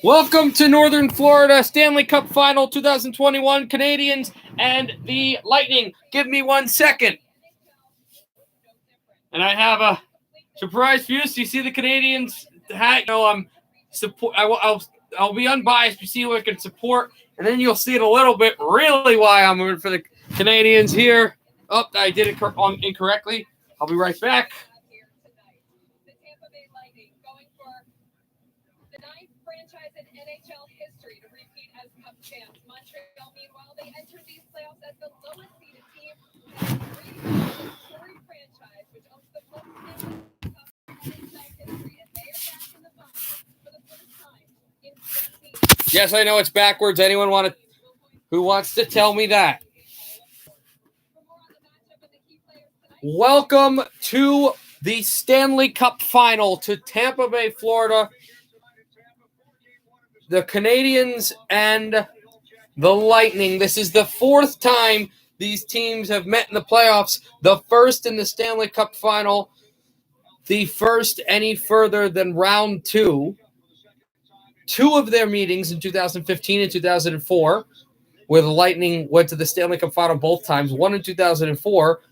Welcome to Northern Florida Stanley Cup Final 2021 Canadiens and the Lightning. Give me 1 second. And I have a surprise for you. So you see the Canadiens hat. I'll be unbiased. You see who I can support, and then you'll see it a little bit. Really, why I'm rooting for the Canadiens here. Oh, I did it incorrectly. I'll be right back. The Tampa Bay Lightning going for the 9th franchise in NHL history to repeat as Cup champs. Montreal, meanwhile, they entered these playoffs as the lowest seeded team. The storied franchise, which owns the most Stanley Cup in NHL history, and they are back in the finals for the first time in 14. Yes, I know it's backwards. Anyone who wants to tell me that? Welcome to the Stanley Cup Final to Tampa Bay, Florida. The Canadiens and the Lightning. This is the 4th time these teams have met in the playoffs. The first in the Stanley Cup Final. The first any further than round 2. 2 of their meetings in 2015 and 2004, where the Lightning went to the Stanley Cup Final both times. One in 2004.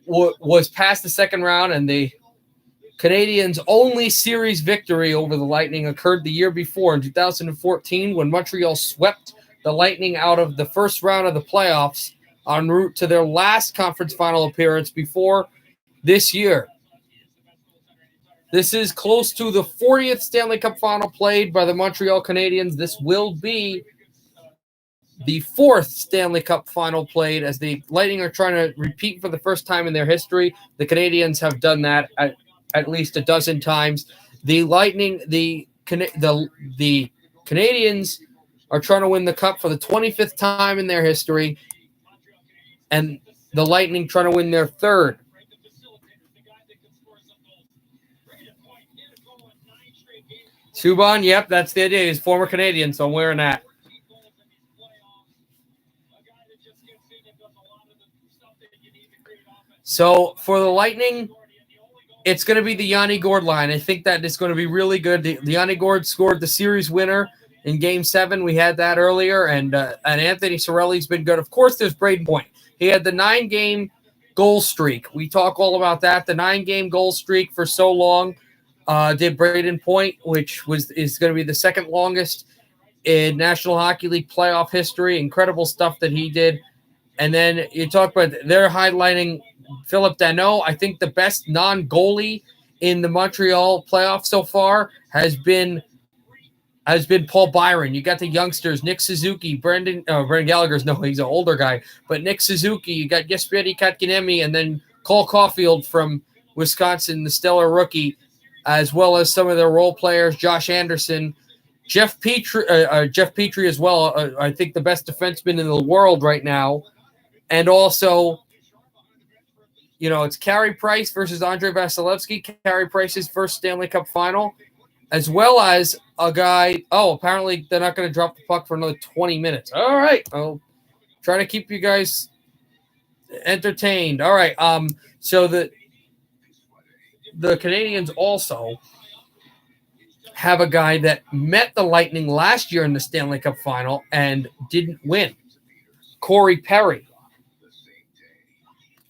Was past the second round, and the Canadiens' only series victory over the Lightning occurred the year before in 2014 when Montreal swept the Lightning out of the first round of the playoffs en route to their last conference final appearance before this year. This is close to the 40th Stanley Cup Final played by the Montreal Canadiens. This will be the 4th Stanley Cup Final played, as the Lightning are trying to repeat for the first time in their history. The Canadiens have done that at least a dozen times. The Canadiens are trying to win the Cup for the 25th time in their history, and the Lightning trying to win their 3rd. Subban, yep, that's the idea. He's former Canadian, so I'm wearing that. So for the Lightning, it's going to be the Yanni Gourde line. I think that it's going to be really good. The Yanni Gourde scored the series winner in Game 7. We had that earlier, and Anthony Cirelli's been good. Of course, there's Braden Point. He had the 9-game goal streak. We talk all about that. The 9-game goal streak for so long did Braden Point, which is going to be the second longest in National Hockey League playoff history. Incredible stuff that he did. And then you talk about they're highlighting Philip Danault. I think the best non-goalie in the Montreal playoffs so far has been Paul Byron. You got the youngsters, Nick Suzuki, Brendan Gallagher's, no, he's an older guy, but Nick Suzuki. You got Jesperi Kotkaniemi, and then Cole Caulfield from Wisconsin, the stellar rookie, as well as some of their role players, Josh Anderson, Jeff Petrie as well. I think the best defenseman in the world right now, and also, you know, it's Carey Price versus Andrei Vasilevsky. Carey Price's first Stanley Cup Final, as well as a guy. Oh, apparently they're not going to drop the puck for another 20 minutes. All right. I'll try to keep you guys entertained. All right. So the Canadiens also have a guy that met the Lightning last year in the Stanley Cup Final and didn't win. Corey Perry.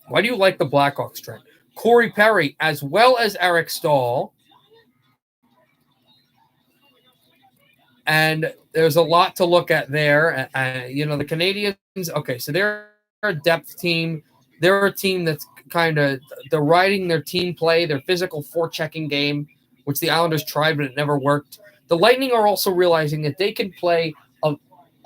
Why do you like the Blackhawks, Trent? Corey Perry, as well as Eric Stahl. And there's a lot to look at there. The Canadiens, okay, so they're a depth team. They're a team that's they're riding their team play, their physical forechecking game, which the Islanders tried, but it never worked. The Lightning are also realizing that they can play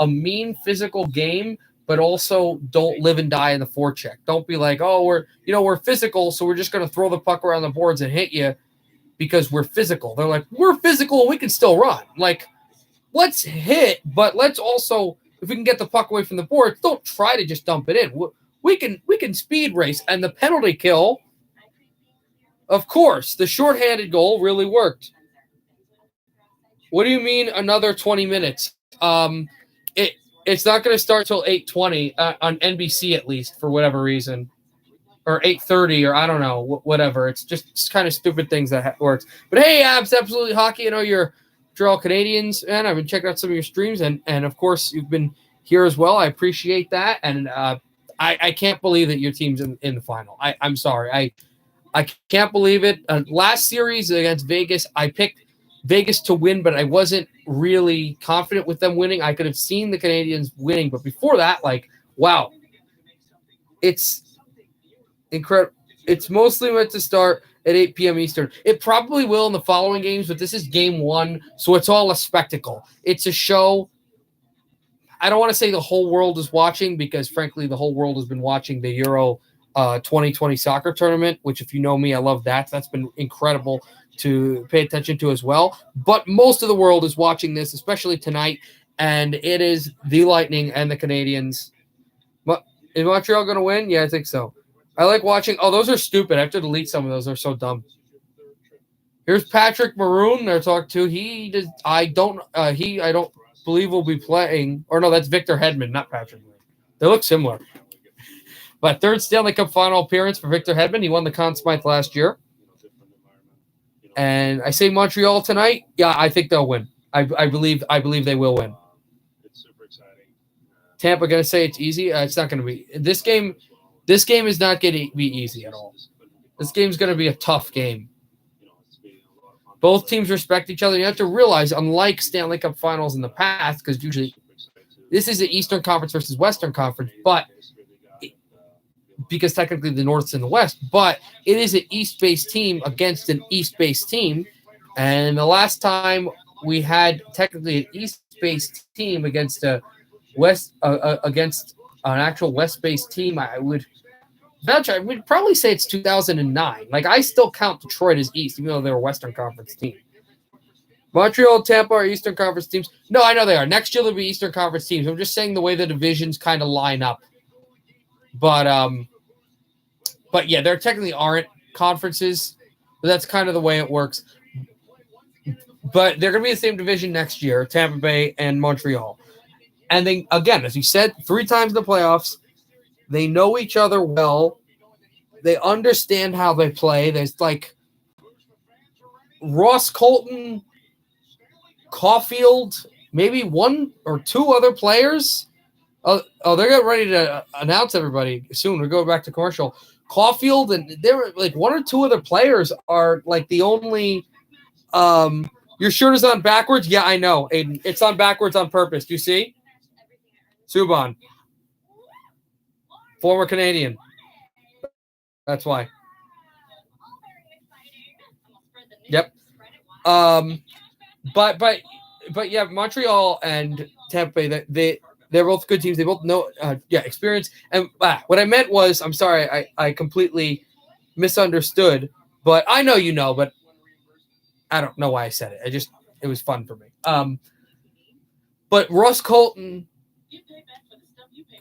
a mean physical game, but also don't live and die in the forecheck. Don't be like, oh, we're physical, so we're just going to throw the puck around the boards and hit you because we're physical. They're like, we're physical and we can still run. Like, let's hit, but let's also, if we can get the puck away from the boards, don't try to just dump it in. We can speed race, and the penalty kill, of course, the shorthanded goal really worked. What do you mean another 20 minutes? It's not going to start till 8:20 on NBC, at least, for whatever reason, or 8:30, or I don't know, whatever. It's just kind of stupid things that works. But hey, Abs, Absolutely Hockey, I know you're Montreal Canadiens, and I've been checking out some of your streams, and of course you've been here as well. I appreciate that, and I can't believe that your team's in the final. I'm sorry. I can't believe it. Last series against Vegas, I picked Vegas to win, but I wasn't really confident with them winning. I could have seen the Canadiens winning, but before that, like, wow. It's incredible. It's mostly meant to start at 8 p.m. Eastern. It probably will in the following games, but this is game one, so it's all a spectacle. It's a show. I don't want to say the whole world is watching because, frankly, the whole world has been watching the Euro 2020 soccer tournament, which, if you know me, I love that. That's been incredible to pay attention to as well. But most of the world is watching this, especially tonight, and it is the Lightning and the Canadiens. Is Montreal going to win? Yeah, I think so. I like watching. Oh, those are stupid. I have to delete some of those. They're so dumb. Here's Patrick Maroon. They're talking to. He does. I don't believe will be playing. Or no, that's Victor Hedman, not Patrick Maroon. They look similar. But third Stanley Cup final appearance for Victor Hedman. He won the Conn Smythe last year. And I say Montreal tonight. Yeah, I think they'll win. I believe they will win. It's super exciting. Tampa going to say it's easy. It's not going to be this game. This game is not going to be easy at all. This game's going to be a tough game. Both teams respect each other. You have to realize, unlike Stanley Cup finals in the past, because usually this is the Eastern Conference versus Western Conference, but because technically the North's in the West, but it is an East-based team against an East-based team. And the last time we had technically an East-based team against a against an actual West-based team, I would probably say it's 2009. Like, I still count Detroit as East, even though they're a Western Conference team. Montreal and Tampa are Eastern Conference teams. No, I know they are. Next year, they'll be Eastern Conference teams. I'm just saying the way the divisions kind of line up. But yeah, there technically aren't conferences. But that's kind of the way it works. But they're going to be the same division next year, Tampa Bay and Montreal. And then, again, as you said, 3 times in the playoffs, they know each other well. They understand how they play. There's like Ross Colton, Caulfield, maybe 1 or 2 other players. Oh, they're getting ready to announce everybody soon. We're going back to commercial. Caulfield and there were like 1 or 2 other players are like the only. Your shirt is on backwards. Yeah, I know, Aiden. It's on backwards on purpose. Do you see? Subban. Former Canadian. That's why. Yep. But yeah, Montreal and Tampa Bay, they're both good teams. They both know experience. And what I meant was, I'm sorry, I completely misunderstood. But I know you know, but I don't know why I said it. It was fun for me. But Ross Colton,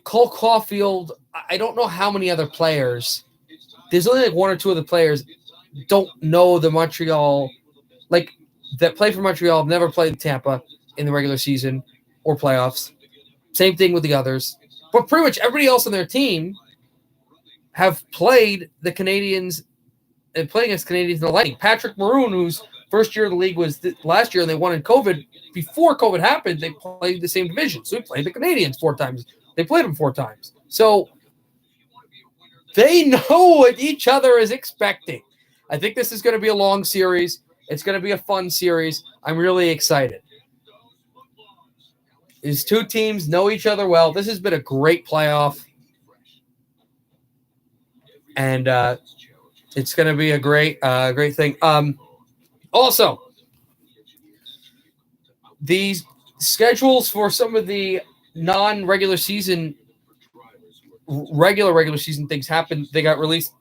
Cole Caulfield, I don't know how many other players. There's only like 1 or 2 other players don't know the Montreal, like that play for Montreal, have never played Tampa in the regular season or playoffs. Same thing with the others. But pretty much everybody else on their team have played the Canadiens and played against Canadiens in the Lightning. Patrick Maroon, whose first year of the league was last year and they won in COVID. Before COVID happened, they played the same division. So we played the Canadiens 4 times. They played them 4 times. So they know what each other is expecting. I think this is going to be a long series. It's going to be a fun series. I'm really excited. These 2 teams know each other well. This has been a great playoff. And it's going to be a great thing. Also, these schedules for some of the non-regular season, regular season things happened. They got released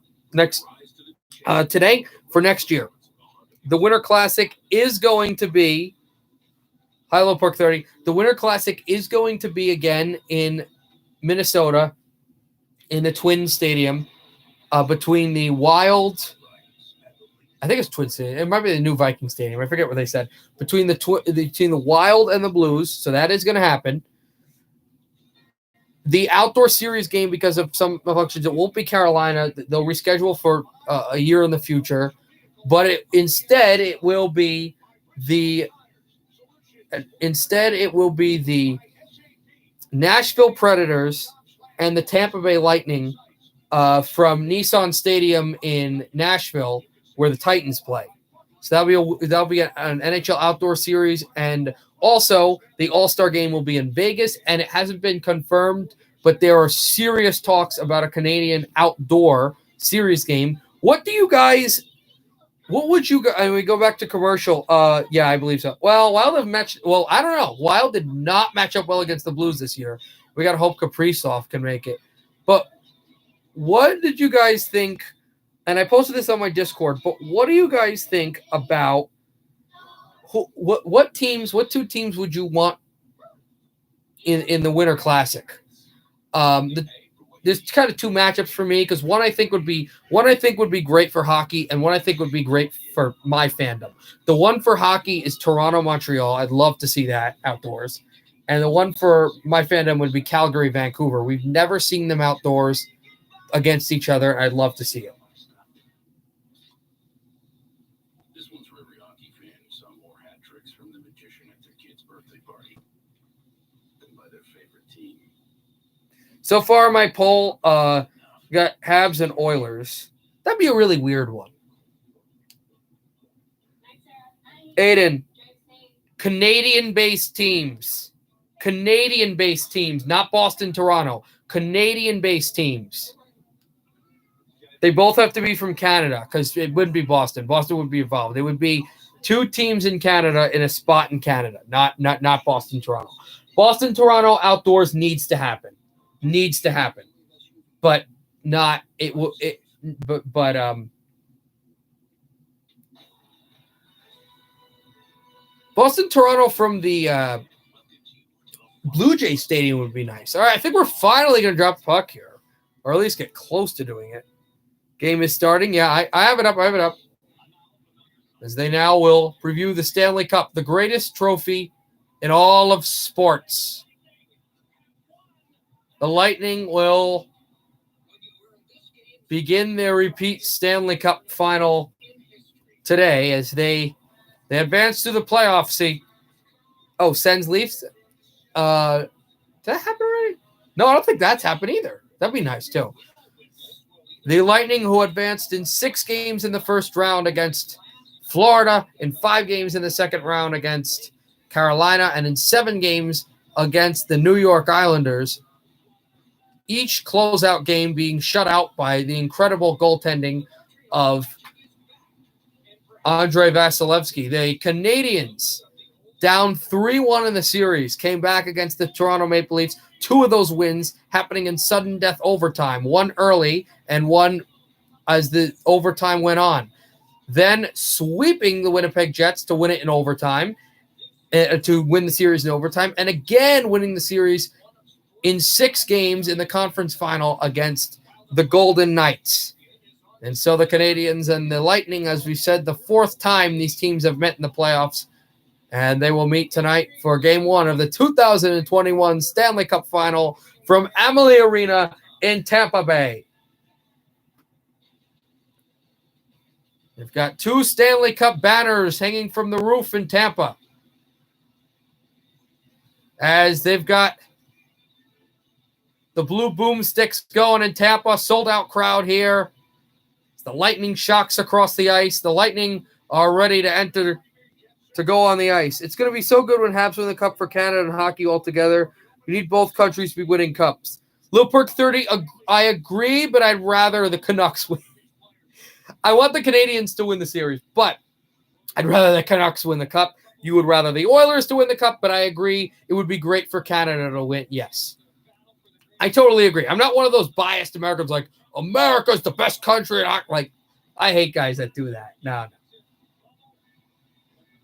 today for next year. The Winter Classic is going to be Hilo Park 30. The Winter Classic is going to be again in Minnesota in the Twin Stadium between the Wild. I think it's Twin Stadium. It might be the new Viking Stadium. I forget what they said. Between the Wild and the Blues. So that is going to happen. The outdoor series game, because of some functions, it won't be Carolina. They'll reschedule for a year in the future. But instead, it will be the Instead, it will be the Nashville Predators and the Tampa Bay Lightning from Nissan Stadium in Nashville, where the Titans play. So that'll be an NHL outdoor series, and also the All-Star game will be in Vegas, and it hasn't been confirmed, but there are serious talks about a Canadian outdoor series game. What would you guys? We go back to commercial. Yeah, I believe so. Well, Wild have matched. Well, I don't know. Wild did not match up well against the Blues this year. We got to hope Kaprizov can make it. But what did you guys think? And I posted this on my Discord. But what do you guys think about what two teams would you want in the Winter Classic? There's kind of two matchups for me because one I think would be great for hockey, and one I think would be great for my fandom. The one for hockey is Toronto, Montreal. I'd love to see that outdoors. And the one for my fandom would be Calgary, Vancouver. We've never seen them outdoors against each other. I'd love to see it. This one's for every hockey fan who saw more hat tricks from the magician at their kid's birthday party than by their favorite team. So far, my poll got Habs and Oilers. That'd be a really weird one. Aiden, Canadian-based teams. Canadian-based teams, not Boston, Toronto. Canadian-based teams. They both have to be from Canada because it wouldn't be Boston. Boston would be involved. It would be two teams in Canada in a spot in Canada, not Boston, Toronto. Boston, Toronto outdoors needs to happen. Needs to happen, but not it will it but Boston, Toronto from the Blue Jay Stadium would be nice. All right, I think we're finally going to drop the puck here, or at least get close to doing it. Game is starting. Yeah, I have it up. I have it up. As they now will preview the Stanley Cup, the greatest trophy in all of sports. The Lightning will begin their repeat Stanley Cup final today as they advance to the playoffs. See, Sens Leafs. Did that happen already? No, I don't think that's happened either. That'd be nice too. The Lightning, who advanced in 6 games in the first round against Florida, in 5 games in the second round against Carolina, and in 7 games against the New York Islanders. Each closeout game being shut out by the incredible goaltending of Andrei Vasilevsky. The Canadiens, down 3-1 in the series, came back against the Toronto Maple Leafs. 2 of those wins happening in sudden death overtime, one early and one as the overtime went on. Then sweeping the Winnipeg Jets to win it in overtime, to win the series in overtime, and again winning the series in 6 games in the conference final against the Golden Knights. And so the Canadiens and the Lightning, as we said, the 4th time these teams have met in the playoffs. And they will meet tonight for Game 1 of the 2021 Stanley Cup Final from Amalie Arena in Tampa Bay. They've got 2 Stanley Cup banners hanging from the roof in Tampa. As they've got the blue boomsticks going in Tampa, sold-out crowd here. The Lightning shocks across the ice. The Lightning are ready to enter to go on the ice. It's going to be so good when Habs win the Cup for Canada and hockey altogether. We need both countries to be winning cups. Lil Perk 30, I agree, but I'd rather the Canucks win. I want the Canadiens to win the series, but I'd rather the Canucks win the Cup. You would rather the Oilers to win the Cup, but I agree it would be great for Canada to win. Yes. I totally agree. I'm not one of those biased Americans like, America's the best country. Like, I hate guys that do that. No.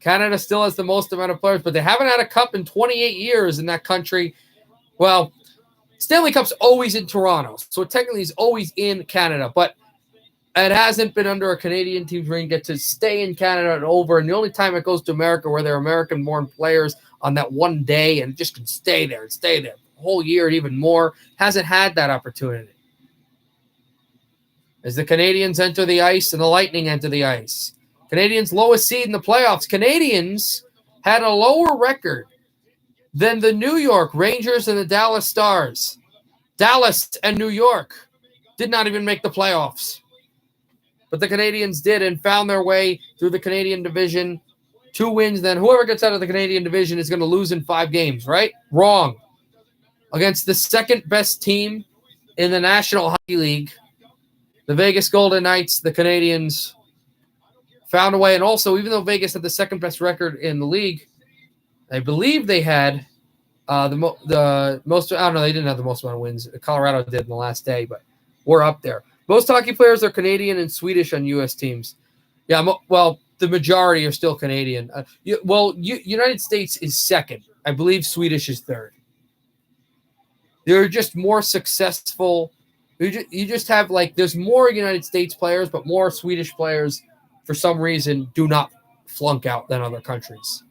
Canada still has the most amount of players, but they haven't had a cup in 28 years in that country. Well, Stanley Cup's always in Toronto, so technically it's always in Canada, but it hasn't been under a Canadian team's reign. Get to stay in Canada and over, and the only time it goes to America where they're American-born players on that one day and just can stay there the whole year and even more, hasn't had that opportunity. As the Canadiens enter the ice and the Lightning enter the ice. Canadiens lowest seed in the playoffs. Canadiens had a lower record than the New York Rangers and the Dallas Stars. Dallas and New York did not even make the playoffs. But the Canadiens did and found their way through the Canadian division. 2 wins, then whoever gets out of the Canadian division is going to lose in 5 games, right? Wrong. Against the second best team in the National Hockey League, the Vegas Golden Knights, the Canadiens found a way. And also, even though Vegas had the second best record in the league, I believe they had the most. I don't know. They didn't have the most amount of wins. Colorado did in the last day, but we're up there. Most hockey players are Canadian and Swedish on U.S. teams. Yeah, well, the majority are still Canadian. United States is second. I believe Swedish is third. They're just more successful. You just have there's more United States players, but more Swedish players for some reason do not flunk out than other countries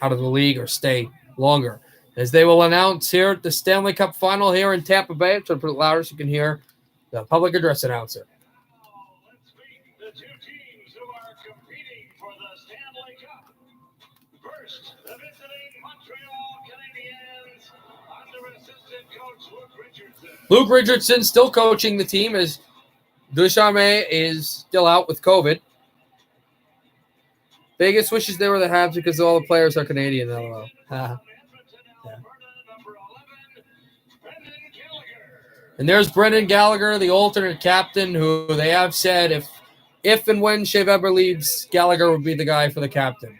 out of the league or stay longer. As they will announce here at the Stanley Cup Final here in Tampa Bay. I'm trying to put it louder so you can hear the public address announcer. Let's meet the 2 teams who are competing for the Stanley Cup. First, the visiting Montreal Canadiens under assistant coach Luke Richardson. Luke Richardson still coaching the team as Ducharme is still out with COVID. Vegas wishes they were the Habs because all the players are Canadian. LOL. And there's Brendan Gallagher, the alternate captain, who they have said if and when Shea Weber leaves, Gallagher would be the guy for the captain.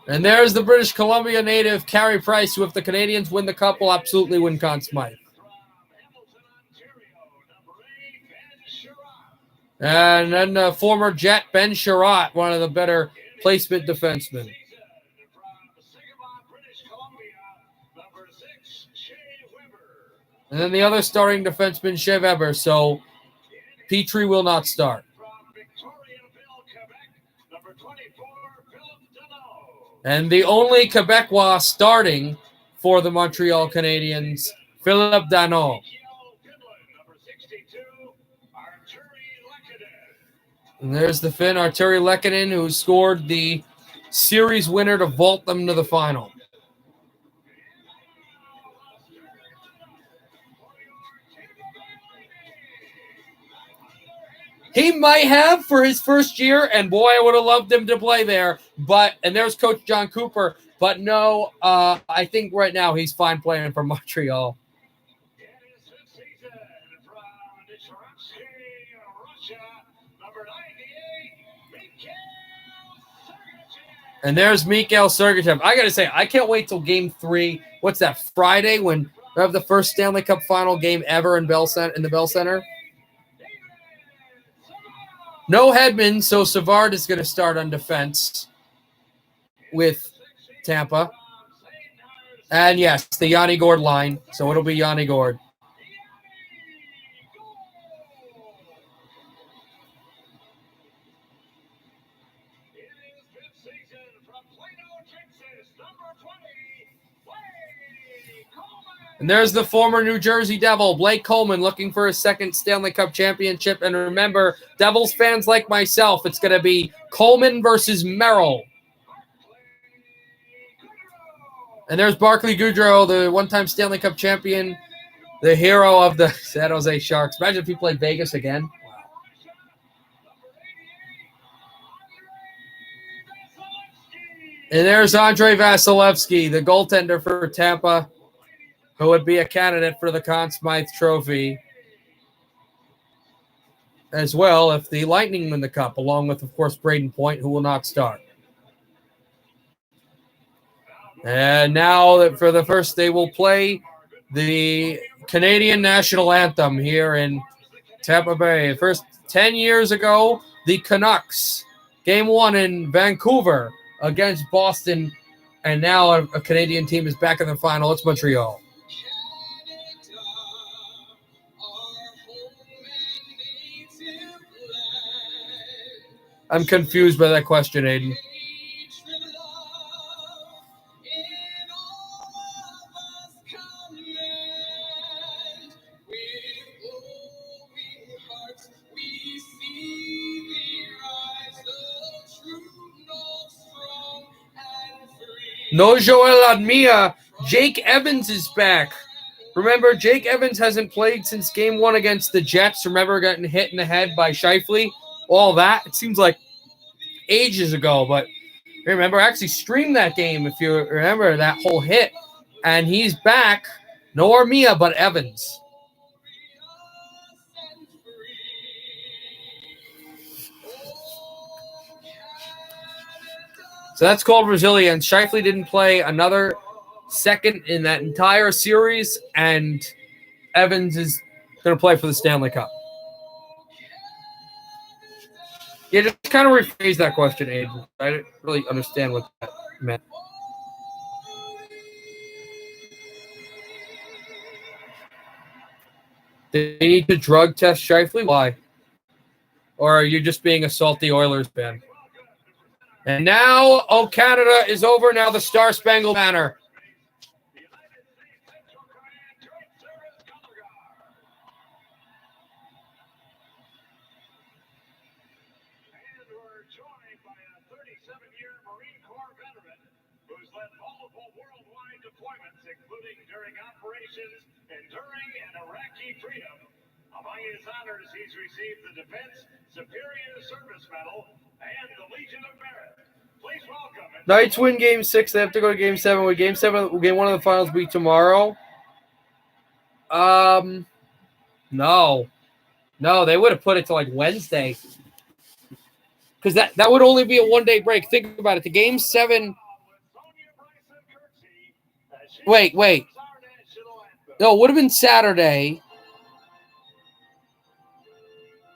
And there's the British Columbia native, Carey Price, who if the Canadiens win the Cup will absolutely win Conn Smythe. And then the former Jet, Ben Sherratt, one of the better placement defensemen. And then the other starting defenseman, Shea Weber. So Petrie will not start. And the only Quebecois starting for the Montreal Canadiens, Philippe Danault. And there's the Finn, Arturi Lehkonen, who scored the series winner to vault them to the final. He might have for his first year, and boy, I would have loved him to play there. And there's Coach John Cooper. But no, I think right now he's fine playing for Montreal. And there's Mikhail Sergachev. I got to say, I can't wait till Game 3. What's that, Friday, when we have the first Stanley Cup final game ever in the Bell Center? No Hedman, so Savard is going to start on defense with Tampa. And yes, the Yanni Gourde line, so it'll be Yanni Gourde. And there's the former New Jersey Devil, Blake Coleman, looking for his second Stanley Cup championship. And remember, Devils fans like myself, it's going to be Coleman versus Merrill. And there's Barclay Goodrow, the one-time Stanley Cup champion, the hero of the San Jose Sharks. Imagine if he played Vegas again. And there's Andrei Vasilevsky, the goaltender for Tampa, who would be a candidate for the Conn Smythe Trophy as well if the Lightning win the Cup, along with, of course, Braden Point, who will not start. And now that for the first, they will play the Canadian national anthem here in Tampa Bay. First, 10 years ago, the Canucks, Game 1 in Vancouver against Boston, and now a Canadian team is back in the final. It's Montreal. I'm confused by that question, Aiden. No Joel Admia. Jake Evans is back. Remember, Jake Evans hasn't played since game 1 against the Jets. Remember getting hit in the head by Scheifele? All that. It seems like ages ago, but remember, I actually streamed that game, if you remember that whole hit. And he's back. No Armia, but Evans. So that's called resilience. Scheifele didn't play another second in that entire series, and Evans is going to play for the Stanley Cup. Yeah, just kind of rephrase that question, Aiden. I didn't really understand what that meant. They need to drug test Scheifele? Why? Or are you just being a salty Oilers fan? And now, oh, Canada is over. Now the Star Spangled Banner. And we're joined by a 37-year Marine Corps veteran who's led multiple worldwide deployments, including during operations enduring and Iraqi freedom. Among his honors, he's received the Defense Superior Service Medal and the Legion of Merit. Please welcome. Knights win game 6. They have to go to game 7. With game 7, game 1 of the finals be tomorrow. No, they would have put it to like Wednesday, because that would only be a 1-day break. Think about it. The game 7. Wait. No, it would have been Saturday.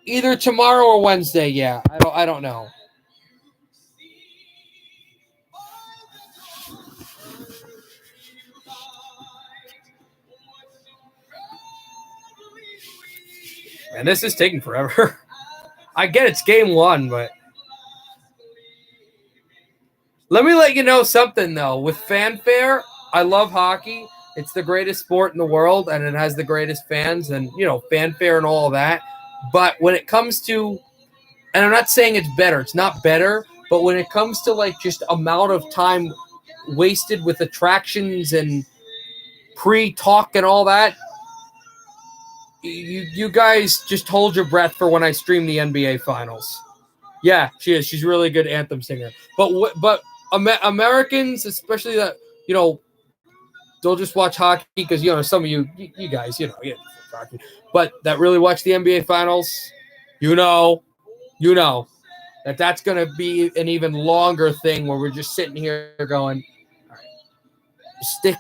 Either tomorrow or Wednesday. Yeah, I don't know. And this is taking forever. I get it's game 1, but let me let you know something, though. With fanfare, I love hockey. It's the greatest sport in the world, and it has the greatest fans and, fanfare and all of that. But when it comes to, and I'm not saying it's better. It's not better. But when it comes to, like, just amount of time wasted with attractions and pre-talk and all that, you guys just hold your breath for when I stream the NBA Finals. Yeah, she is. She's a really good anthem singer. But Americans, especially that, they'll just watch hockey because, some of you guys, hockey. But that really watch the NBA Finals, that's going to be an even longer thing where we're just sitting here going, all right, stick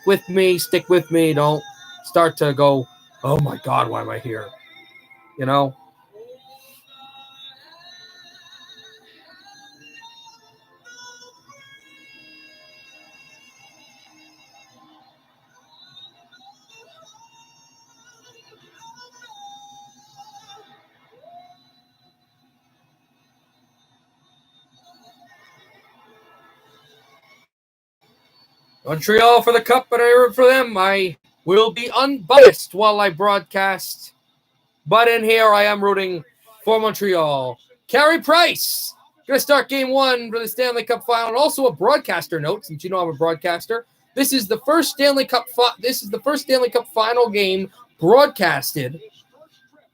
with me. Don't start to go, oh my God, why am I here? Montreal for the cup, but I root for them. I will be unbiased while I broadcast. But in here, I am rooting for Montreal. Carey Price going to start game 1 for the Stanley Cup final. And also a broadcaster note, since I'm a broadcaster. This is the first Stanley Cup final game broadcasted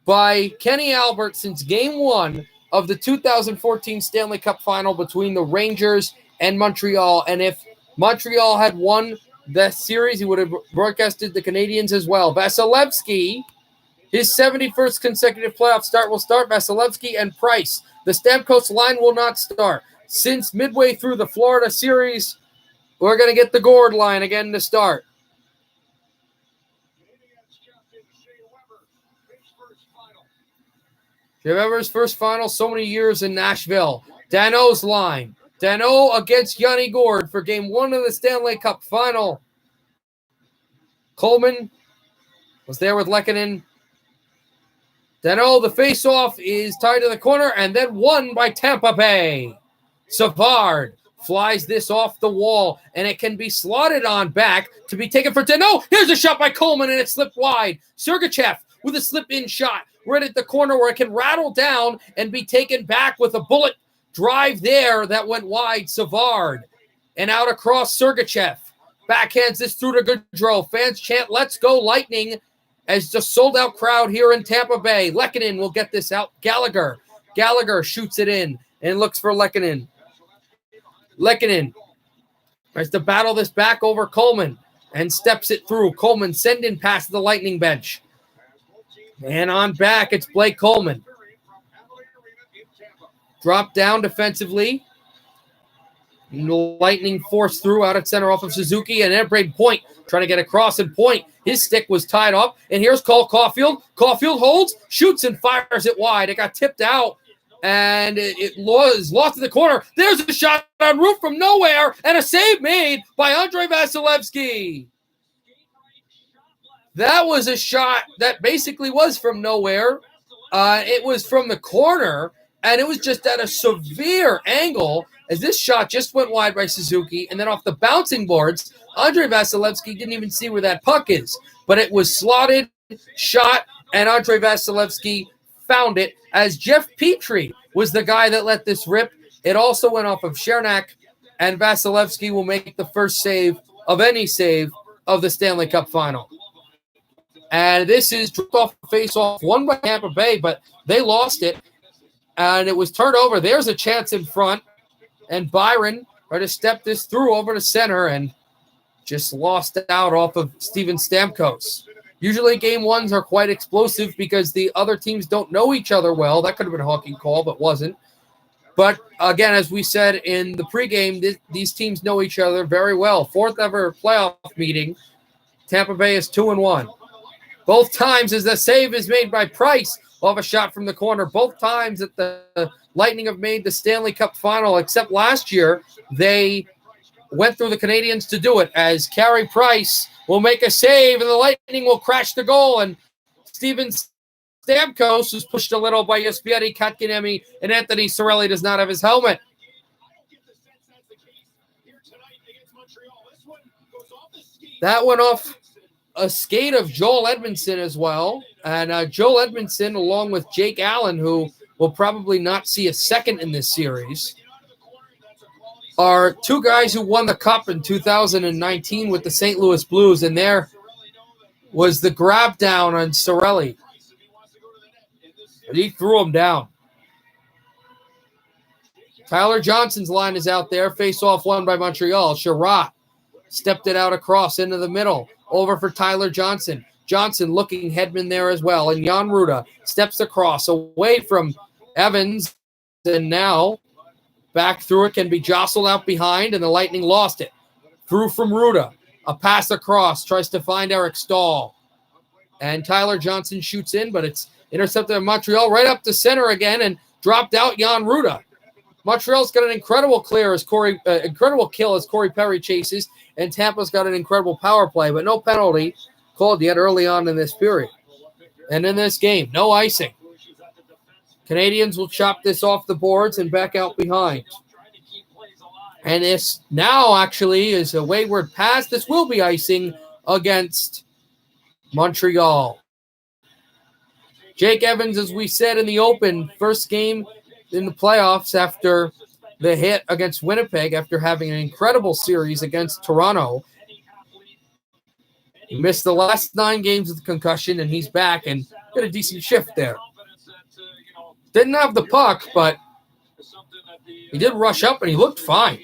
by Kenny Albert since game 1 of the 2014 Stanley Cup final between the Rangers and Montreal. And if Montreal had won the series, he would have broadcasted the Canadiens as well. Vasilevsky, his 71st consecutive playoff start will start. Vasilevsky and Price. The Stamkos line will not start. Since midway through the Florida series, we're going to get the Gord line again to start. Shea Weber's first final, so many years in Nashville. Danault's line. Danault against Yanni Gord for game 1 of the Stanley Cup final. Coleman was there with Lehkonen. Danault, the face-off is tied to the corner and then won by Tampa Bay. Savard flies this off the wall, and it can be slotted on back to be taken for Danault. Here's a shot by Coleman, and it slipped wide. Sergachev with a slip-in shot right at the corner where it can rattle down and be taken back with a bullet drive there that went wide. Savard and out across Sergachev. Backhands this through to Gaudreau. Fans chant, "Let's go Lightning," as the sold-out crowd here in Tampa Bay. Lehkonen will get this out. Gallagher shoots it in and looks for Lehkonen. Lehkonen tries to battle this back over Coleman and steps it through. Coleman sending past the Lightning bench. And on back, it's Blake Coleman. Drop down defensively. And the Lightning forced through out at center off of Suzuki. And Edbrade Point trying to get across and Point. His stick was tied up. And here's Cole Caulfield. Caulfield holds, shoots, and fires it wide. It got tipped out. And it was lost in the corner. There's a shot on roof from nowhere. And a save made by Andrei Vasilevsky. That was a shot that basically was from nowhere. It was from the corner, and it was just at a severe angle as this shot just went wide by Suzuki. And then off the bouncing boards, Andrei Vasilevsky didn't even see where that puck is. But it was slotted, shot, and Andrei Vasilevsky found it as Jeff Petrie was the guy that let this rip. It also went off of Chernak, and Vasilevsky will make the first save of any save of the Stanley Cup final. And this is dropped off face-off, won by Tampa Bay, but they lost it. And it was turned over. There's a chance in front. And Byron tried to step this through over to center and just lost out off of Steven Stamkos. Usually game ones are quite explosive because the other teams don't know each other well. That could have been a hockey call, but wasn't. But again, as we said in the pregame, these teams know each other very well. Fourth ever playoff meeting. Tampa Bay is 2-1. Both times as the save is made by Price off a shot from the corner. Both times that the Lightning have made the Stanley Cup final, except last year they went through the Canadiens to do it, as Carey Price will make a save and the Lightning will crash the goal. And Steven Stamkos was pushed a little by Jesperi Kotkaniemi, and Anthony Cirelli does not have his helmet. That went off a skate of Joel Edmondson as well. And Joel Edmondson, along with Jake Allen, who will probably not see a second in this series, are two guys who won the Cup in 2019 with the St. Louis Blues. And there was the grab down on Cirelli. He threw him down. Tyler Johnson's line is out there. Face-off won by Montreal. Sherratt stepped it out across into the middle. Over for Tyler Johnson. Johnson looking Hedman there as well. And Jan Ruda steps across away from Evans. And now back through it, can be jostled out behind, and the Lightning lost it. Through from Ruda. A pass across. Tries to find Eric Stahl. And Tyler Johnson shoots in, but it's intercepted by Montreal right up to center again and dropped out Jan Ruda. Montreal's got an incredible kill as Corey Perry chases, and Tampa's got an incredible power play, but no penalty called yet early on in this period. And in this game, no icing. Canadiens will chop this off the boards and back out behind. And this now actually is a wayward pass. This will be icing against Montreal. Jake Evans, as we said in the open, first game in the playoffs after the hit against Winnipeg, after having an incredible series against Toronto. He missed the last 9 games with concussion, and he's back and got a decent shift there. Didn't have the puck, but he did rush up, and he looked fine.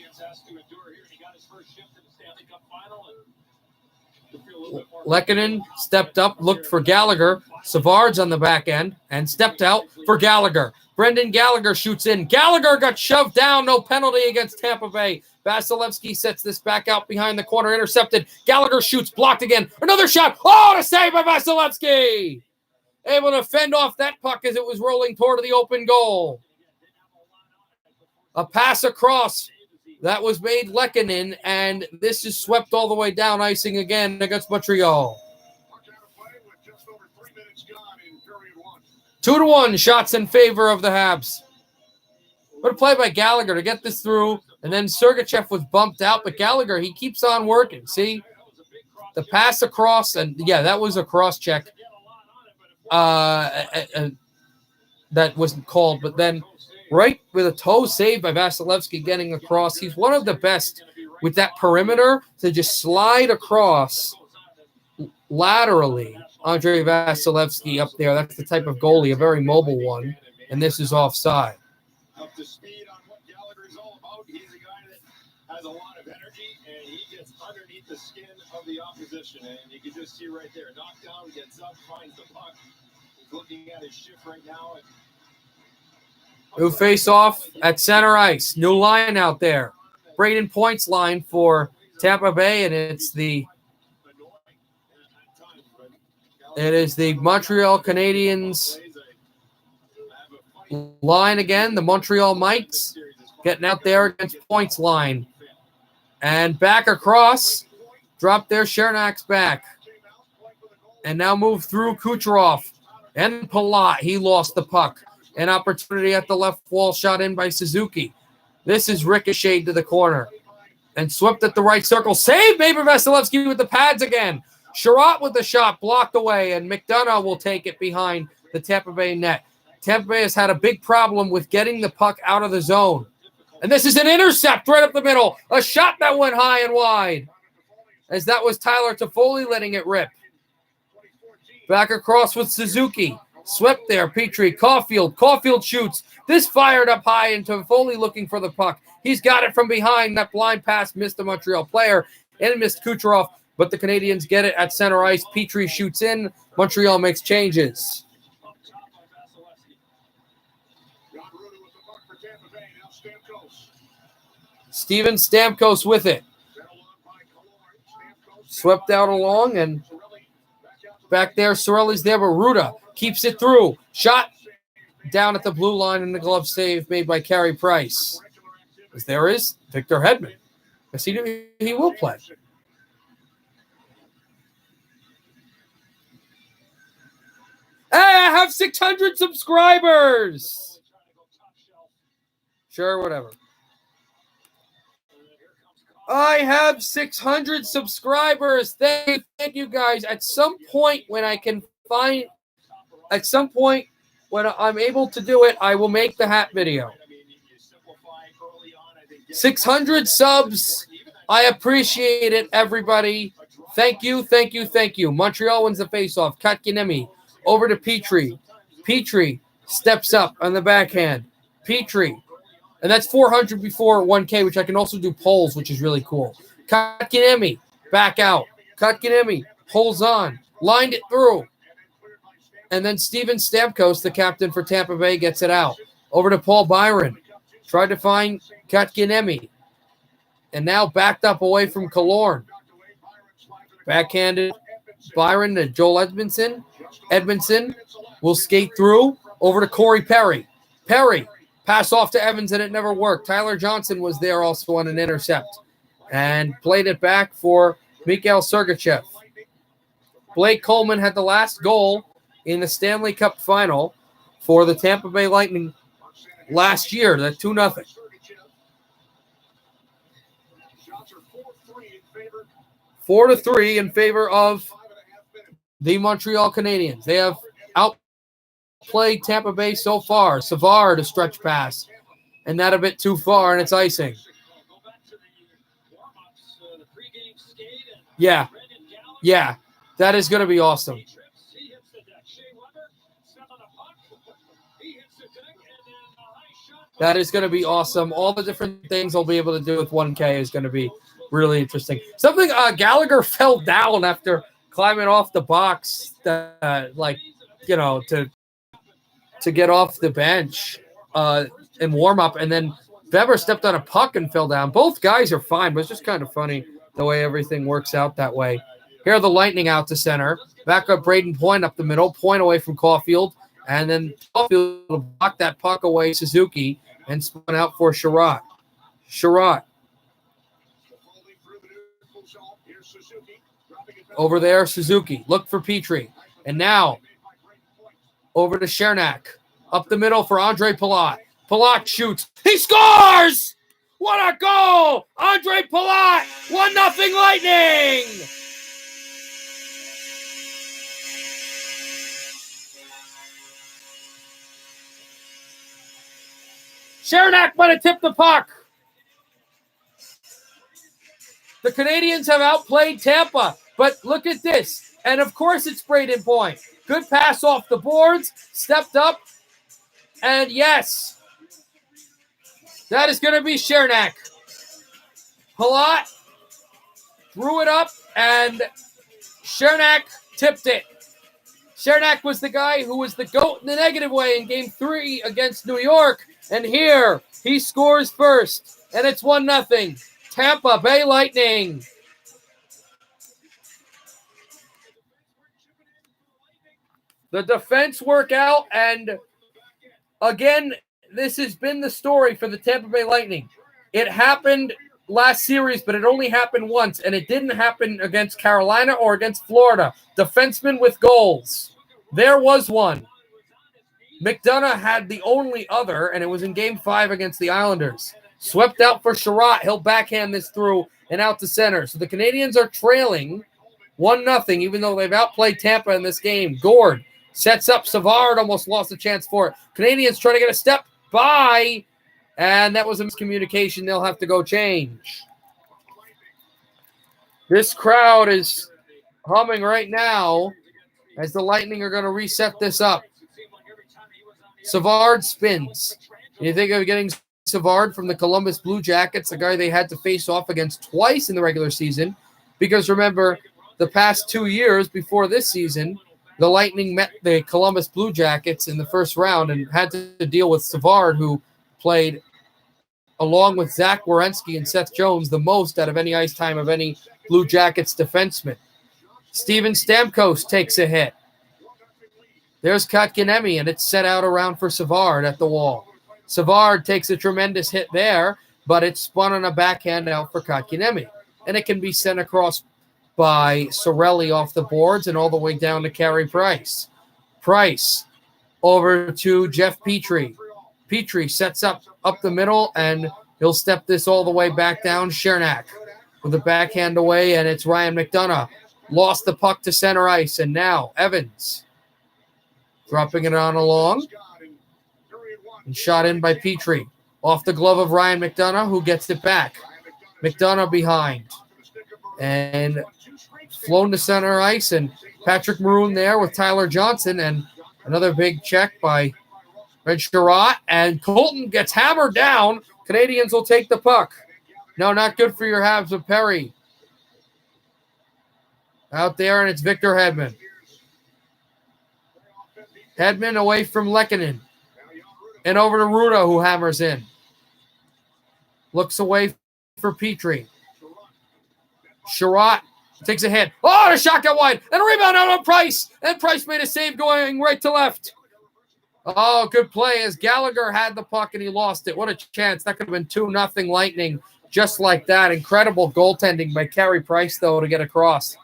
Lehkonen stepped up, looked for Gallagher. Savard's on the back end and stepped out for Gallagher. Brendan Gallagher shoots in. Gallagher got shoved down. No penalty against Tampa Bay. Vasilevsky sets this back out behind the corner. Intercepted. Gallagher shoots. Blocked again. Another shot. Oh, a save by Vasilevsky. Able to fend off that puck as it was rolling toward the open goal. A pass across. That was made Lehkonen, and this is swept all the way down, icing again against Montreal. 2-1 shots in favor of the Habs. What a play by Gallagher to get this through, and then Sergachev was bumped out, but Gallagher, he keeps on working. See, the pass across, and yeah, that was a cross check. That wasn't called, but then right with a toe save by Vasilevsky getting across. He's one of the best with that perimeter to just slide across laterally. Andrei Vasilevsky up there. That's the type of goalie, a very mobile one. And this is offside. Up to speed on what Gallagher is all about. He's a guy that has a lot of energy, and he gets underneath the skin of the opposition. And you can just see right there, knocked down, gets up, finds the puck. He's looking at his shift right now. New face-off at center ice. New line out there. Braden Point's line for Tampa Bay, and it is the Montreal Canadiens line again. The Montreal Mites getting out there against Point's line. And back across, drop their Chernak's back. And now move through Kucherov and Palat. He lost the puck. An opportunity at the left wall, shot in by Suzuki. This is ricocheted to the corner. And swept at the right circle. Save Baber Vasilevsky with the pads again. Sherratt with the shot, blocked away, and McDonough will take it behind the Tampa Bay net. Tampa Bay has had a big problem with getting the puck out of the zone. And this is an intercept right up the middle. A shot that went high and wide. As that was Tyler Toffoli letting it rip. Back across with Suzuki. Swept there, Petrie, Caulfield. Caulfield shoots. This fired up high and Toffoli looking for the puck. He's got it from behind. That blind pass missed the Montreal player and missed Kucherov. But the Canadiens get it at center ice. Petrie shoots in. Montreal makes changes. Steven Stamkos with it. Swept out along, and back there, Sorelli's there, but Ruda keeps it through. Shot down at the blue line, and the glove save made by Carey Price. As there is Victor Hedman. Yes, he will play. Hey, I have 600 subscribers. Sure, whatever. I have 600 subscribers. Thank you guys. At some point when I'm able to do it, I will make the hat video. 600 subs. I appreciate it, everybody. Thank you. Montreal wins the faceoff. Kotkaniemi over to Petrie. Petrie steps up on the backhand. Petrie. And that's 400 before 1K, which I can also do polls, which is really cool. Kotkaniemi back out. Kotkaniemi holds on. Lined it through. And then Steven Stamkos, the captain for Tampa Bay, gets it out. Over to Paul Byron. Tried to find Kotkaniemi. And now backed up away from Killorn. Backhanded Byron to Joel Edmondson. Edmondson will skate through. Over to Corey Perry. Perry. Pass off to Evans, and it never worked. Tyler Johnson was there also on an intercept. And played it back for Mikhail Sergachev. Blake Coleman had the last goal in the Stanley Cup final for the Tampa Bay Lightning last year. That 2-0. 4-3 in favor of the Montreal Canadiens. They have outplayed Tampa Bay so far. Savard a stretch pass, and that a bit too far, and it's icing. Yeah, that is going to be awesome. That is going to be awesome. All the different things I'll be able to do with 1K is going to be really interesting. Something Gallagher fell down after climbing off the box, to get off the bench in warm-up, and then Weber stepped on a puck and fell down. Both guys are fine, but it's just kind of funny the way everything works out that way. Here are the Lightning out to center. Back up Braden Point up the middle. Point away from Caulfield. And then Caulfield will block that puck away, Suzuki, and spun out for Sherratt. Sherratt. Over there, Suzuki. Look for Petrie. And now over to Chernak. Up the middle for Andre Palat. Palat shoots. He scores! What a goal! Andre Palat! 1-0 Lightning! Chernak might have tipped the puck. The Canadiens have outplayed Tampa, but look at this. And of course it's Braden Point. Good pass off the boards, stepped up, and yes, that is going to be Chernak. Palat threw it up, and Chernak tipped it. Chernak was the guy who was the GOAT in the negative way in Game 3 against New York, and here he scores first, and it's 1-0. Tampa Bay Lightning. The defense work out, and again, this has been the story for the Tampa Bay Lightning. It happened last series, but it only happened once, and it didn't happen against Carolina or against Florida. Defensemen with goals. There was one. McDonough had the only other, and it was in Game 5 against the Islanders. Swept out for Sherratt. He'll backhand this through and out to center. So the Canadiens are trailing 1-0, even though they've outplayed Tampa in this game. Gord sets up Savard, almost lost a chance for it. Canadiens trying to get a step by, and that was a miscommunication. They'll have to go change. This crowd is humming right now as the Lightning are going to reset this up. Savard spins. You think of getting Savard from the Columbus Blue Jackets, the guy they had to face off against twice in the regular season, because remember, the past 2 years before this season, the Lightning met the Columbus Blue Jackets in the first round and had to deal with Savard, who played along with Zach Werenski and Seth Jones the most out of any ice time of any Blue Jackets defenseman. Steven Stamkos takes a hit. There's Kotkaniemi, and it's set out around for Savard at the wall. Savard takes a tremendous hit there, but it's spun on a backhand out for Kotkaniemi. And it can be sent across by Sorelli off the boards and all the way down to Carey Price. Price over to Jeff Petrie. Petrie sets up the middle, and he'll step this all the way back down. Chernak with a backhand away, and it's Ryan McDonough. Lost the puck to center ice, and now Evans dropping it on along. And shot in by Petrie. Off the glove of Ryan McDonough, who gets it back. McDonough behind. And flown to center ice, and Patrick Maroon there with Tyler Johnson, and another big check by Red Sherratt, and Colton gets hammered down. Canadiens will take the puck. No, not good for your Habs with Perry. Out there, and it's Victor Hedman. Hedman away from Lehkonen. And over to Ruda, who hammers in. Looks away for Petrie. Sherratt takes a hit. Oh, the shot got wide. And a rebound out on Price. And Price made a save going right to left. Oh, good play as Gallagher had the puck and he lost it. What a chance. That could have been 2-0 Lightning just like that. Incredible goaltending by Carey Price, though, to get across.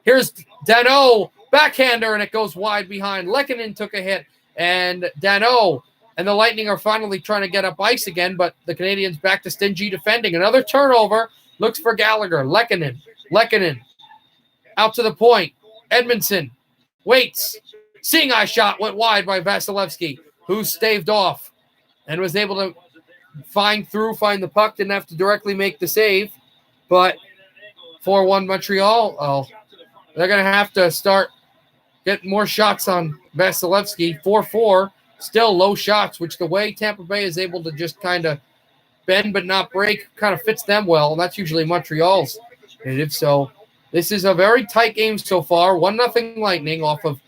Here's Danault, backhander, and it goes wide behind. Lehkonen took a hit, and Danault and the Lightning are finally trying to get up ice again, but the Canadiens back to stingy defending. Another turnover. Looks for Gallagher. Lehkonen out to the point. Edmondson waits. Seeing eye shot went wide by Vasilevsky, who staved off and was able to find the puck. Didn't have to directly make the save, but 4-1 Montreal. Oh, they're going to have to start getting more shots on Vasilevsky. 4-4, still low shots, which the way Tampa Bay is able to just kind of bend but not break kind of fits them well, and that's usually Montreal's native. So this is a very tight game so far. 1-0 Lightning off of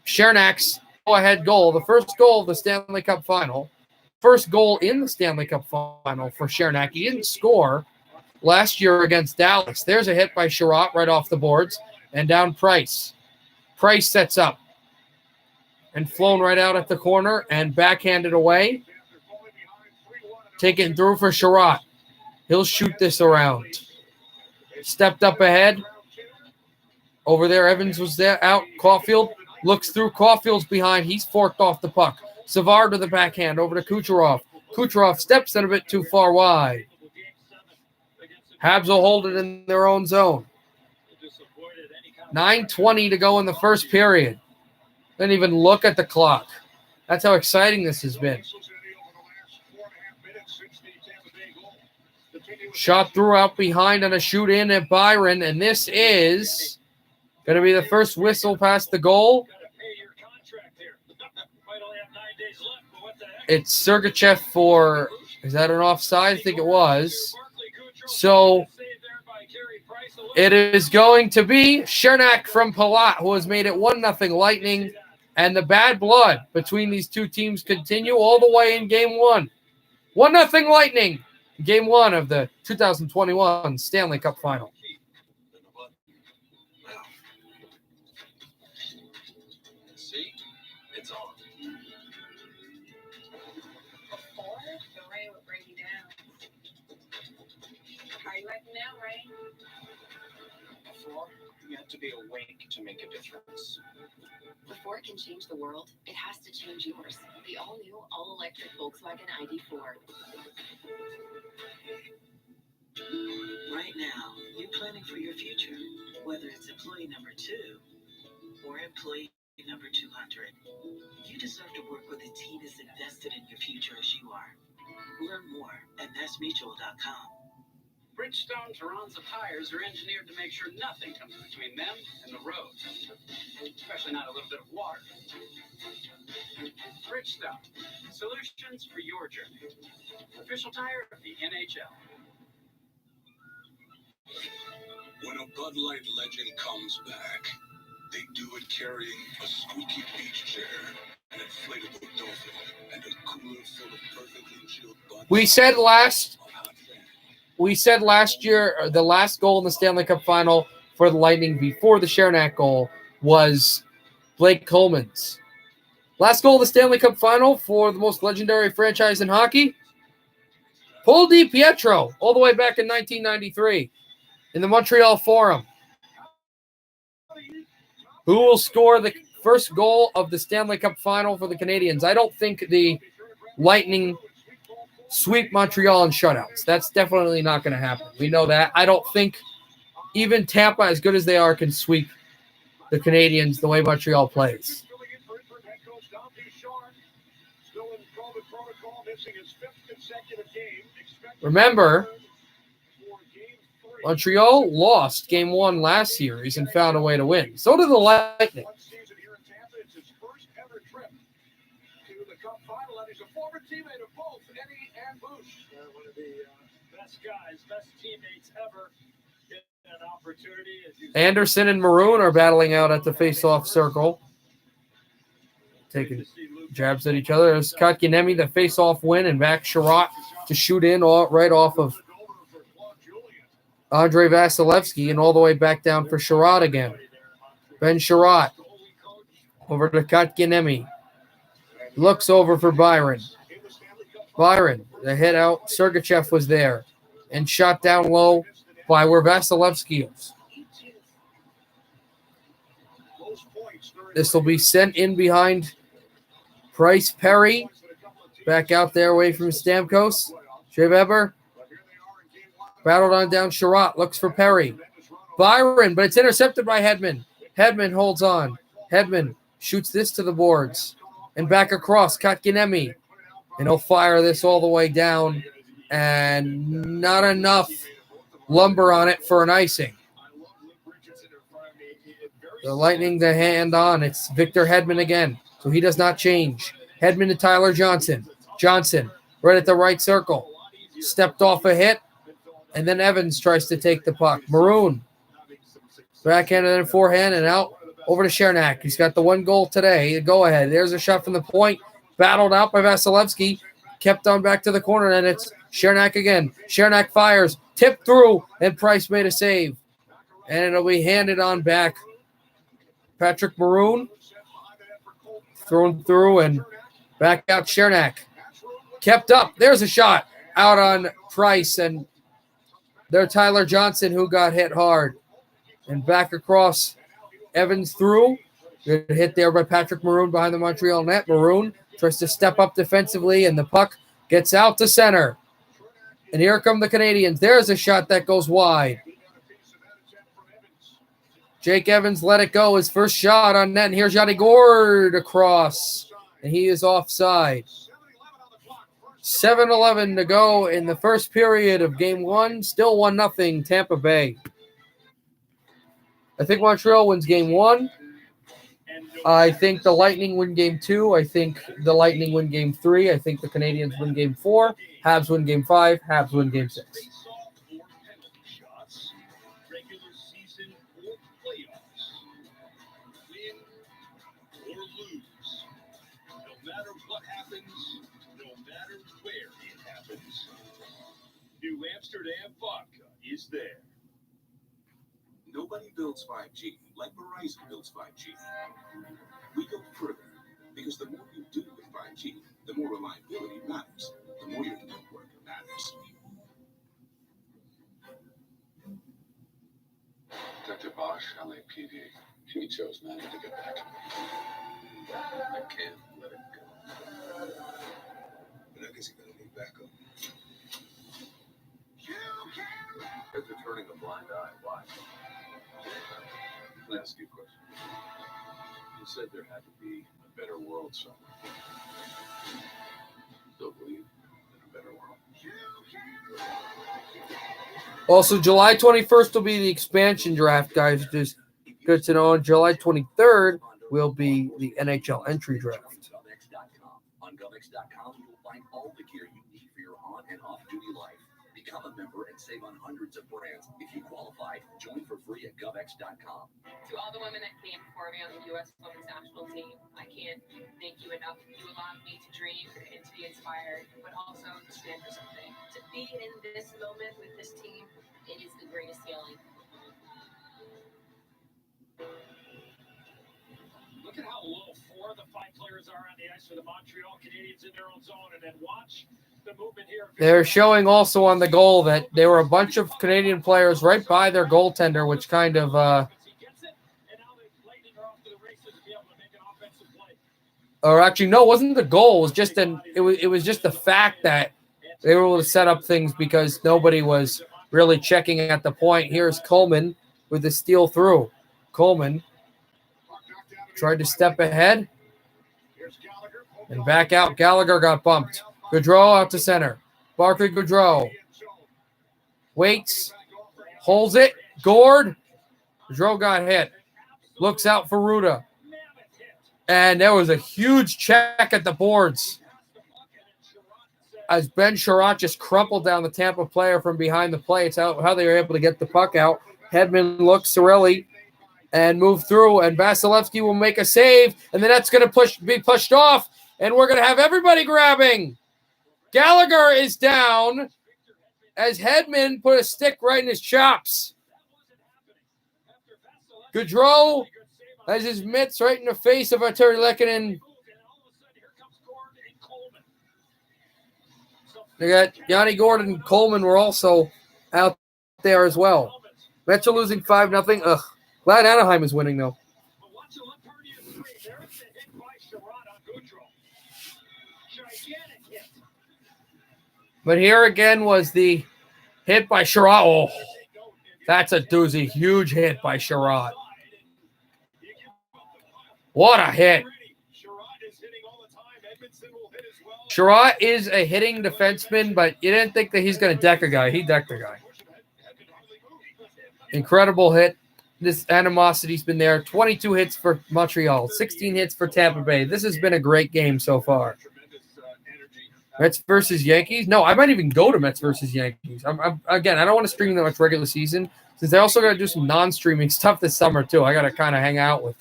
Chernak's go-ahead goal, the first goal of the Stanley Cup final. First goal in the Stanley Cup final for Chernak. He didn't score last year against Dallas. There's a hit by Sherratt right off the boards, and down Price. Price sets up and flown right out at the corner and backhanded away. Taken through for Sherratt. He'll shoot this around. Stepped up ahead. Over there, Evans was there. Out, Caulfield looks through. Caulfield's behind. He's forked off the puck. Savard with the backhand over to Kucherov. Kucherov steps in a bit too far wide. Habs will hold it in their own zone. 9:20 to go in the first period. Didn't even look at the clock. That's how exciting this has been. Shot threw out behind on a shoot in at Byron, and this is going to be the first whistle past the goal. It's Sergachev for, is that an offside? I think it was. So it is going to be Chernak from Palat, who has made it 1-0 Lightning, and the bad blood between these two teams continue all the way in Game 1. 1-0 Lightning, Game 1 of the 2021 Stanley Cup Final. See? It's on. Before, the rain would bring you down. How are you acting now, Rain? Before, you had to be awake to make a difference. Before it can change the world, it has to change yours. The all-new, all-electric Volkswagen ID4. Right now, you're planning for your future, whether it's employee number 2 or employee number 200. You deserve to work with a team as invested in your future as you are. Learn more at massmutual.com. Bridgestone Taranza tires are engineered to make sure nothing comes between them and the road, especially not a little bit of water. Bridgestone, solutions for your journey. Official tire of the NHL. When a Bud Light legend comes back, they do it carrying a squeaky beach chair, an inflatable dolphin, and a cooler full of perfectly chilled Bud. We said last year, the last goal in the Stanley Cup Final for the Lightning before the Chernak goal was Blake Coleman's. Last goal of the Stanley Cup Final for the most legendary franchise in hockey, Paul DiPietro, all the way back in 1993 in the Montreal Forum. Who will score the first goal of the Stanley Cup Final for the Canadiens? I don't think the Lightning sweep Montreal in shutouts. That's definitely not going to happen. We know that. I don't think even Tampa, as good as they are, can sweep the Canadiens the way Montreal plays. Remember, Montreal lost Game 1 last series and found a way to win. So did the Lightning. One of the best guys, best teammates ever. Get an opportunity. Anderson and Maroon are battling out at the face-off circle. Taking jabs at each other. There's Kotkaniemi, the face-off win, and back Sherratt to shoot in right off of Andrei Vasilevsky and all the way back down for Sherratt again. Ben Sherratt over to Kotkaniemi. Looks over for Byron. Byron, the hit out. Sergachev was there and shot down low by where Vasilevsky is. This will be sent in behind Price Perry. Back out there away from Stamkos. Shea Weber battled on down. Sherratt looks for Perry. Byron, but it's intercepted by Hedman. Hedman holds on. Hedman shoots this to the boards. And back across, Kotkaniemi. And he'll fire this all the way down. And not enough lumber on it for an icing. The Lightning, the hand on. It's Victor Hedman again. So he does not change. Hedman to Tyler Johnson. Johnson, right at the right circle. Stepped off a hit. And then Evans tries to take the puck. Maroon. Backhand and then forehand and out over to Chernak. He's got the one goal today. Go ahead. There's a shot from the point. Battled out by Vasilevsky. Kept on back to the corner. And it's Chernak again. Chernak fires. Tipped through. And Price made a save. And it'll be handed on back. Patrick Maroon. Thrown through and back out Chernak. Kept up. There's a shot. Out on Price. And there's Tyler Johnson who got hit hard. And back across. Evans through. Good hit there by Patrick Maroon behind the Montreal net. Maroon tries to step up defensively, and the puck gets out to center. And here come the Canadiens. There's a shot that goes wide. Jake Evans let it go. His first shot on net. And here's Yanni Gourde across. And he is offside. 7:11 to go in the first period of Game 1. Still 1-0 Tampa Bay. I think Montreal wins Game 1. I think the Lightning win Game 2. I think the Lightning win Game 3. I think the Canadiens win Game 4. Habs win Game 5. Habs win Game 6. Regular season or playoffs, win or lose. No matter what happens, no matter where it happens, New Amsterdam vodka is there. Nobody builds 5G like Verizon builds 5G. We go further because the more you do with 5G, the more reliability matters, the more your network matters. Detective Bosch, LAPD. He chose not to get back. I can't let it go. And I guess you're gonna need backup. As they're turning a blind eye, why? Let me ask you a question. You said there had to be a better world somewhere. Still believe in a better world. Also, July 21st will be the expansion draft, guys. Just good to know. July 23rd will be the NHL entry draft. On GovX.com, you'll find all the gear you need for your on and off duty life. Become a member and save on hundreds of brands. If you qualify, join for free at GovX.com. To all the women that came before me on the U.S. Women's National Team, I can't thank you enough. You allowed me to dream and to be inspired, but also to stand for something. To be in this moment with this team, it is the greatest feeling. Look at how low 4 of the 5 players are on the ice for the Montreal Canadiens in their own zone, and then watch the movement here. They're showing also on the goal that there were a bunch of Canadian players right by their goaltender, which kind of or actually no, it wasn't the goal. It was just it was just the fact that they were able to set up things because nobody was really checking at the point. Here's Coleman with the steal through. Coleman tried to step ahead and back out. Gallagher got bumped. Gaudreau out to center. Barclay Gaudreau waits, holds it. Gord. Gaudreau got hit. Looks out for Ruda. And there was a huge check at the boards as Ben Sherratt just crumpled down the Tampa player from behind the play. It's how they were able to get the puck out. Hedman looks, Cirelli, and move through. And Vasilevsky will make a save. And then that's going to be pushed off. And we're going to have everybody grabbing. Gallagher is down as Hedman put a stick right in his chops. Gaudreau has his mitts right in the face of Arturi Lehkonen. They got Yanni Gordon and Coleman were also out there as well. Mets are losing 5-0. Ugh. Glad Anaheim is winning, though. But here again was the hit by Sherratt. Oh, that's a doozy. Huge hit by Sherratt. What a hit. Sherratt is a hitting defenseman, but you didn't think that he's going to deck a guy. He decked a guy. Incredible hit. This animosity's been there. 22 hits for Montreal, 16 hits for Tampa Bay. This has been a great game so far. Mets versus Yankees? No, I might even go to Mets versus Yankees. Again, I don't want to stream that much regular season since I also got to do some non-streaming stuff this summer too. I got to kind of hang out with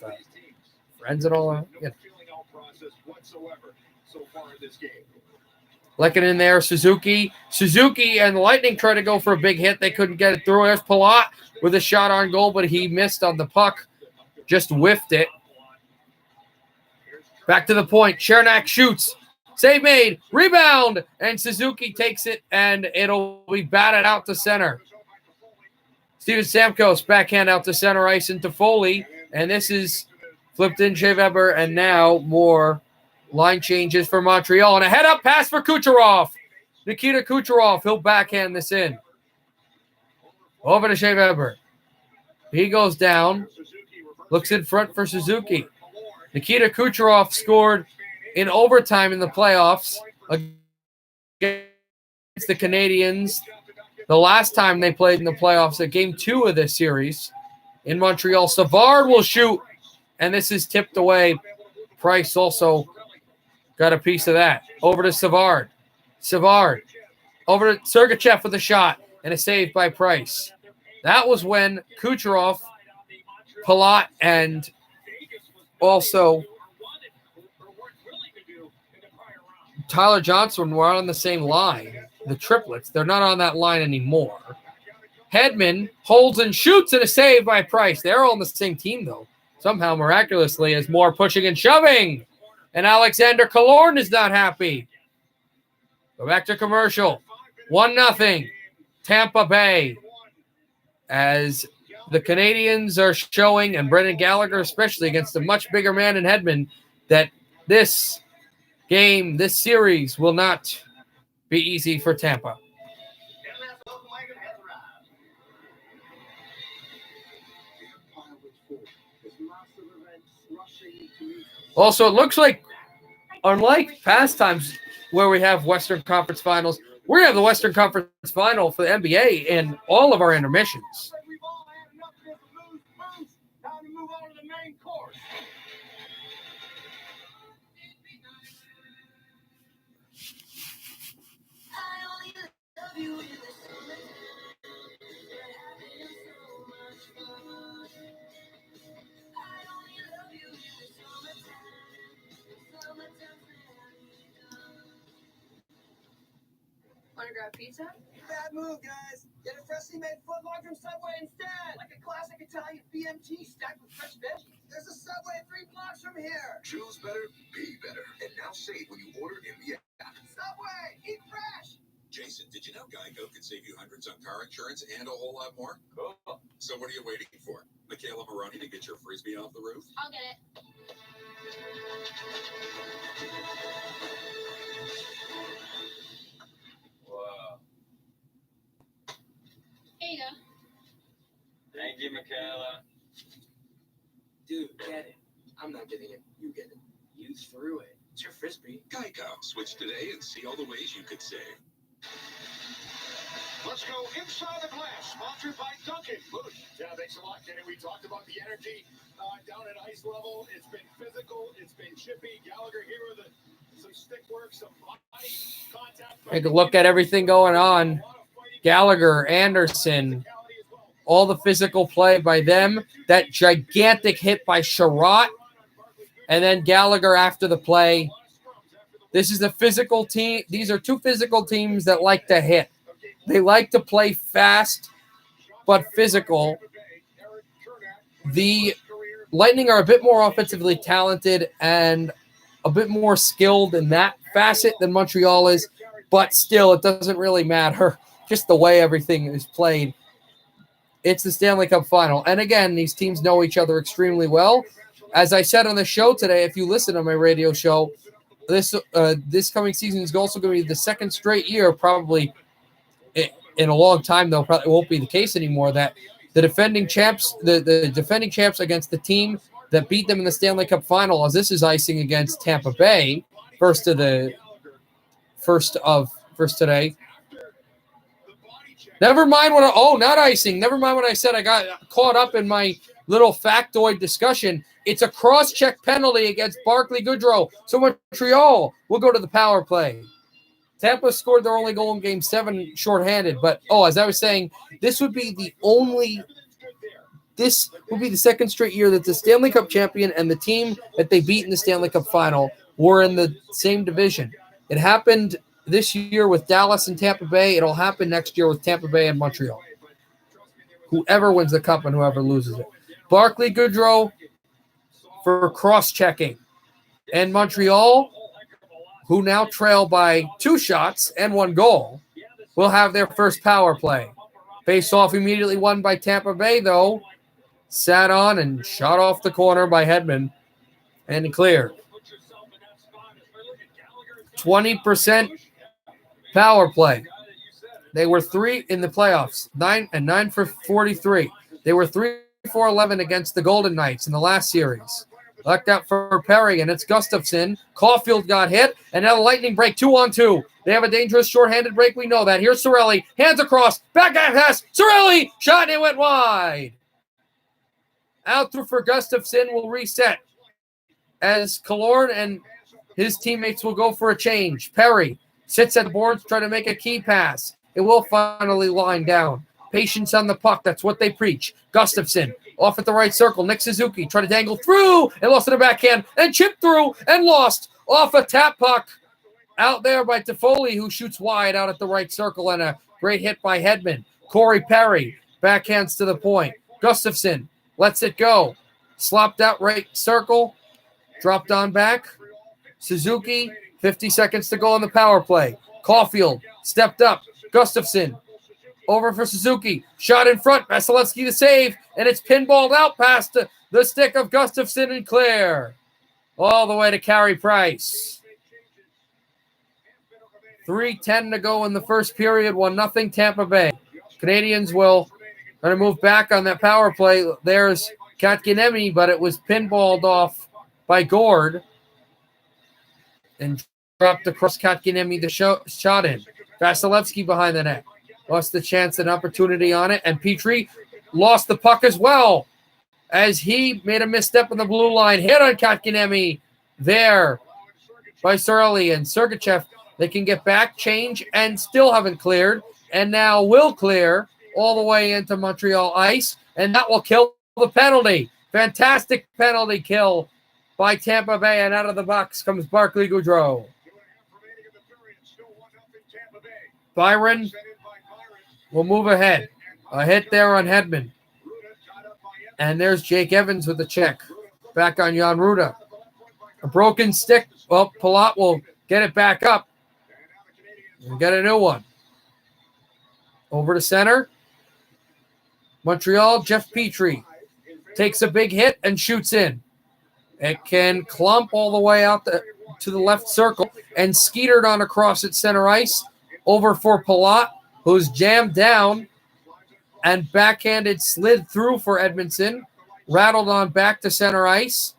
friends and all that. Yeah. Lehkonen in there, Suzuki and the Lightning try to go for a big hit. They couldn't get it through. There's Palat with a shot on goal, but he missed on the puck. Just whiffed it. Back to the point. Chernak shoots. Save made. Rebound. And Suzuki takes it, and it'll be batted out to center. Steven Stamkos backhand out to center ice into Foley. And this is flipped in Shea Weber, and now more line changes for Montreal. And a head-up pass for Kucherov. Nikita Kucherov. He'll backhand this in. Over to Shea Weber. He goes down. Looks in front for Suzuki. Nikita Kucherov scored in overtime in the playoffs against the Canadiens the last time they played in the playoffs at Game 2 of this series in Montreal. Savard will shoot, and this is tipped away. Price also got a piece of that. Over to Savard. Savard. Over to Sergachev with a shot and a save by Price. That was when Kucherov, Palat, and also Tyler Johnson were on the same line. The triplets. They're not on that line anymore. Hedman holds and shoots and a save by Price. They're all on the same team, though. Somehow, miraculously, as more pushing and shoving. And Alexander Killorn is not happy. Go back to commercial. 1-0. Tampa Bay. As the Canadiens are showing, and Brendan Gallagher especially, against a much bigger man in Hedman, that this game, this series, will not be easy for Tampa. Also, it looks like, unlike past times where we have Western Conference Finals, we're going to have the Western Conference Final for the NBA in all of our intermissions. We've all had enough of this booze. Time to move on to the main course. Want to grab pizza? Bad move, guys. Get a freshly made footlong from Subway instead. Like a classic Italian BMT stacked with fresh veggies. There's a Subway 3 blocks from here. Choose better, be better. And now save when you order in the app. Subway, eat fresh. Jason, did you know Geico could save you hundreds on car insurance and a whole lot more? Cool. So what are you waiting for? Michaela Maroney to get your Frisbee off the roof? I'll get it. Wow. Here you go. Thank you, Michaela. Dude, get it. I'm not getting it. You get it. You threw it. It's your Frisbee. Geico. Switch today and see all the ways you could save. Let's go inside the glass, sponsored by Dunkin'. Yeah, thanks a lot, Kenny. We talked about the energy down at ice level. It's been physical. It's been chippy. Gallagher here with some stick work, some body contact. Take a look at everything going on. Gallagher, Anderson, all the physical play by them. That gigantic hit by Sherratt. And then Gallagher after the play. This is a physical team. These are two physical teams that like to hit. They like to play fast but physical. The Lightning are a bit more offensively talented and a bit more skilled in that facet than Montreal is, but still, it doesn't really matter. Just the way everything is played. It's the Stanley Cup Final. And again, these teams know each other extremely well. As I said on the show today, if you listen to my radio show, this coming season is also going to be the second straight year, probably in a long time, though, probably won't be the case anymore, that the defending champs, the defending champs against the team that beat them in the Stanley Cup Final, as this is icing against Tampa Bay, first today. Never mind not icing. Never mind what I said. I got caught up in my little factoid discussion. It's a cross-check penalty against Barclay Goodrow. So Montreal will go to the power play. Tampa scored their only goal in Game 7 shorthanded. But, as I was saying, this would be the second straight year that the Stanley Cup champion and the team that they beat in the Stanley Cup Final were in the same division. It happened this year with Dallas and Tampa Bay. It'll happen next year with Tampa Bay and Montreal. Whoever wins the cup and whoever loses it. Barclay Goodrow for cross-checking. And Montreal, who now trail by 2 shots and 1 goal, will have their first power play. Face-off immediately won by Tampa Bay, though. Sat on and shot off the corner by Hedman and cleared. 20% power play. They were 3 in the playoffs, 9 for 43. They were 3 for 11 against the Golden Knights in the last series. Lucked out for Perry, and it's Gustafson. Caulfield got hit, and now the Lightning break 2-on-2. They have a dangerous shorthanded break. We know that. Here's Cirelli. Hands across. Backhand pass. Cirelli. Shot, and it went wide. Out through for Gustafson will reset as Killorn and his teammates will go for a change. Perry sits at the boards, trying to make a key pass. It will finally line down. Patience on the puck. That's what they preach. Gustafson off at the right circle. Nick Suzuki tried to dangle through and lost in the backhand and chipped through and lost off a tap puck out there by Toffoli, who shoots wide out at the right circle, and a great hit by Hedman. Corey Perry backhands to the point. Gustafson lets it go. Slopped out right circle. Dropped on back. Suzuki, 50 seconds to go on the power play. Caulfield stepped up. Gustafson over for Suzuki. Shot in front. Vasilevsky to save. And it's pinballed out past the stick of Gustafson and clear. All the way to Carey Price. 3:10 to go in the first period. 1-0 Tampa Bay. Canadiens will going to move back on that power play. There's Kotkaniemi, but it was pinballed off by Gord. And dropped across Kotkaniemi the shot in. Vasilevsky behind the net. Lost the chance and opportunity on it. And Petrie lost the puck as well as he made a misstep on the blue line. Hit on Kotkaniemi there by Cirelli and Sergachev. They can get back, change, and still haven't cleared. And now will clear all the way into Montreal ice. And that will kill the penalty. Fantastic penalty kill by Tampa Bay. And out of the box comes Barclay Goudreau. Byron will move ahead. A hit there on Hedman. And there's Jake Evans with the check. Back on Jan Ruda. A broken stick. Well, Palat will get it back up. And get a new one. Over to center. Montreal, Jeff Petrie takes a big hit and shoots in. It can clump all the way out to the left circle and skeetered on across at center ice. Over for Palat, who's jammed down and backhanded slid through for Edmondson. Rattled on back to center ice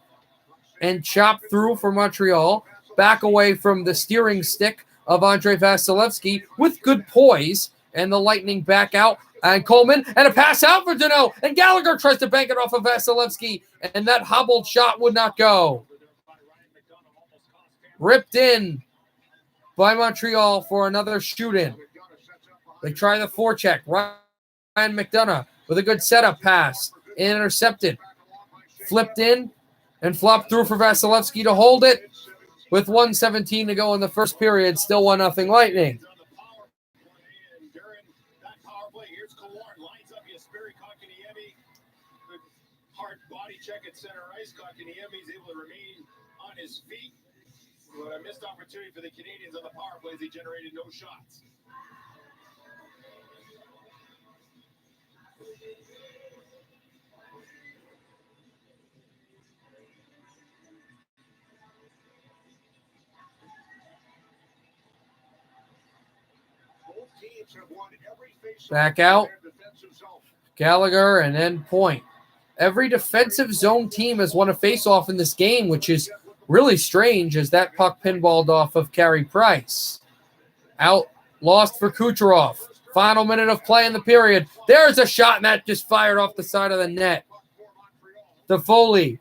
and chopped through for Montreal. Back away from the steering stick of Andrei Vasilevsky with good poise. And the Lightning back out. And Coleman, and a pass out for Deneau. And Gallagher tries to bank it off of Vasilevsky. And that hobbled shot would not go. Ripped in by Montreal for another shoot-in. They try the forecheck. Ryan McDonough with a good setup pass. Intercepted. Flipped in and flopped through for Vasilevsky to hold it. With 1:17 to go in the first period, still 1-0 Lightning. Hard body check at center ice. Kotkaniemi is able to remain on his feet. But a missed opportunity for the Canadiens on the power plays. They generated no shots. Back out. Gallagher and then Point. Every defensive zone team has won a faceoff in this game, which is really strange as that puck pinballed off of Carey Price. Out, lost for Kucherov. Final minute of play in the period. There's a shot, and that just fired off the side of the net. Toffoli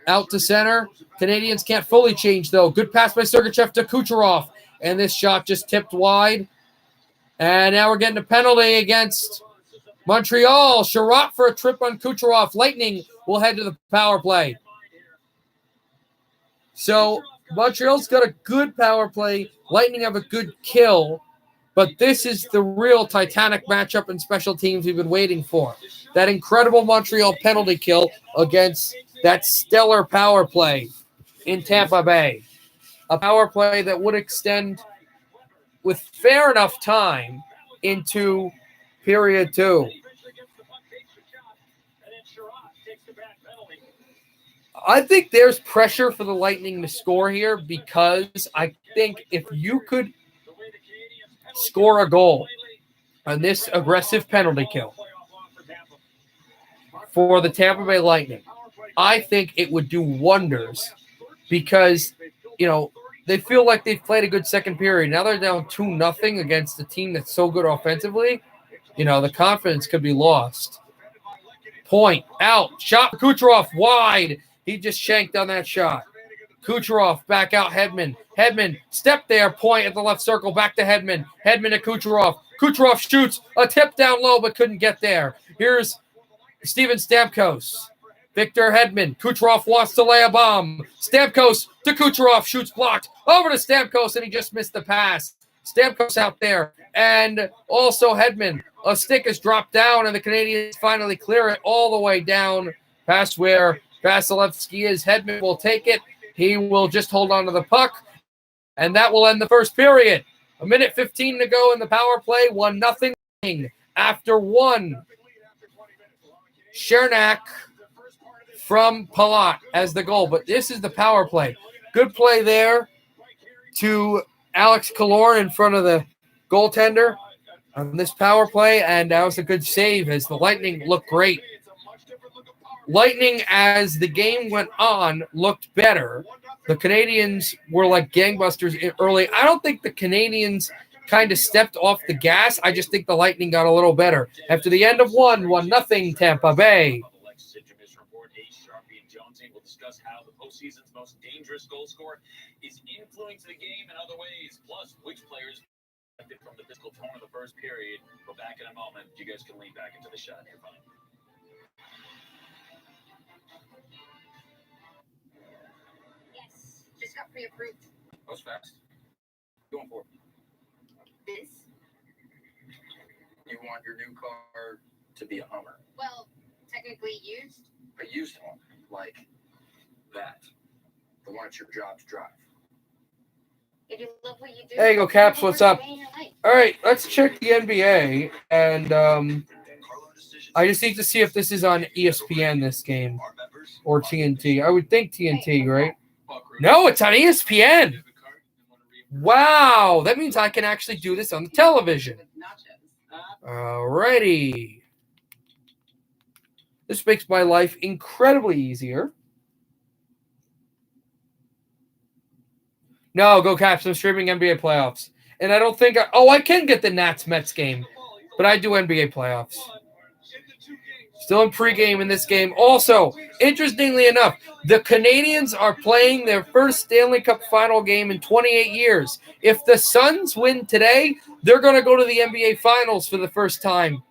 out to center. Canadiens can't fully change, though. Good pass by Sergachev to Kucherov. And this shot just tipped wide. And now we're getting a penalty against Montreal. Sherratt for a trip on Kucherov. Lightning will head to the power play. So Montreal's got a good power play. Lightning have a good kill. But this is the real Titanic matchup in special teams we've been waiting for. That incredible Montreal penalty kill against that stellar power play in Tampa Bay. A power play that would extend with fair enough time into period 2. I think there's pressure for the Lightning to score here because I think if you could score a goal on this aggressive penalty kill for the Tampa Bay Lightning, I think it would do wonders because, they feel like they've played a good second period. Now they're down 2-0 against a team that's so good offensively. The confidence could be lost. Point, out, shot for Kucherov, wide. He just shanked on that shot. Kucherov, back out, Hedman. Hedman, step there, point at the left circle, back to Hedman. Hedman to Kucherov. Kucherov shoots, a tip down low, but couldn't get there. Here's Steven Stamkos. Victor Hedman. Kucherov wants to lay a bomb. Stamkos to Kucherov, shoots blocked. Over to Stamkos, and he just missed the pass. Stamkos out there. And also Hedman. A stick is dropped down, and the Canadiens finally clear it all the way down past where Vasilevsky is. Hedman will take it. He will just hold on to the puck, and that will end the first period. 1:15 to go in the power play. 1-0 after one. Chernak from Palat as the goal, but this is the power play. Good play there to Alex Killorn in front of the goaltender on this power play, and that was a good save as the Lightning looked great. Lightning, as the game went on, looked better. The Canadiens were like gangbusters early. I don't think the Canadiens kind of stepped off the gas. I just think the Lightning got a little better. After the end of 1-0 Tampa Bay. We'll discuss how the postseason's most dangerous goal scorer is influencing the game in other ways, plus which players from the physical tone of the first period. We're back in a moment. You guys can lean back into the shot here, fine. Yes, just got pre-approved. That was fast. Going for This? You want your new car to be a Hummer, Well, technically used. a used one, like that, the one it's your job to drive. If you love what you do. There you go, Caps. What's up? All right, let's check the NBA, and I just need to see if this is on ESPN, this game, or TNT. I would think TNT, right? No, it's on ESPN. Wow, that means I can actually do this on the television. All righty. This makes my life incredibly easier. No, go Caps. I'm streaming NBA playoffs. And I don't think I can get the Nats-Mets game, but I do NBA playoffs. Still in pregame in this game. Also, interestingly enough, the Canadiens are playing their first Stanley Cup final game in 28 years. If the Suns win today, they're going to go to the NBA Finals for the first time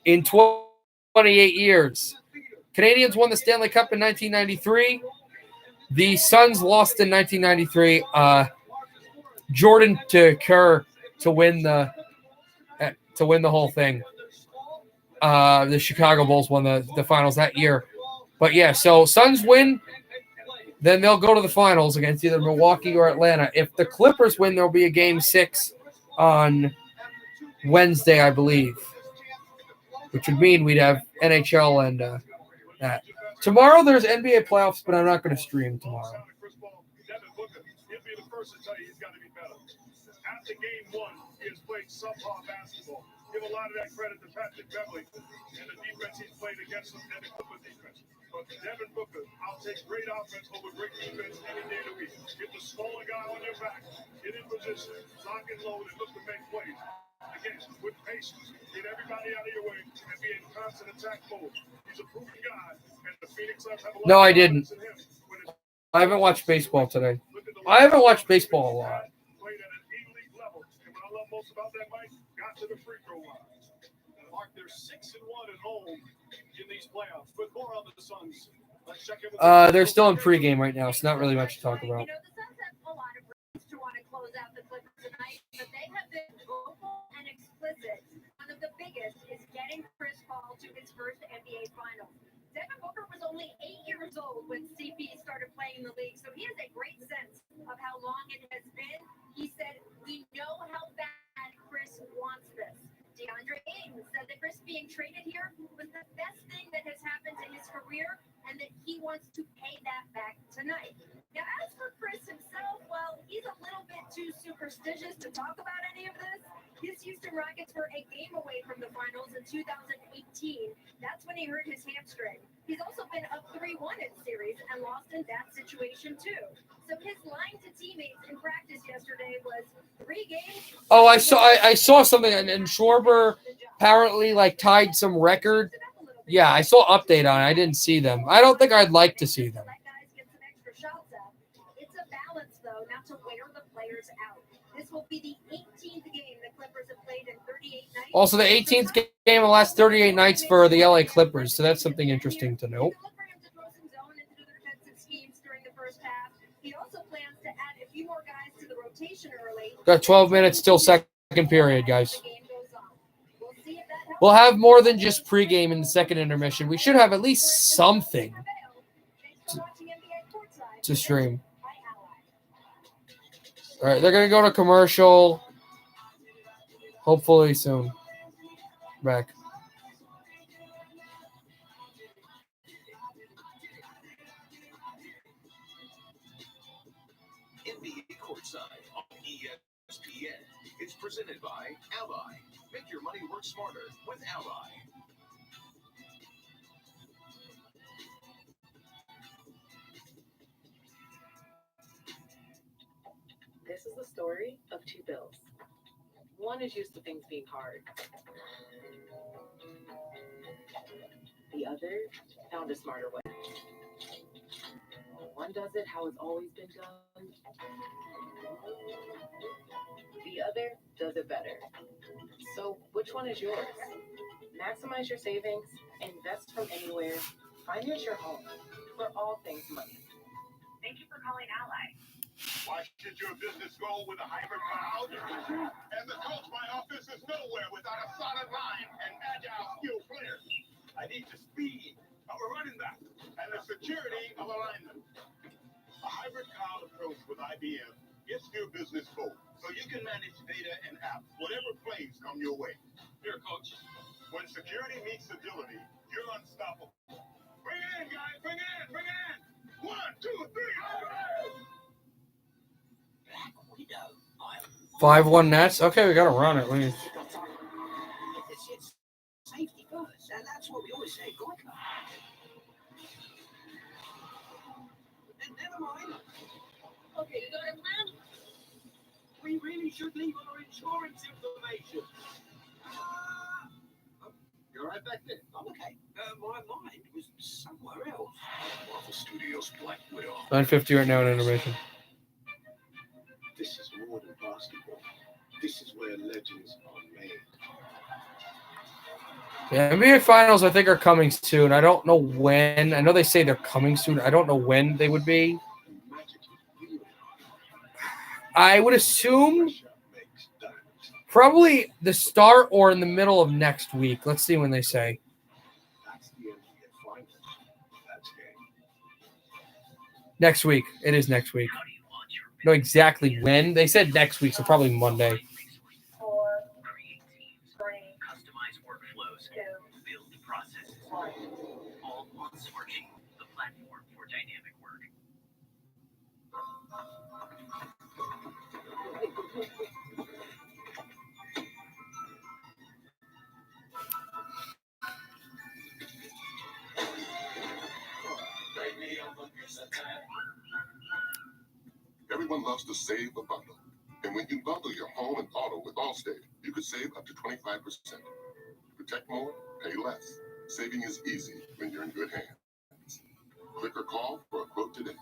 in 28 years. Canadiens won the Stanley Cup in 1993. The Suns lost in 1993. Jordan to Kerr to win the whole thing. The Chicago Bulls won the finals that year. But yeah, so Suns win, then they'll go to the finals against either Milwaukee or Atlanta. If the Clippers win, there'll be a game 6 on Wednesday, I believe, which would mean we'd have NHL and that. Tomorrow there's NBA playoffs, but I'm not going to stream tomorrow. He'll be the first to tell you he's got to be better. After game 1, he has played subpar basketball. Give a lot of that credit to Patrick Beverley and the defense he's played against him and the Clippers defense. But Devin Booker, I'll take great offense over great defense any day of the week. Get the smaller guy on your back, get in position, lock and load, and look to make plays. Again, with patience, get everybody out of your way and be in constant attack mode. He's a proven guy, and the Phoenix Suns have a lot No, I of didn't. confidence in him. I haven't watched baseball today. I haven't watched baseball a lot. Played at an elite level. And what I love most about that, Mike, got to the free throw line. Mark, they're 6-1 at home in these playoffs. But more on the Suns. Let's check in with They're still in pregame right now, so not really much to talk about. You know, the Suns have a lot of reasons to want to close out the Clippers tonight, but they have been vocal and explicit. One of the biggest is getting Chris Paul to his first NBA Finals. Devin Booker was only 8 years old when CP started playing in the league, so he has a great sense of how long it has been. He said, "We know how bad Chris wants this." DeAndre Ayton said that Chris being traded here was the best thing that has happened to his career and that he wants to pay that back tonight. Now, as for Chris himself, well, he's a little bit too super prestigious to talk about any of this? His Houston Rockets were a game away from the finals in 2018. That's when he hurt his hamstring. He's also been up 3-1 in series and lost in that situation too. So his line to teammates in practice yesterday was 3 games. Oh, I saw something, and Schwarber apparently like tied some record. Yeah, I saw an update on it. I didn't see them. I don't think I'd like to see them. It's a balance, though, not to wear the players out. This will be the 18th game the Clippers have played in 38 nights. Also, the 18th game in the last 38 nights for the LA Clippers, so that's something interesting to note. He also plans to add a few more guys to the rotation early. Got 12 minutes still, second period, guys. We'll have more than just pregame in the second intermission. We should have at least something to stream. All right, they're going to go to commercial hopefully soon. Back. NBA Courtside on ESPN. It's presented by Ally. Make your money work smarter with Ally. This is the story of 2 Bills. One is used to things being hard. The other found a smarter way. One does it how it's always been done. The other does it better. So which one is yours? Maximize your savings, invest from anywhere, finance your home for all things money. Thank you for calling Ally. Why should your business go with a hybrid cloud? As a coach, my office is nowhere without a solid line and agile skilled players. I need the speed of a running back and the security of a lineman. A hybrid cloud approach with IBM gets your business both, so you can manage data and apps, whatever plays come your way. Here, coach. When security meets agility, you're unstoppable. Bring it in, guys. Bring it in. Bring it in. 1, 2, 3. 5-1 Nets. Okay, we got to run it. It's safety first, and that's what we always say. Never mind. Okay, you got a plan? We really should leave our insurance information. You're right back there. I'm okay. My mind was somewhere else. Marvel Studios Black Widow. 9:50 right now in intermission. This is more than basketball. This is where legends are made. Yeah, NBA Finals, I think, are coming soon. I don't know when. I know they say they're coming soon. I don't know when they would be. I would assume probably the start or in the middle of next week. Let's see when they say. Next week. It is next week. Know exactly when. They said next week, so probably Monday. Create teams, customize workflows, build processes, all on Smartsheet, the platform for dynamic work. Everyone loves to save a bundle. And when you bundle your home and auto with Allstate, you could save up to 25%. Protect more, pay less. Saving is easy when you're in good hands. Click or call for a quote today.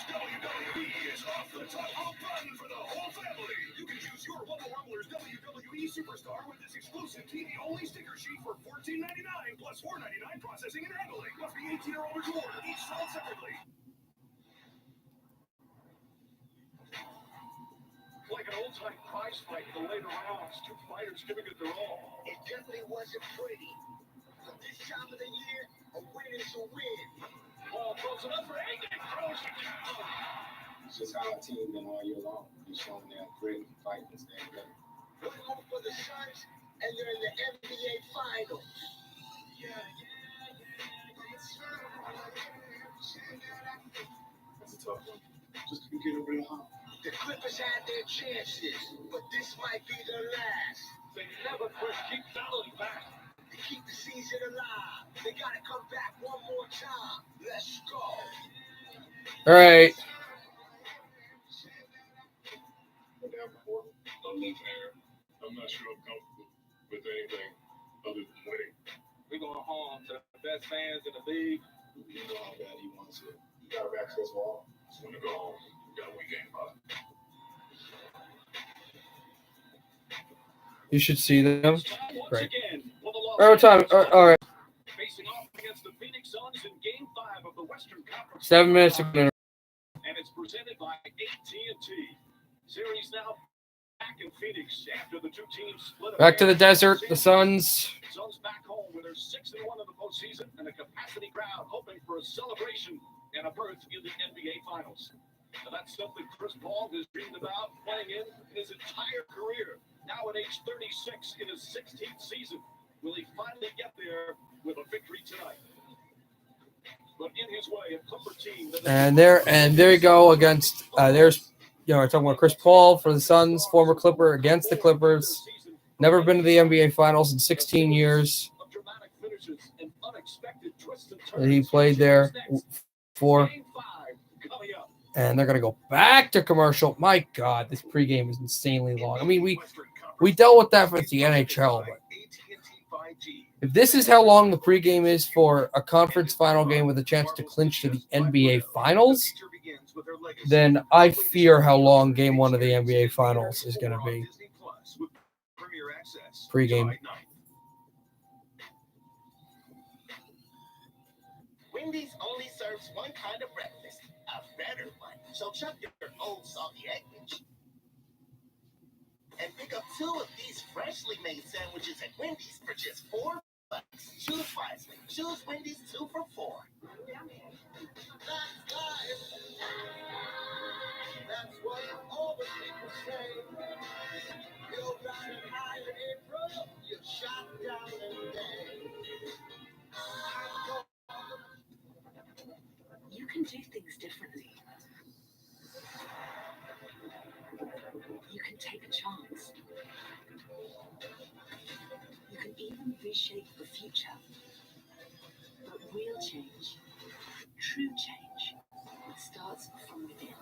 WWE is off the top rope fun for the whole family. You can choose your Wubba Rumblers WWE Superstar with this exclusive TV-only sticker sheet for $14.99 plus $4.99 processing and handling. Must be 18 or older to order. Each sold separately. Like an old-time prize fight in the later rounds. 2 fighters giving it their all. It definitely wasn't pretty. But this time of the year, a win is a win. Ball throws it up for Aiken. Throws it down. It's just how our team been all year long. We've shown them grit and fight and staying together. 1 more for the Suns, and they're in the NBA Finals. That's a tough one. just to get over the hump. The Clippers had their chances, but this might be the last. They never quit. Keep battling back. To keep the season alive, they gotta come back one more time. Let's go. All right. I'm not sure I'm comfortable with anything other than winning. We're going home to the best fans in the league. You know how bad he wants it. You got to access wall. Just want to go home. We got a weekend off. You should see them. Once Right. again, for the Los All right, time. Angeles All right. facing off against the Phoenix Suns in Game 5 of the Western Conference. 7 minutes. And it's presented by AT&T. Series now back in Phoenix after the two teams split. Back to the desert. The Suns. Suns back home with their 6-1 in the postseason and a capacity crowd hoping for a celebration and a berth in the NBA Finals. Now that's something Chris Paul has dreamed about playing in his entire career. Now at age 36 in his 16th season, will he finally get there with a victory tonight? But in his way, a Clipper team that And there you go against. There's, we're talking about Chris Paul for the Suns, former Clipper against the Clippers. Never been to the NBA Finals in 16 years. He played there for. And they're going to go back to commercial. My God, this pregame is insanely long. I mean, we dealt with that with the NHL, but if this is how long the pregame is for a conference final game with a chance to clinch to the NBA Finals, then I fear how long Game 1 of the NBA Finals is going to be. Pregame. Wendy's only serves one kind of breakfast, a better one. So chuck your old salty egg bitch. And pick up 2 of these freshly made sandwiches at Wendy's for just $4. Choose wisely. Choose Wendy's 2 for $4. That's life. That's what all the people say. You're riding high in April, you're shot down in May. You can do things differently. You can take a chance. You can even reshape the future. But real change, true change, it starts from within.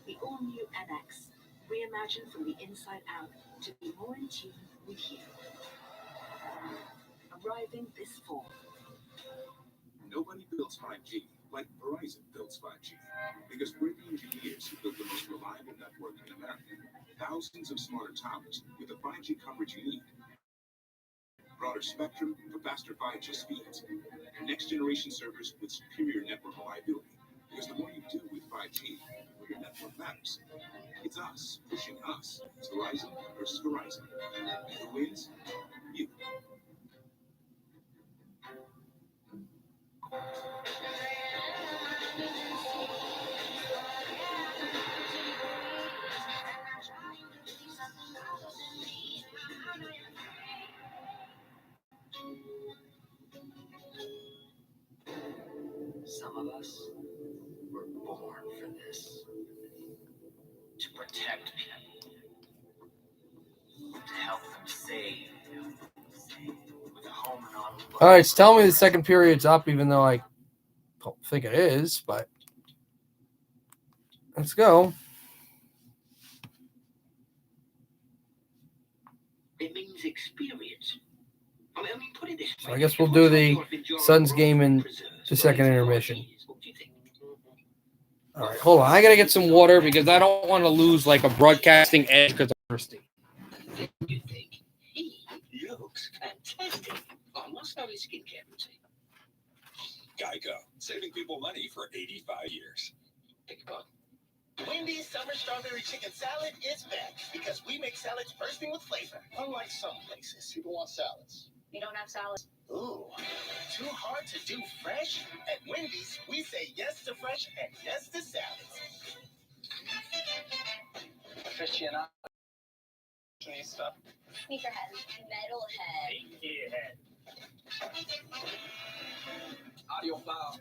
The all-new NX, reimagined from the inside out to be more in tune with you. Arriving this fall. Nobody builds 5G like Verizon builds 5G. Because we're the engineers who built the most reliable network in America. Thousands of smarter towers with the 5G coverage you need. Broader spectrum for faster 5G speeds. And next-generation servers with superior network reliability. Because the more you do with 5G, the more your network matters. It's us pushing us. It's Verizon versus Verizon. Who wins? You. Some of us were born for this. To protect people. To help them save. With a home and on. All right, so tell me the second period's up, even though I don't think it is, but let's go. It means experience. I mean, put it this way. So I guess we'll do the Suns game in the second intermission. All right, hold on. I got to get some water because I don't want to lose like a broadcasting edge because I'm thirsty. You think he looks fantastic. Oh, must have his skincare routine. Geico, saving people money for 85 years. Pick a bug. Wendy's Summer Strawberry Chicken Salad is back because we make salads bursting with flavor. Unlike some places, people want salads. We don't have salads. Ooh, too hard to do fresh? At Wendy's, we say yes to fresh and yes to salads. Aficionado. Stuff. Sneakerhead. Metalhead. Audio file.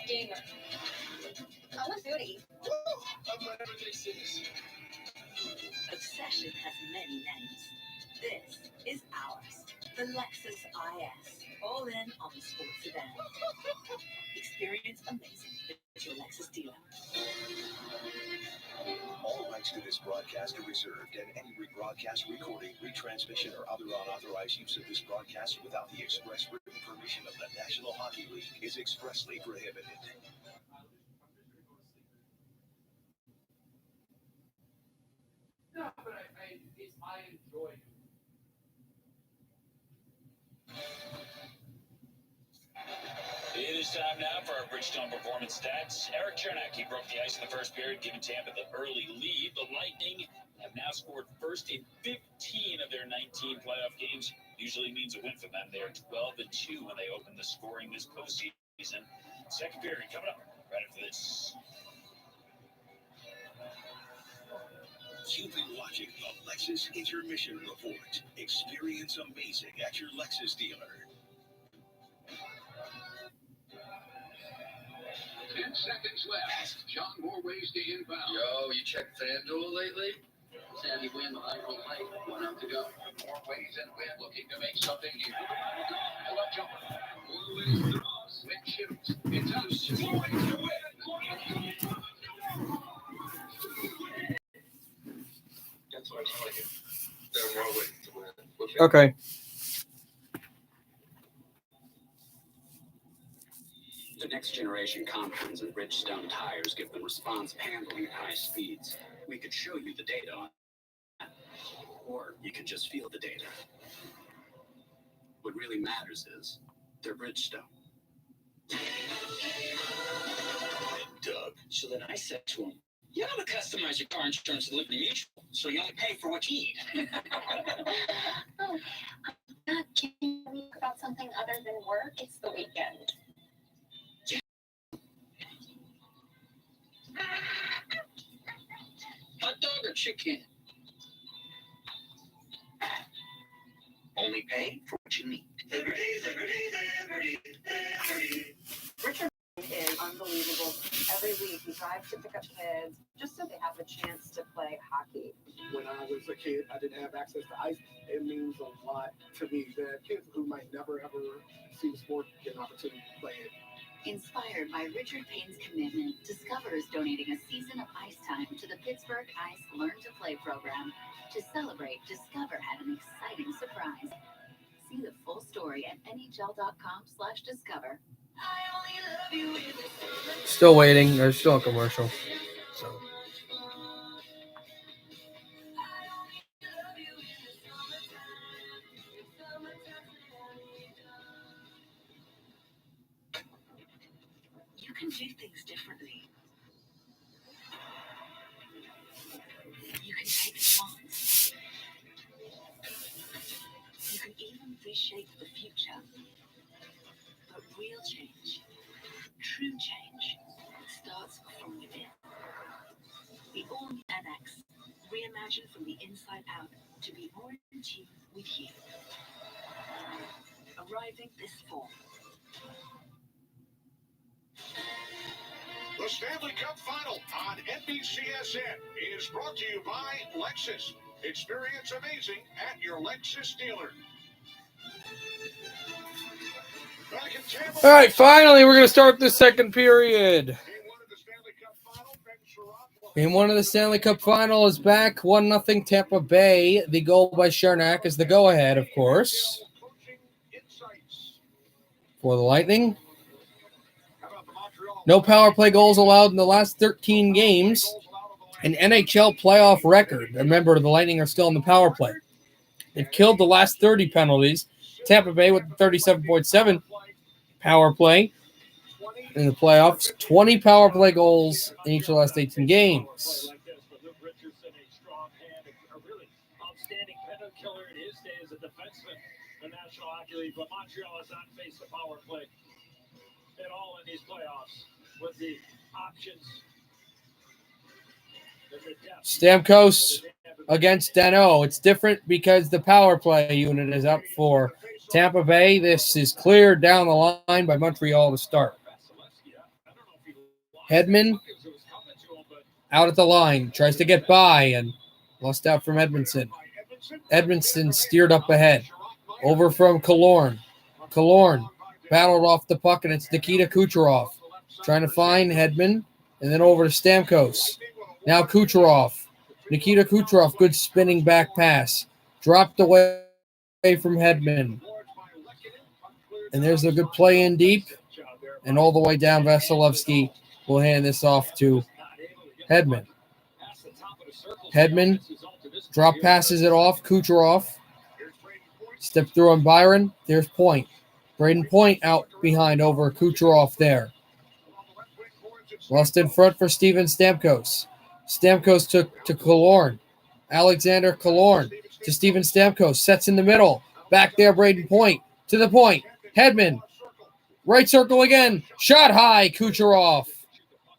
Gamer. Call of Duty. Obsession has many names. This is ours. The Lexus IS. All in on the sports sedan. Experience amazing at your Lexus dealer. All rights to this broadcast are reserved, and any rebroadcast, recording, retransmission, or other unauthorized use of this broadcast without the express written permission of the National Hockey League is expressly prohibited. No, but I enjoy it. It is time now for our Bridgestone performance stats. Eric Chernak, he broke the ice in the first period, giving Tampa the early lead. The Lightning have now scored first in 15 of their 19 playoff games. Usually means a win for them. They are 12-2 when they open the scoring this postseason. Second period coming up right after this. You've been watching the Lexus Intermission Report. Experience amazing at your Lexus dealer. 10 seconds left. John, more ways to inbound. Yo, you checked FanDuel lately? Sandy win the high roll late. 1 out to go. More ways and win. Looking to make something here. I love jumper. More ways throws. Win shoots. It's us. More ways to win. That's what I'm like. There are more ways to win. Okay. The next generation compounds and Bridgestone tires give them response handling at high speeds. We could show you the data on that, or you could just feel the data. What really matters is they're Bridgestone. Doug. So then I said to him, you know how to customize your car insurance at Liberty Mutual, so you only pay for what you need. Can you talk about something other than work? It's the weekend. Hot dog or chicken? Only pay for what you need. Richard is unbelievable. Every week he drives to pick up kids just so they have a chance to play hockey. When I was a kid, I didn't have access to ice. It means a lot to me that kids who might never ever see the sport get an opportunity to play it. Inspired by Richard Payne's commitment, Discover is donating a season of ice time to the Pittsburgh Ice Learn to Play program. To celebrate, Discover had an exciting surprise. See the full story at nhl.com/discover. Still waiting. There's still a commercial. So. You can do things differently. You can take chances. You can even reshape the future. But real change, true change, starts from within. The all-new NX, reimagined from the inside out to be more in tune with you. Arriving this fall. The Stanley Cup Final on NBCSN is brought to you by Lexus. Experience amazing at your Lexus dealer. Back in Tampa. All right, finally, we're going to start the second period. Game one of the Stanley Cup Final is back. 1-0 Tampa Bay. The goal by Chernak is the go-ahead, of course, for the Lightning. No power play goals allowed in the last 13 games. An NHL playoff record. Remember, the Lightning are still in the power play. They've killed the last 30 penalties. Tampa Bay with 37.7 power play in the playoffs. 20 power play goals in each of the last 18 games. Outstanding penalty killer in his day as a defenseman in the National Hockey League, but Montreal has not faced a power play at all in these playoffs with the options. Stamkos against Danault. It's different because the power play unit is up for Tampa Bay. This is cleared down the line by Montreal to start. Hedman Out at the line. Tries to get by and lost out from Edmondson. Edmondson steered up ahead. Over from Killorn. Killorn battled off the puck, and it's Nikita Kucherov. Trying to find Hedman, and then over to Stamkos. Now Kucherov. Nikita Kucherov, good spinning back pass. Dropped away from Hedman. And there's a good play in deep. And all the way down, Vasilevsky will hand this off to Hedman. Hedman drop passes it off. Kucherov. Step through on Byron. There's Point. Braden Point out behind over Kucherov there. Lost in front for Steven Stamkos. Stamkos took to Killorn. Alexander Killorn to Steven Stamkos. Sets in the middle. Back there, Braden Point. To the point. Hedman. Right circle again. Shot high, Kucherov.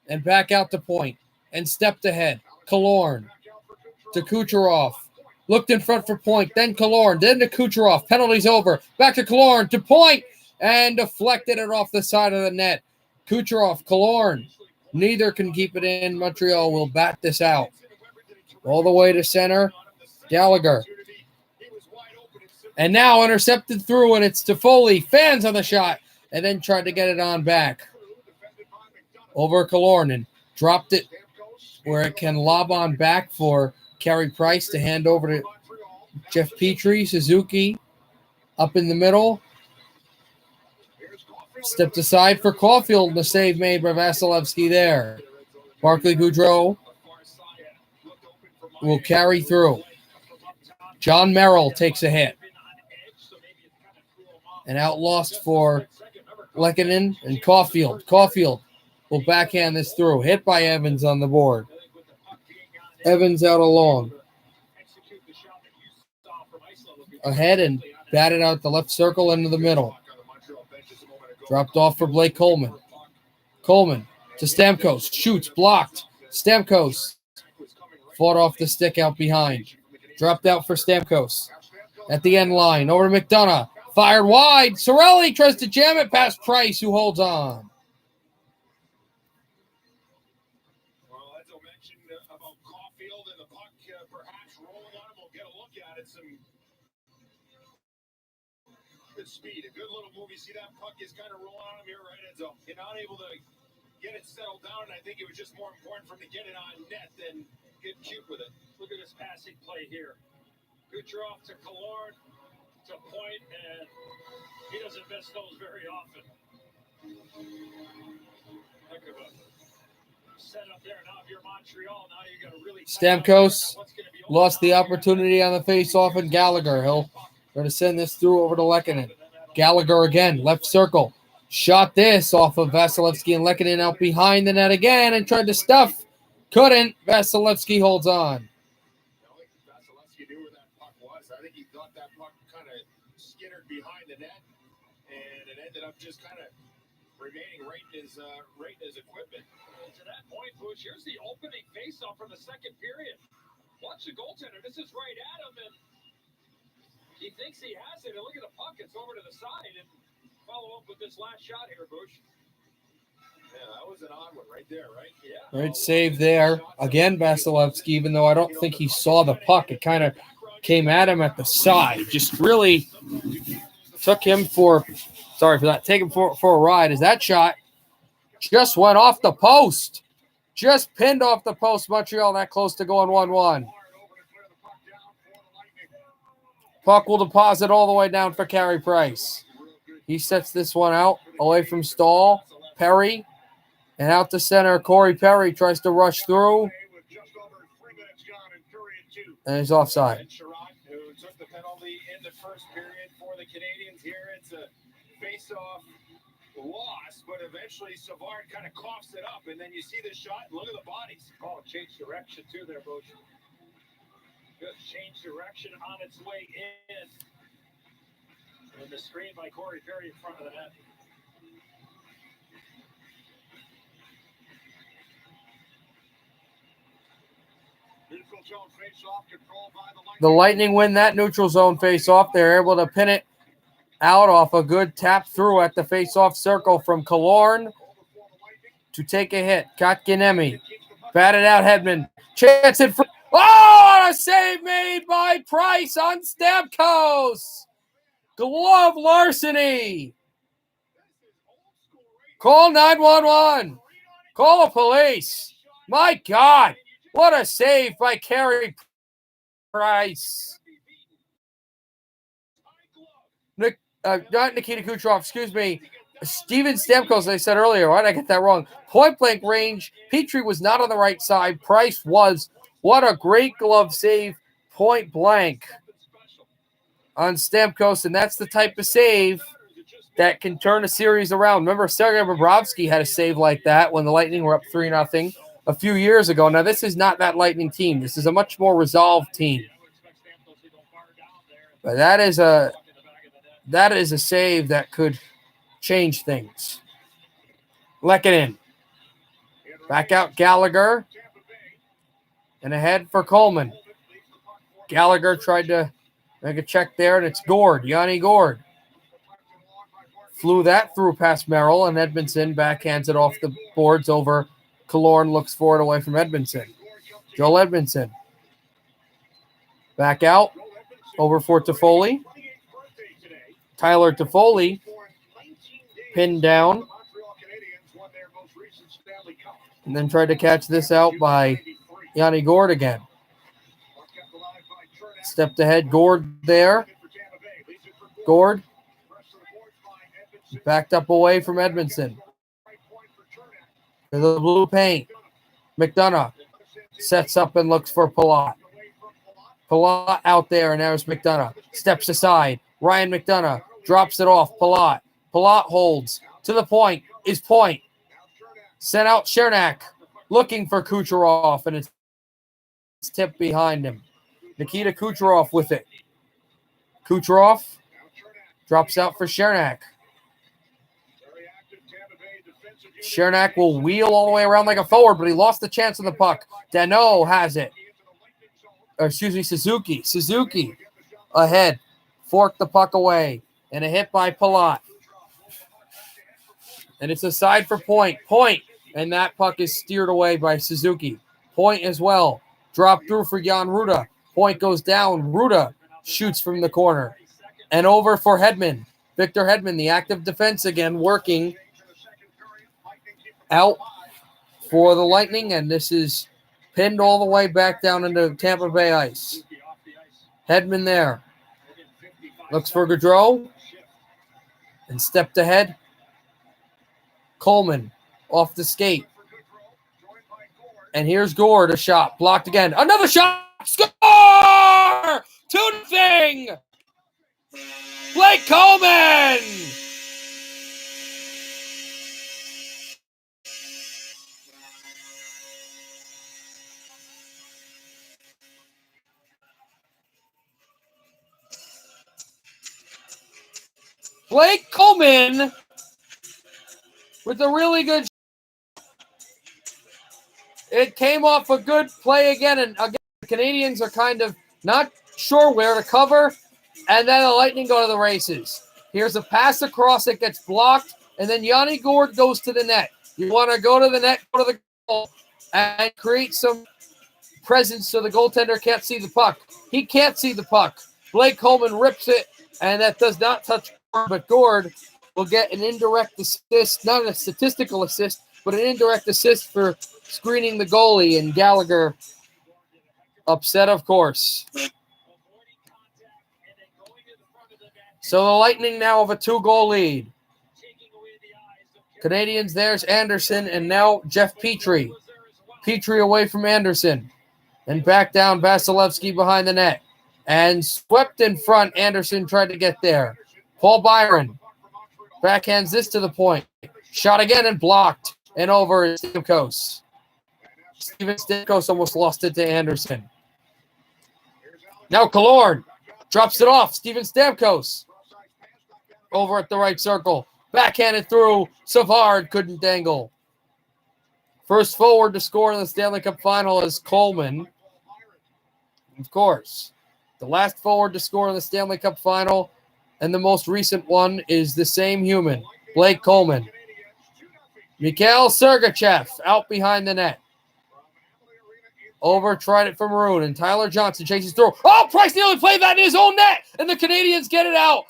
And back out to Point. And stepped ahead. Killorn to Kucherov. Looked in front for Point. Then Killorn. Then to Kucherov. Penalty's over. Back to Killorn. To Point. And deflected it off the side of the net. Kucherov, Killorn. Neither can keep it in. Montreal will bat this out. All the way to center. Gallagher. And now intercepted through, and it's Toffoli. Fans on the shot. And then tried to get it on back. Over Killorn and dropped it where it can lob on back for Carey Price to hand over to Jeff Petrie. Suzuki up in the middle. Stepped aside for Caulfield. The save made by Vasilevsky there. Barclay Goudreau will carry through. John Merrill takes a hit. And out lost for Lehkonen and Caulfield. Caulfield will backhand this through. Hit by Evans on the board. Evans out along. Ahead and batted out the left circle into the middle. Dropped off for Blake Coleman. Coleman to Stamkos. Shoots. Blocked. Stamkos fought off the stick out behind. Dropped out for Stamkos. At the end line. Over to McDonough. Fired wide. Cirelli tries to jam it past Price, who holds on. Well, as I mentioned about Caulfield and the puck perhaps rolling on him, we'll get a look at it. Some good speed. A good little move. You see that puck is kind of rolling on him here, right? Enzo? You're not able to get it settled down, and I think it was just more important for him to get it on net than get cute with it. Look at this passing play here. Kucherov to Killorn to Point, and he doesn't miss those very often. Heck of a setup there. Now if you're Montreal, now you got to really Stamkos lost the opportunity on the face-off, and Gallagher. He'll try to send this through over to Lehkonen. Gallagher again, left circle. Shot this off of Vasilevsky, and Lehkonen out behind the net again and tried to stuff. Couldn't. Vasilevsky holds on. Vasilevsky knew where that puck was. I think he thought that puck kind of skittered behind the net, and it ended up just kind of remaining right in his equipment. To that point, Bush, here's the opening faceoff from the second period. Watch the goaltender. This is right at him, and he thinks he has it. And look at the puck. It's over to the side, and follow up with this last shot here, Bush. Yeah, that was an odd one right there, right? Yeah. Right save there. Again, Vasilevsky, even though I don't think he saw the puck, it kind of came at him at the side. Just really took him for, take him for a ride, as that shot just went off the post. Just pinned off the post. Montreal that close to going 1-1. Puck will deposit all the way down for Carey Price. He sets this one out away from Stahl. Perry. And out to center, Corey Perry tries to rush through. And he's offside. Who took the penalty in the first period for the Canadiens here. It's a face-off loss, but eventually Savard kind of coughs it up, and then you see the shot, and look at the bodies. Oh, change direction too there, Bosch. Just change direction on its way in. And the screen by Corey Perry in front of the net. The Lightning win that neutral zone face-off. They're able to pin it out off a good tap through at the face-off circle from Killorn to take a hit. Kotkaniemi Batted out Hedman. Chance in front. Oh, a save made by Price on Stamkos. Glove larceny. Call 911. Call the police. My God. What a save by Carey Price. Not Nikita Kucherov, excuse me. Steven Stamkos, I said earlier. Why did I get that wrong? Point blank range. Petrie was not on the right side. Price was. What a great glove save. Point blank on Stamkos. And that's the type of save that can turn a series around. Remember, Sergei Bobrovsky had a save like that when the Lightning were up 3-0 a few years ago. Now, this is not that Lightning team. This is a much more resolved team. But that is a save that could change things. Lehkonen. Back out Gallagher. And ahead for Coleman. Gallagher tried to make a check there, and it's Gord. Yanni Gord. Flew that through past Merrill, and Edmondson backhands it off the boards over Killorn. Looks for it away from Edmondson. Joel Edmondson. Back out. Over for Toffoli. Tyler Toffoli. Pinned down. And then tried to catch this out by Yanni Gord again. Stepped ahead. Gord there. Gord. Backed up away from Edmondson. The blue paint. McDonough sets up and looks for Palat. Palat out there, and there's McDonough. Steps aside. Ryan McDonough drops it off. Palat. Palat holds. To the point. Is point. Sent out Chernak. Looking for Kucherov, and it's tipped behind him. Nikita Kucherov with it. Kucherov drops out for Chernak. Chernak will wheel all the way around like a forward, but he lost the chance on the puck. Danault has it. Suzuki. Suzuki ahead. Forked the puck away. And a hit by Palat. And it's a side for Point. Point. And that puck is steered away by Suzuki. Point as well. Drop through for Jan Ruda. Point goes down. Ruda shoots from the corner. And over for Hedman. Victor Hedman, the active defense again, working out for the Lightning. And this is pinned all the way back down into Tampa Bay ice. Hedman there. Looks for Gaudreau. And stepped ahead. Coleman off the skate. And here's Gord, a shot. Blocked again. Another shot. Score! 2-0. Blake Coleman! Blake Coleman with a really good shot. It came off a good play again, and again, the Canadiens are kind of not sure where to cover, and then the Lightning go to the races. Here's a pass across, it gets blocked, and then Yanni Gord goes to the net. You want to go to the net, go to the goal, and create some presence so the goaltender can't see the puck. He can't see the puck. Blake Coleman rips it, and that does not touch Gord, but Gord will get an indirect assist, not a statistical assist, but an indirect assist for screening the goalie, and Gallagher upset, of course. So the Lightning now have a 2-goal lead. Canadiens, there's Anderson, and now Jeff Petrie. Petrie away from Anderson. And back down, Vasilevsky behind the net. And swept in front, Anderson tried to get there. Paul Byron backhands this to the point. Shot again and blocked. And over is Stamkos. Steven Stamkos almost lost it to Anderson. Now Killorn drops it off. Steven Stamkos over at the right circle. Backhanded through. Savard couldn't dangle. First forward to score in the Stanley Cup final is Coleman. Of course. The last forward to score in the Stanley Cup final and the most recent one is the same human, Blake Coleman. Mikhail Sergachev out behind the net. Over, tried it for Maroon, and Tyler Johnson chases through. Oh, Price nearly played that in his own net, and the Canadiens get it out.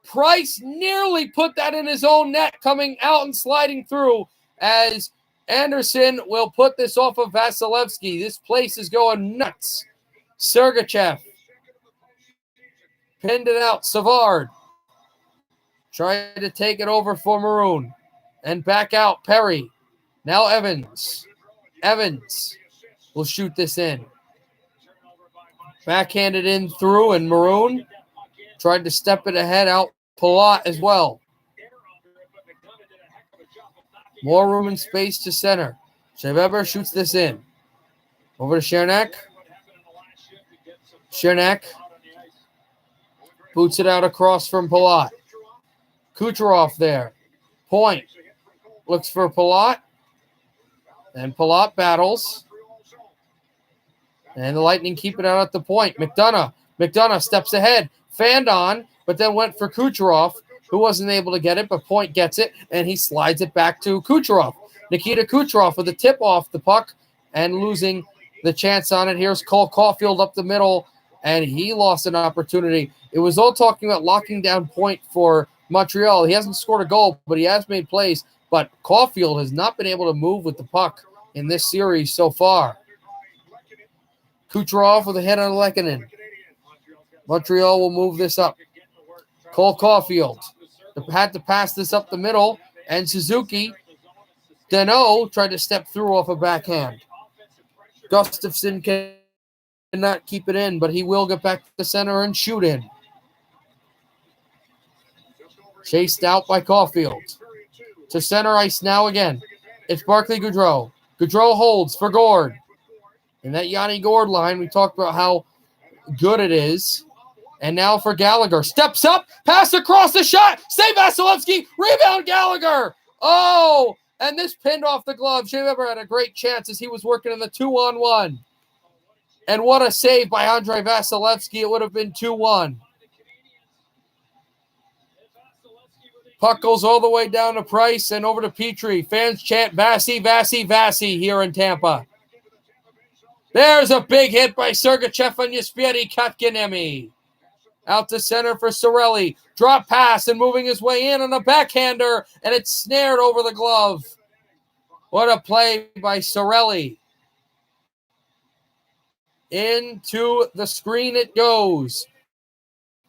Price nearly put that in his own net, coming out and sliding through as Anderson will put this off of Vasilevsky. This place is going nuts. Sergachev pinned it out. Savard tried to take it over for Maroon, and back out Perry. Now Evans. Evans will shoot this in. Backhanded in through, and Maroon tried to step it ahead out Palat as well. More room and space to center. Shea Weber shoots this in. Over to Chernak. Chernak boots it out across from Palat. Kucherov there. Point. Looks for Palat. And Palat battles. And the Lightning keep it out at the point. McDonough steps ahead. Fanned on, but then went for Kucherov, who wasn't able to get it, but Point gets it, and he slides it back to Kucherov. Nikita Kucherov with a tip off the puck and losing the chance on it. Here's Cole Caulfield up the middle, and he lost an opportunity. It was all talking about locking down Point for Montreal. He hasn't scored a goal, but he has made plays. But Caulfield has not been able to move with the puck in this series so far. Kucherov with a hit on Lehkonen. Montreal will move this up. Cole Caulfield had to pass this up the middle, and Suzuki Danault tried to step through off a backhand. Gustafsson cannot keep it in, but he will get back to center and shoot in. Chased out by Caulfield. To center ice now again. It's Barclay Goudreau. Goudreau holds for Gord. And that Yanni Gord line, we talked about how good it is. And now for Gallagher. Steps up, pass across the shot. Save Vasilevsky. Rebound Gallagher. Oh, and this pinned off the glove. Shea Weber had a great chance as he was working in the 2-on-1. And what a save by Andrei Vasilevsky. It would have been 2-1. Puck goes all the way down to Price and over to Petrie. Fans chant Vasi, Vasi, Vasi here in Tampa. There's a big hit by Sergachev and Yesperi Kotkaniemi. Out to center for Cirelli. Drop pass and moving his way in on a backhander, and it's snared over the glove. What a play by Cirelli. Into the screen it goes.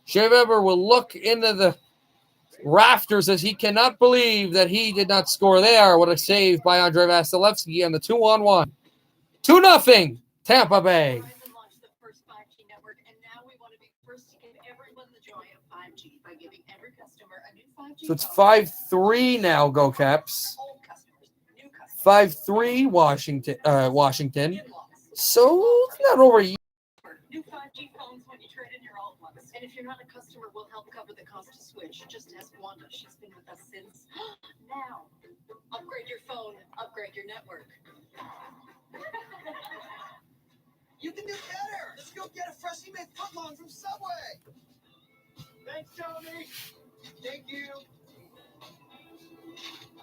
Shea Weber will look into the rafters as he cannot believe that he did not score there. What a save by Andrei Vasilevsky on the 2-on-1. 2-0, Tampa Bay. So it's 5-3 now, Go Caps. 5-3 Washington. So it's not over yet. New 5G phones when you trade in your old ones. And if you're not a customer, we'll help cover the cost to switch. Just ask Wanda. She's been with us since now. Upgrade your phone, upgrade your network. You can do better. Let's go get a freshly made footlong from Subway. Thanks, Tony. Thank you.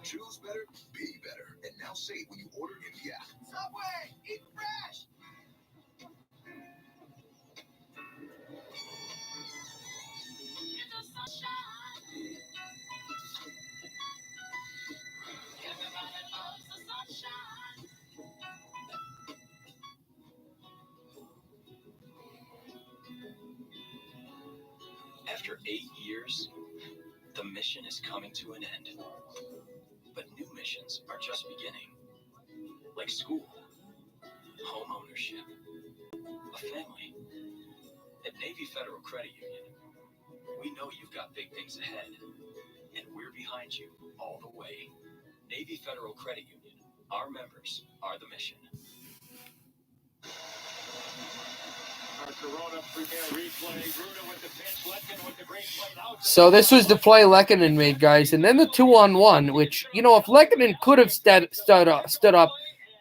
Choose better, be better. And now save when you order in the app. Subway, eat fresh. After 8 years, the mission is coming to an end. But new missions are just beginning. Like school, home ownership, a family. At Navy Federal Credit Union, we know you've got big things ahead, and we're behind you all the way. Navy Federal Credit Union, our members are the mission. So this was the play Lehkonen made, guys. And then the 2-on-1, which, you know, if Lehkonen could have stood up,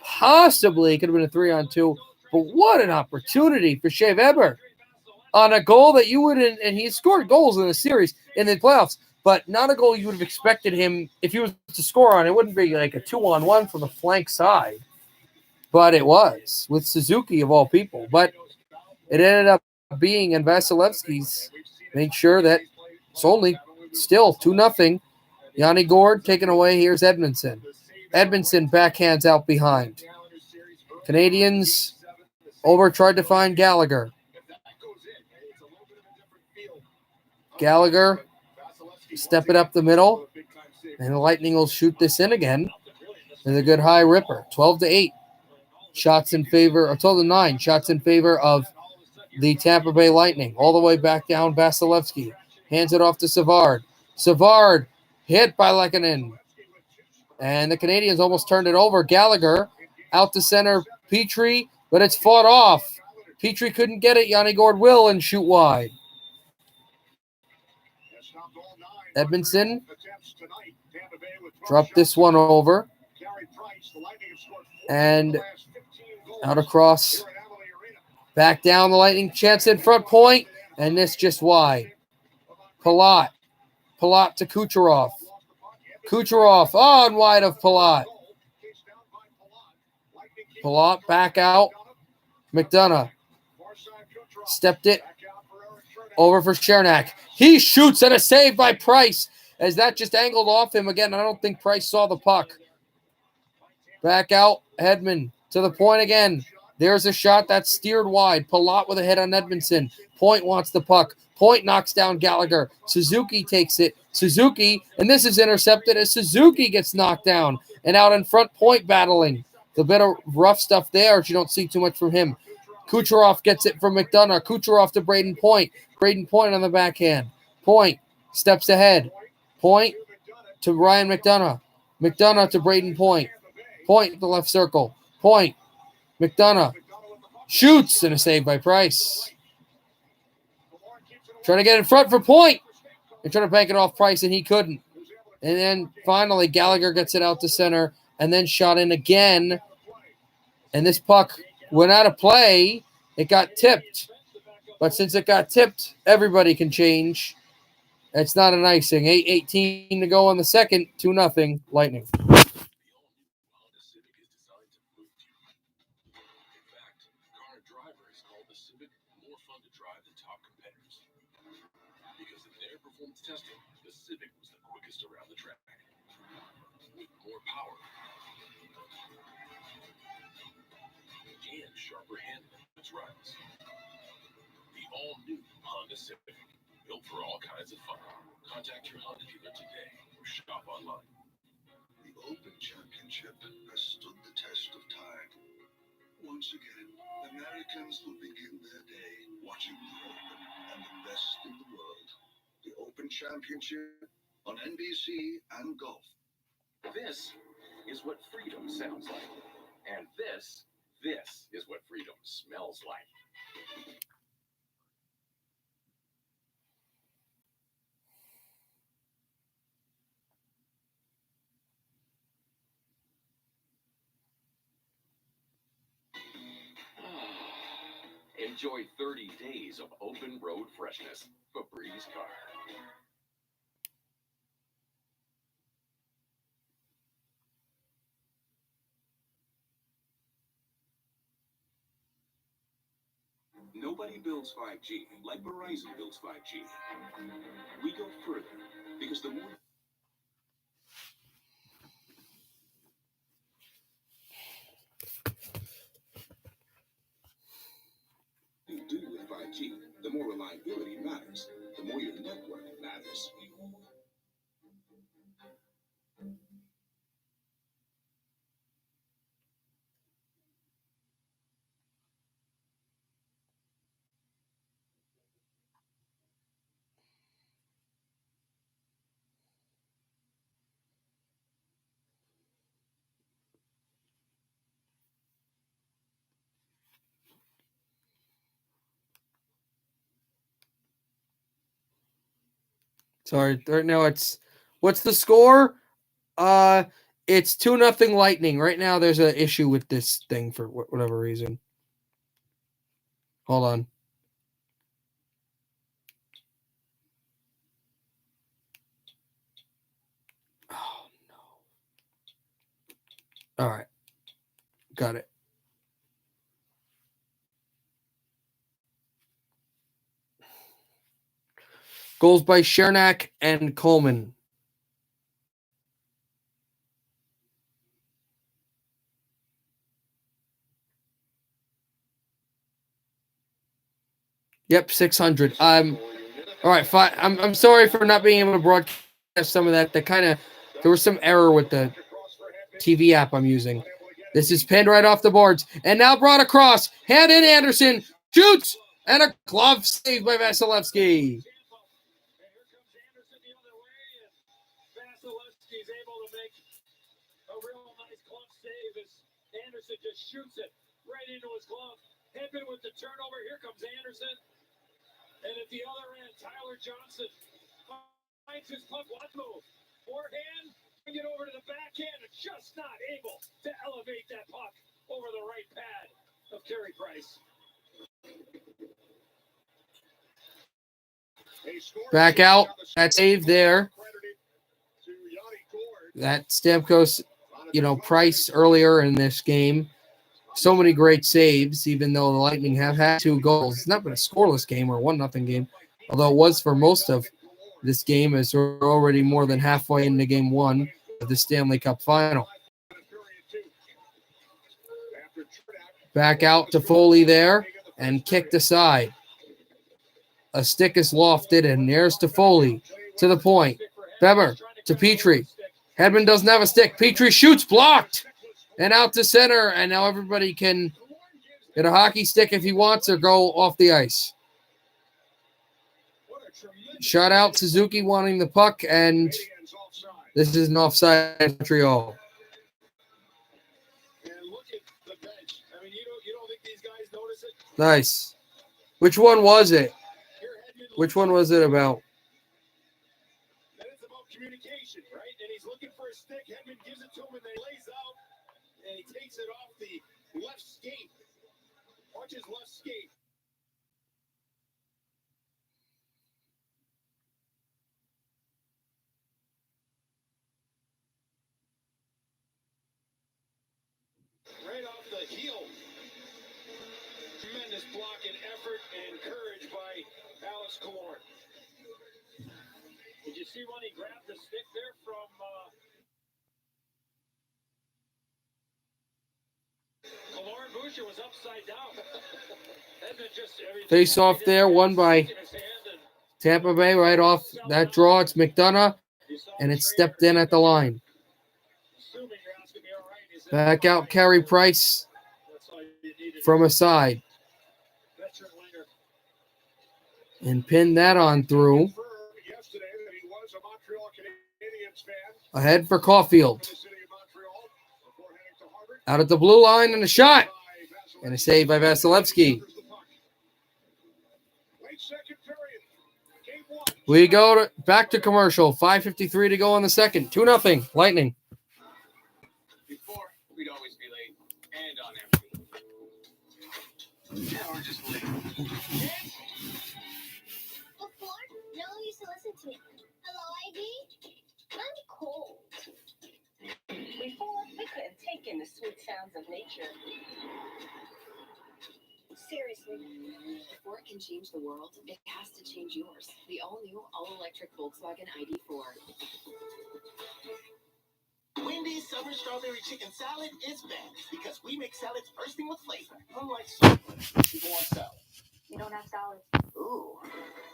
possibly it could have been a 3-on-2. But what an opportunity for Shea Weber on a goal that you wouldn't, and he scored goals in the series, in the playoffs, but not a goal you would have expected him, if he was to score on, it wouldn't be like a 2-on-1 from the flank side. but it was with Suzuki of all people. But it ended up being, and Vasilevsky's made sure that it's only still 2-0. Yanni Gourde taken away. Here's Edmondson. Edmondson backhands out behind. Canadiens over tried to find Gallagher. Gallagher step it up the middle, and the Lightning will shoot this in again with a good high ripper. 12-8 shots in favor, or 12-9 shots in favor of the Tampa Bay Lightning. All the way back down, Vasilevsky hands it off to Savard. Savard hit by Lehkonen. And the Canadiens almost turned it over. Gallagher out to center, Petrie, but it's fought off. Petrie couldn't get it. Yanni Gourde will and shoot wide. Edmondson dropped this one over. And out across. Back down the Lightning. Chance in front point. And this just wide. Palat. Palat to Kucherov. Kucherov on wide of Palat. Palat back out. McDonough stepped it over for Chernak. He shoots and a save by Price as that just angled off him again. I don't think Price saw the puck. Back out, Hedman to the point again. There's a shot that's steered wide. Palat with a hit on Edmondson. Point wants the puck. Point knocks down Gallagher. Suzuki takes it. Suzuki, and this is intercepted as Suzuki gets knocked down. And out in front, Point battling. The bit of rough stuff there, but you don't see too much from him. Kucherov gets it from McDonough. Kucherov to Braden Point. Braden Point on the backhand. Point steps ahead. Point to Ryan McDonough. McDonough to Braden Point. Point the left circle. Point. McDonough shoots and a save by Price. Trying to get in front for Point. They're trying to bank it off Price, and he couldn't. And then finally Gallagher gets it out to center and then shot in again. And this puck went out of play. It got tipped. But since it got tipped, everybody can change. It's not an icing. 8:18 to go on the second. 2-0 Lightning. Testing, the Civic was the quickest around the track. With more power and sharper handling of its rides. The all-new Honda Civic, built for all kinds of fun. Contact your Honda dealer today or shop online. The Open Championship has stood the test of time. Once again, Americans will begin their day watching the Open and the best in the world. The Open Championship on NBC and Golf. This is what freedom sounds like. And this is what freedom smells like. Enjoy 30 days of open road freshness. Febreze Car. Nobody builds 5G like Verizon builds 5G. We go further because the more you do with 5G, the more reliability matters, the more your network matters. Sorry, right now what's the score? It's 2-0 Lightning. Right now there's an issue with this thing for whatever reason. Hold on. Oh no. All right. Got it. Goals by Chernak and Coleman. Yep, 600. All right, fine. I'm sorry for not being able to broadcast some of that. There was some error with the TV app I'm using. This is pinned right off the boards. And now brought across. Hand in Anderson. Shoots. And a glove save by Vasilevsky. Vasilevsky's able to make a real nice glove save as Anderson just shoots it right into his glove. Hedman with the turnover. Here comes Anderson. And at the other end, Tyler Johnson finds his puck. One move. Forehand. Bring it over to the backhand. And just not able to elevate that puck over the right pad of Carey Price. Back out. That save there. That Stamkos, Price earlier in this game. So many great saves, even though the Lightning have had 2 goals. It's not been a scoreless game or 1-0 game, although it was for most of this game, as we're already more than halfway into game 1 of the Stanley Cup final. Back out to Foley there and kicked aside. A stick is lofted, and there's to Foley to the point. Beber to Petrie. Hedman doesn't have a stick. Petrie shoots, blocked, and out to center. And now everybody can get a hockey stick if he wants or go off the ice. Shot out Suzuki wanting the puck, and this is an offside in Montreal. Nice. Which one was it? Which one was it about? Then it's about communication, right? And he's looking for a stick. Hedman gives it to him, and they lays out, and he takes it off the left skate. Watch his left skate. Right off the heel. Tremendous block and effort and courage by Alex Killorn. Did you see when he grabbed the stick there from Killorn? Boucher was upside down. Face off there, won by Tampa Bay right off that draw. It's McDonough, and it's stepped in at the line. Back out Carey Price from a side. And pin that on through. Ahead for Caulfield. Out at the blue line and a shot. And a save by Vasilevsky. We go back to commercial. 5:53 to go on the second. 2-0 Lightning. Before, we'd always be late and on empty. Now we're just late. Before, no one used to listen to me. Hello, ID? I'm cold. Before, we couldn't take in the sweet sounds of nature. Seriously. Before it can change the world, it has to change yours. The all-new, all-electric Volkswagen ID4. Wendy's summer strawberry chicken salad is back because we make salads bursting with flavor. Unlike some people want salad. You don't have salads. Ooh,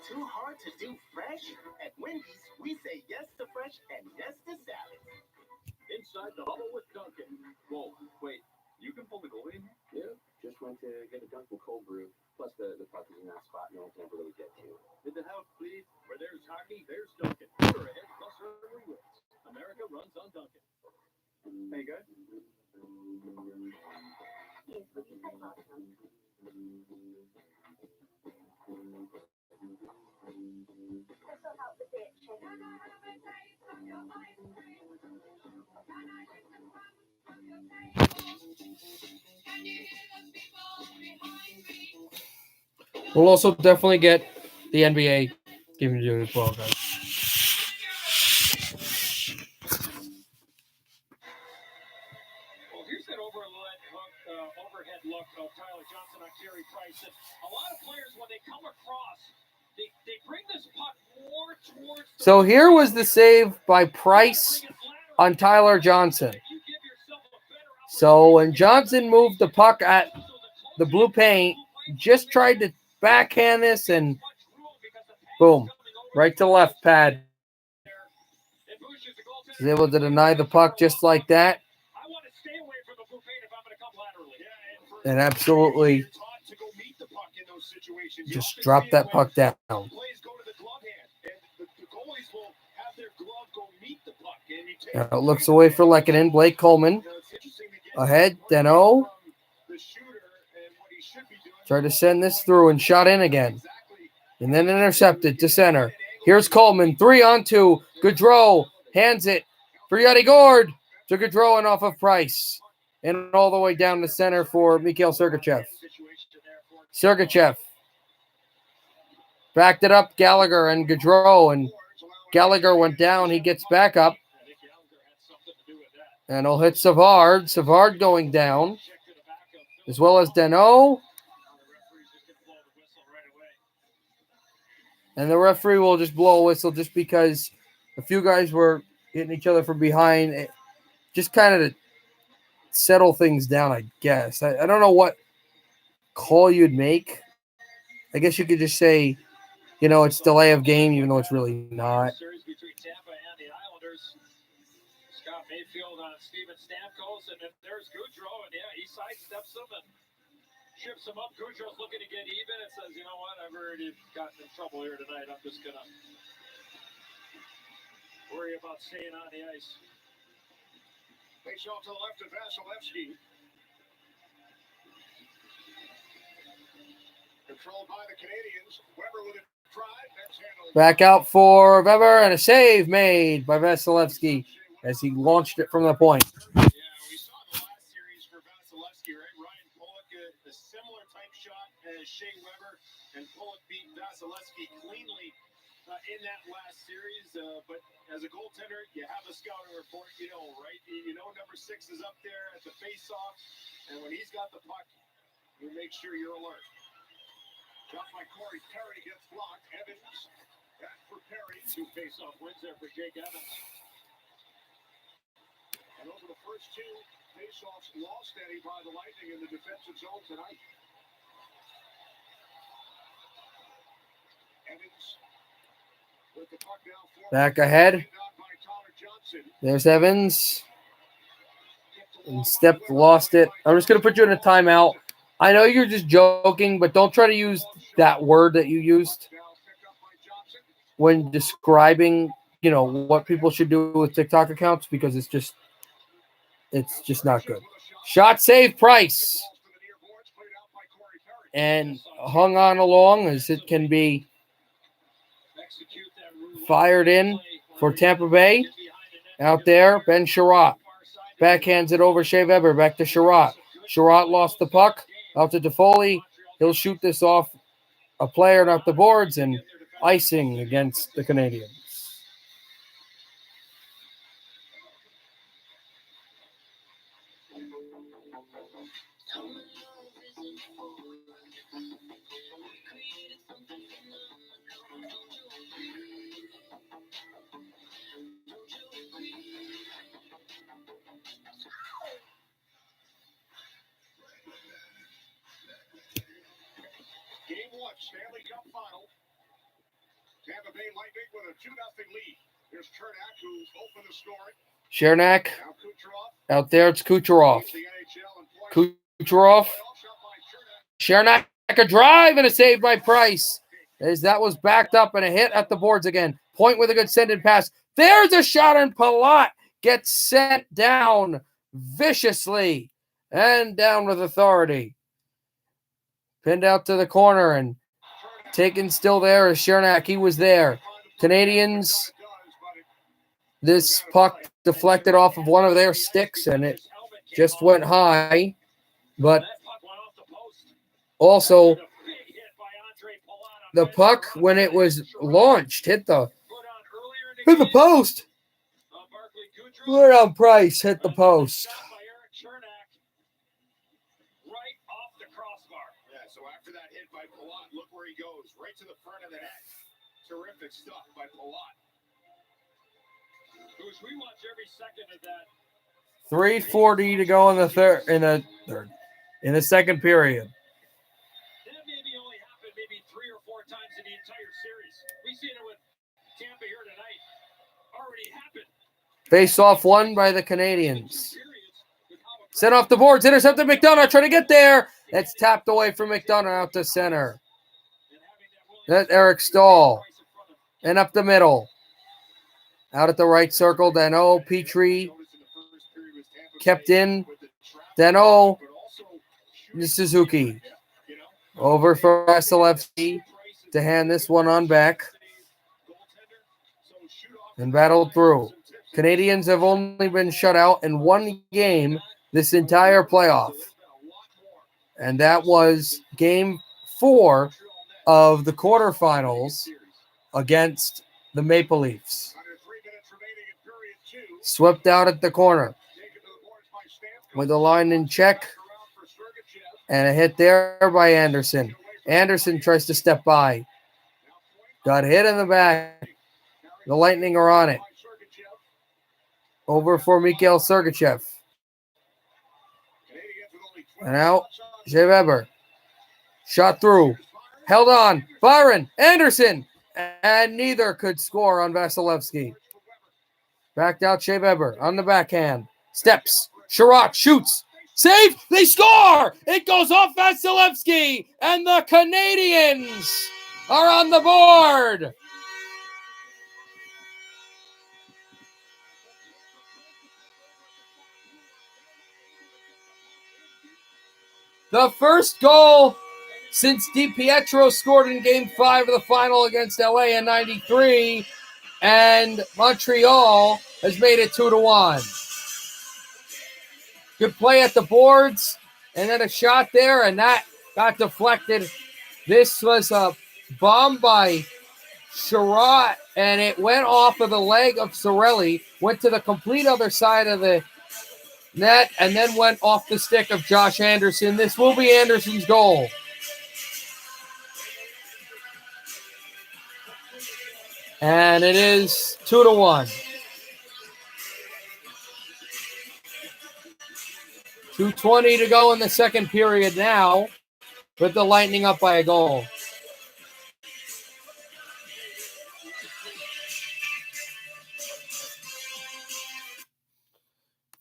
too hard to do fresh? At Wendy's, we say yes to fresh and yes to salad. Inside the bubble with Duncan. Whoa, wait, you can pull the goalie in here? Yeah, just went to get a Dunkin' cold brew. Plus the puck is in that spot no one can ever really get to. Did the house bleed? Where there's hockey, there's Duncan. You're ahead, plus every wins. America runs on Duncan. Hey, good? Yes, we can cut off some. This will help with the chicken. We'll also definitely get the NBA given to you as well, guys. Well, here's that overhead look of Tyler Johnson on Carey Price. And a lot of players, when they come across They bring this puck more towards the So here was the save by Price on Tyler Johnson. So when Johnson moved the puck at the blue paint, just tried to backhand this and boom, right to left pad. Was able to deny the puck just like that. And absolutely just drop that puck down. Now it looks away for Lehkonen. Blake Coleman ahead. Deno tried to send this through and shot in again. And then intercepted to center. Here's Coleman. 3-on-2. Gaudreau hands it for Yanni Gourde to Gaudreau and off of Price. And all the way down the center for Mikhail Sergachev. Sergachev backed it up. Gallagher and Gaudreau. And Gallagher went down. He gets back up. And he'll hit Savard. Savard going down. As well as Deno. And the referee will just blow a whistle just because a few guys were hitting each other from behind. Just kind of to settle things down, I guess. I don't know what call you'd make. I guess you could just say, it's delay of game, even though it's really not. Series between Tampa and the Islanders. Scott Mayfield on Steven Stamkos, and then there's Gaudreau, and he sidesteps him and ships him up. Gaudreau's looking to get even and says, you know what, I've already gotten in trouble here tonight. I'm just going to worry about staying on the ice. Face off to the left of Vasilevsky. Controlled by the Canadiens. Weber with a drive. That's handled. Back out for Weber, and a save made by Vasilevsky as he launched it from the point. Yeah, we saw the last series for Vasilevsky, right? Ryan Pulock, a similar type shot as Shea Weber, and Pulock beat Vasilevsky cleanly in that last series. But as a goaltender, you have a scouting report, right? You know number 6 is up there at the face-off, and when he's got the puck, you make sure you're alert. Shot by Corey Perry gets blocked. Evans back for Perry. 2 face-off wins there for Jake Evans. And over the first 2 face-offs lost Eddie by the Lightning in the defensive zone tonight. Evans with the puck now. Back ahead. There's Evans. And lost it. I'm just going to put you in a timeout. I know you're just joking, but don't try to use that word that you used when describing, what people should do with TikTok accounts, because it's just not good. Shot save Price. And hung on along as it can be fired in for Tampa Bay. Out there, Ben Sherratt backhands it over Shea Weber. Back to Sherratt. Sherratt lost the puck. Out to Toffoli. He'll shoot this off a player and off the boards, and icing against the Canadiens. Game 1, Stanley Cup final. Tampa Bay Lightning with a 2-0 lead. There's Chernak, who's opened the scoring. Chernak. Out there, it's Kucherov. Kucherov. Chernak, a drive and a save by Price. As that was backed up and a hit at the boards again. Point with a good send-in pass. There's a shot, and Palat gets sent down viciously and down with authority. Pinned out to the corner and taken still there is Chernak. He was there. Canadiens, this puck deflected off of one of their sticks and it just went high. But also, the puck, when it was launched, hit the post. Right on Price, hit the post. crossbar. Yeah, so after that hit by Palat, look where he goes, right to the front of the net. Terrific stuff by Palat. Goose, we watch every second of that. 3:40 to go in the second period. That maybe only happened maybe 3 or 4 times in the entire series. We seen it with Tampa here tonight. Already happened. Face off won by the Canadiens. Sent off the boards, intercepted McDonough, trying to get there. That's tapped away from McDonough out to center. That's Eric Stahl. And up the middle. Out at the right circle, Dano, Petrie. Kept in. Dano. Suzuki. Over for Vasilevsky to hand this one on back. And battled through. Canadiens have only been shut out in one game this entire playoff. And that was game 4 of the quarterfinals against the Maple Leafs. Swept out at the corner with the line in check. And a hit there by Anderson. Anderson tries to step by. Got hit in the back. The Lightning are on it. Over for Mikhail Sergachev. And out, Shea Weber. Shot through. Held on. Byron. Anderson. And neither could score on Vasilevsky. Backed out Shea Weber on the backhand. Steps. Sherratt shoots. Save. They score. It goes off Vasilevsky. And the Canadiens are on the board. The first goal since DiPietro scored in Game 5 of the final against LA in 93, and Montreal has made it 2-1. Good play at the boards, and then a shot there, and that got deflected. This was a bomb by Sherratt, and it went off of the leg of Cirelli, went to the complete other side of the net, and then went off the stick of Josh Anderson. This will be Anderson's goal. And it is 2-1. 2:20 to go in the second period now, with the Lightning up by a goal.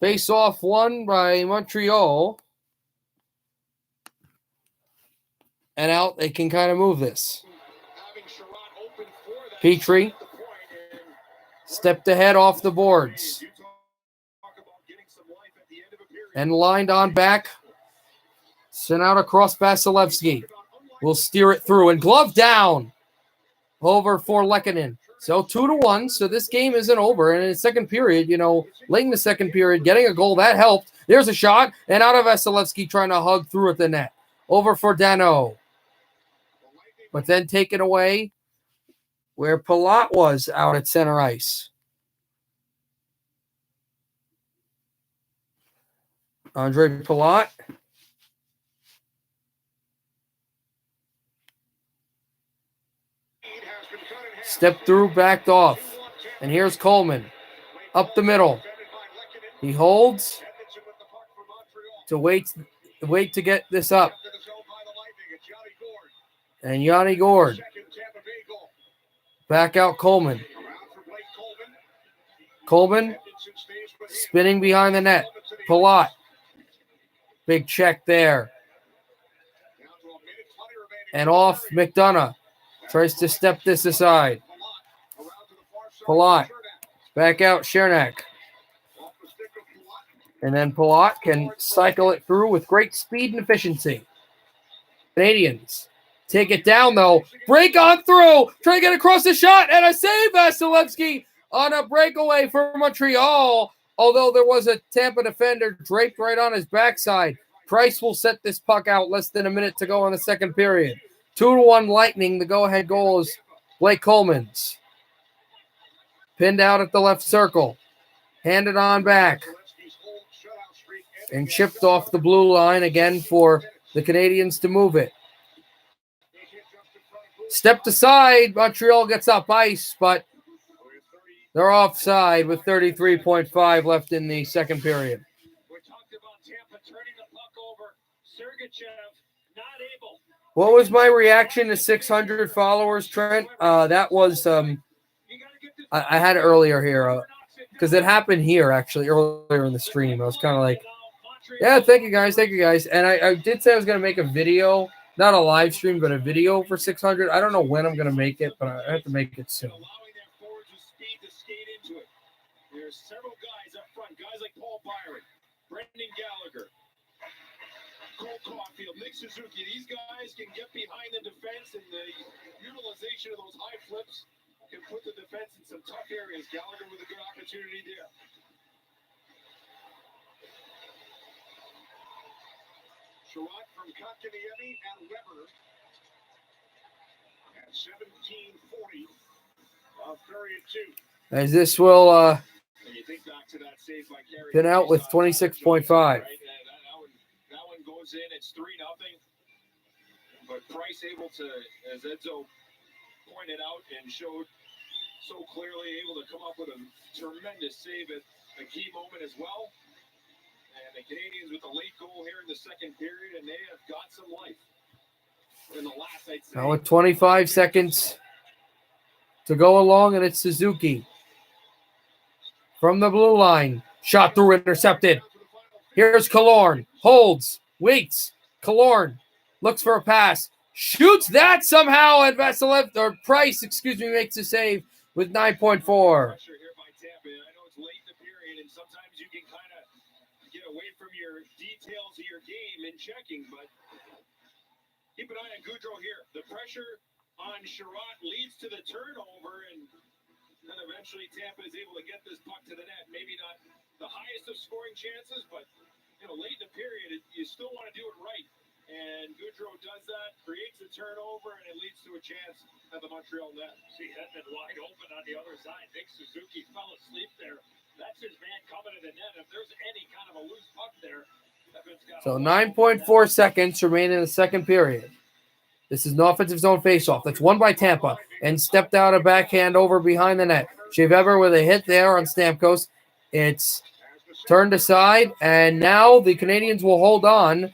Face off won by Montreal. And out, they can kind of move this. Petrie stepped ahead off the boards. And lined on back. Sent out across Vasilevsky. Will steer it through. And glove down. Over for Lehkonen. So 2-1. So this game isn't over. And in the second period, late in the second period, getting a goal, that helped. There's a shot. And out of Vasilevsky trying to hug through at the net. Over for Dano. But then taken away where Palat was out at center ice. Andre Palat. Stepped through, backed off. And here's Coleman. Up the middle. He holds to wait to get this up. And Yanni Gord. Back out Coleman. Coleman spinning behind the net. Palat. Big check there. And off McDonough. Tries to step this aside. Palat. Back out Chernak. And then Palat can cycle it through with great speed and efficiency. Canadiens take it down, though. Break on through. Try to get across the shot. And a save, Vasilevsky, on a breakaway for Montreal. Although there was a Tampa defender draped right on his backside. Price will set this puck out less than a minute to go in the second period. 2-1 Lightning. The go-ahead goal is Blake Coleman's. Pinned out at the left circle. Handed on back. And chipped off the blue line again for the Canadiens to move it. Stepped aside. Montreal gets up ice, but they're offside with 33.5 left in the second period. We talked about Tampa turning the puck over. Sergachev not able. What was my reaction to 600 followers, Trent? That was I had it earlier here because it happened here actually earlier in the stream. I was kind of like, yeah, thank you guys. And I did say I was going to make a video, not a live stream, but a video for 600. I don't know when I'm going to make it, but I have to make it soon. There's several guys up front, guys like Paul Byron, Brendan Gallagher, Cole Caulfield, Nick Suzuki. These guys can get behind the defense, and the utilization of those high flips can put the defense in some tough areas. Gallagher with a good opportunity there. Sherrod from Kotkaniemi and Weber at 17:40 of period 2. As this will been out with 26.5. That one goes in. It's 3-0. But Price able to, as Edzo pointed out and showed so clearly, able to come up with a tremendous save at a key moment as well. And the Canadiens with a late goal here in the second period, and they have got some life. In the last, I'd say. Now with 25 seconds to go along, and it's Suzuki. From the blue line. Shot through, intercepted. Here's Killorn. Holds. Waits. Killorn looks for a pass. Shoots that somehow, and Vasiliev, or Price, makes a save with 9.4. Pressure here by Tampa. I know it's late in the period, and sometimes you can kind of get away from your details of your game in checking, but keep an eye on Goudreau here. The pressure on Sherrod leads to the turnover, and then eventually Tampa is able to get this puck to the net. Maybe not the highest of scoring chances, but late in the period, you still want to do it right. And Goudreau does that, creates a turnover, and it leads to a chance at the Montreal net. See Hedman wide open on the other side. Nick Suzuki fell asleep there. That's his man coming to the net. If there's any kind of a loose puck there, so 9.4 seconds remain in the second period. This is an offensive zone faceoff. That's won by Tampa and stepped out a backhand over behind the net. Shea Weber with a hit there on Stamkos. It's turned aside, and now the Canadiens will hold on.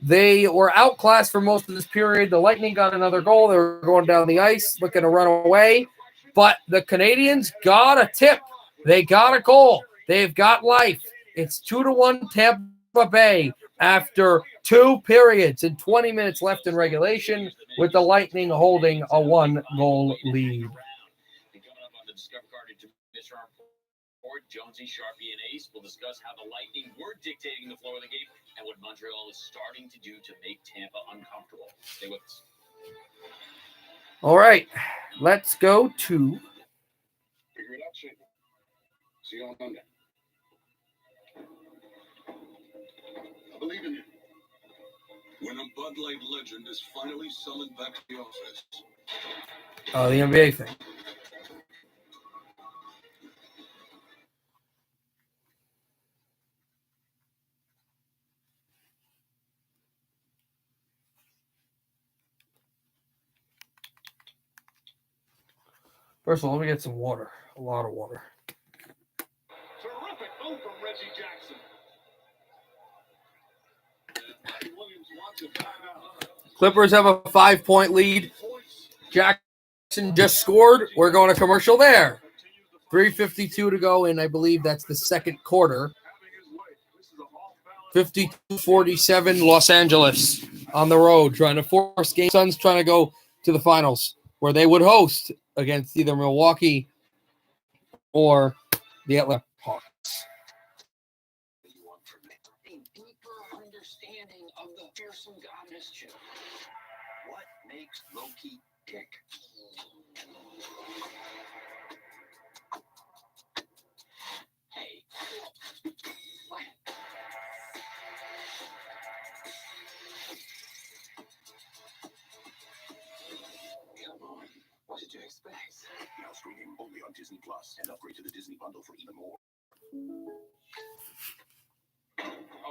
They were outclassed for most of this period. The Lightning got another goal. They were going down the ice, looking to run away. But the Canadiens got a tip. They got a goal. They've got life. It's 2-1 Tampa Bay after 2 periods and 20 minutes left in regulation, with the Lightning holding a 1-goal lead. Coming up on the Discover Card Mr. Report, Jonesy, Sharpie, and Ace will discuss how the Lightning were dictating the flow of the game and what Montreal is starting to do to make Tampa uncomfortable. Stay with us. All right, let's go to Figure it out, Shane. See you on Monday. I believe in you. When a Bud Light legend is finally summoned back to the office. the NBA thing. First of all, let me get some water. A lot of water. Terrific move from Reggie Jackson. Williams wants a timeout. Clippers have a 5-point lead. Jackson just scored. We're going to commercial there. 3:52 to go, and I believe that's the second quarter. 52-47, Los Angeles on the road, trying to force game. Suns trying to go to the finals, where they would host against either Milwaukee or the Atlanta Hawks. A deeper understanding of the fearsome god mischief. What makes Loki tick? Hey. What? Come on. What did you expect? Now streaming only on Disney Plus, and upgrade to the Disney bundle for even more.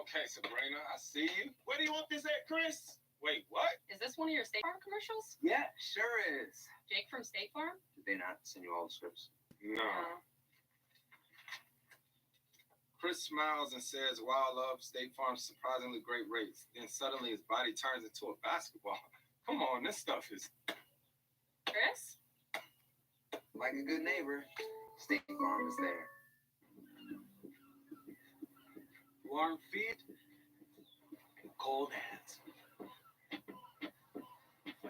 Okay, Sabrina, I see you. Where do you want this at, Chris? Wait, what? Is this one of your State Farm commercials? Yeah, sure is. Jake from State Farm? Did they not send you all the scripts? No. Chris smiles and says, wow, love, State Farm's surprisingly great rates. Then suddenly his body turns into a basketball. Come on, this stuff is... Chris? Like a good neighbor, State Farm is there. Warm feet, Cold hands.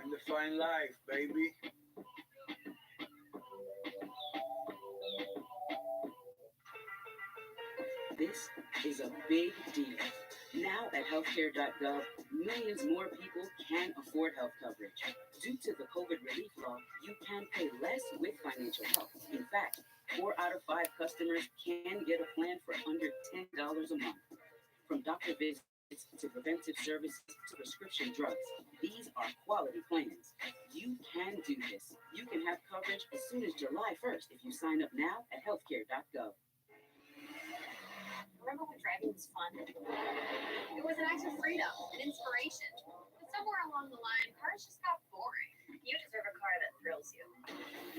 and the fine life, baby. This is a big deal. Now at healthcare.gov, millions more people can afford health coverage. Due to the COVID relief law, you can pay less with financial help. In fact, 4 out of 5 customers can get a plan for under $10 a month. From doctor visits to preventive services to prescription drugs, these are quality plans. You can do this. You can have coverage as soon as July 1st if you sign up now at healthcare.gov. Remember when driving was fun? It was an act of freedom, an inspiration. But somewhere along the line, cars just got boring. You deserve a car that thrills you.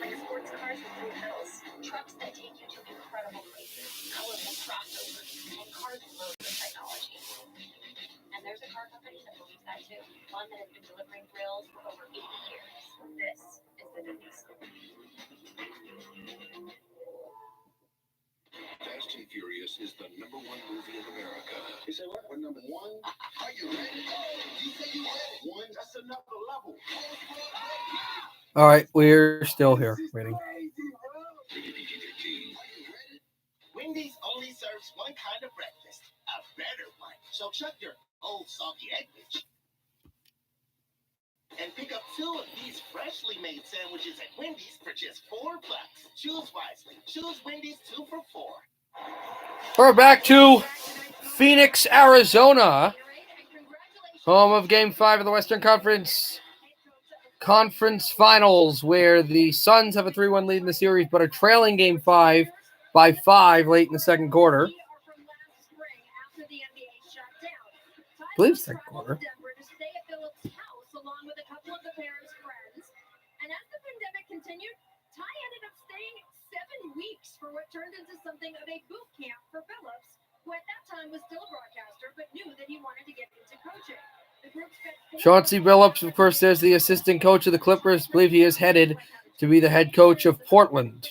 Like sports cars with 3 pedals, trucks that take you to incredible places, colorful crossovers, and cars loaded with technology. And there's a car company that believes that too. One that has been delivering thrills for over 80 years. This is the good news. Fast and Furious is the #1 movie in America. You say what? What number 1? Are you ready? You say you ready? 1, that's another level. All right, we're still here waiting. Wendy's only serves one kind of breakfast, a better one. So chuck your old salty egg bitch and pick up 2 of these freshly made sandwiches at Wendy's for just $4. Choose wisely. Choose Wendy's 2 for $4. We're back to Phoenix, Arizona, home of Game 5 of the Western Conference Finals, where the Suns have a 3-1 lead in the series, but are trailing Game 5 by 5 late in the second quarter. I believe second quarter. And as the pandemic continued, Ty ended up staying 7 weeks for what turned into something of a boot camp for Phillips, who at that time was still a broadcaster, but knew that he wanted to get into coaching. The group spent Chauncey Billups, of course, there's the assistant coach of the Clippers. I believe he is headed to be the head coach of Portland.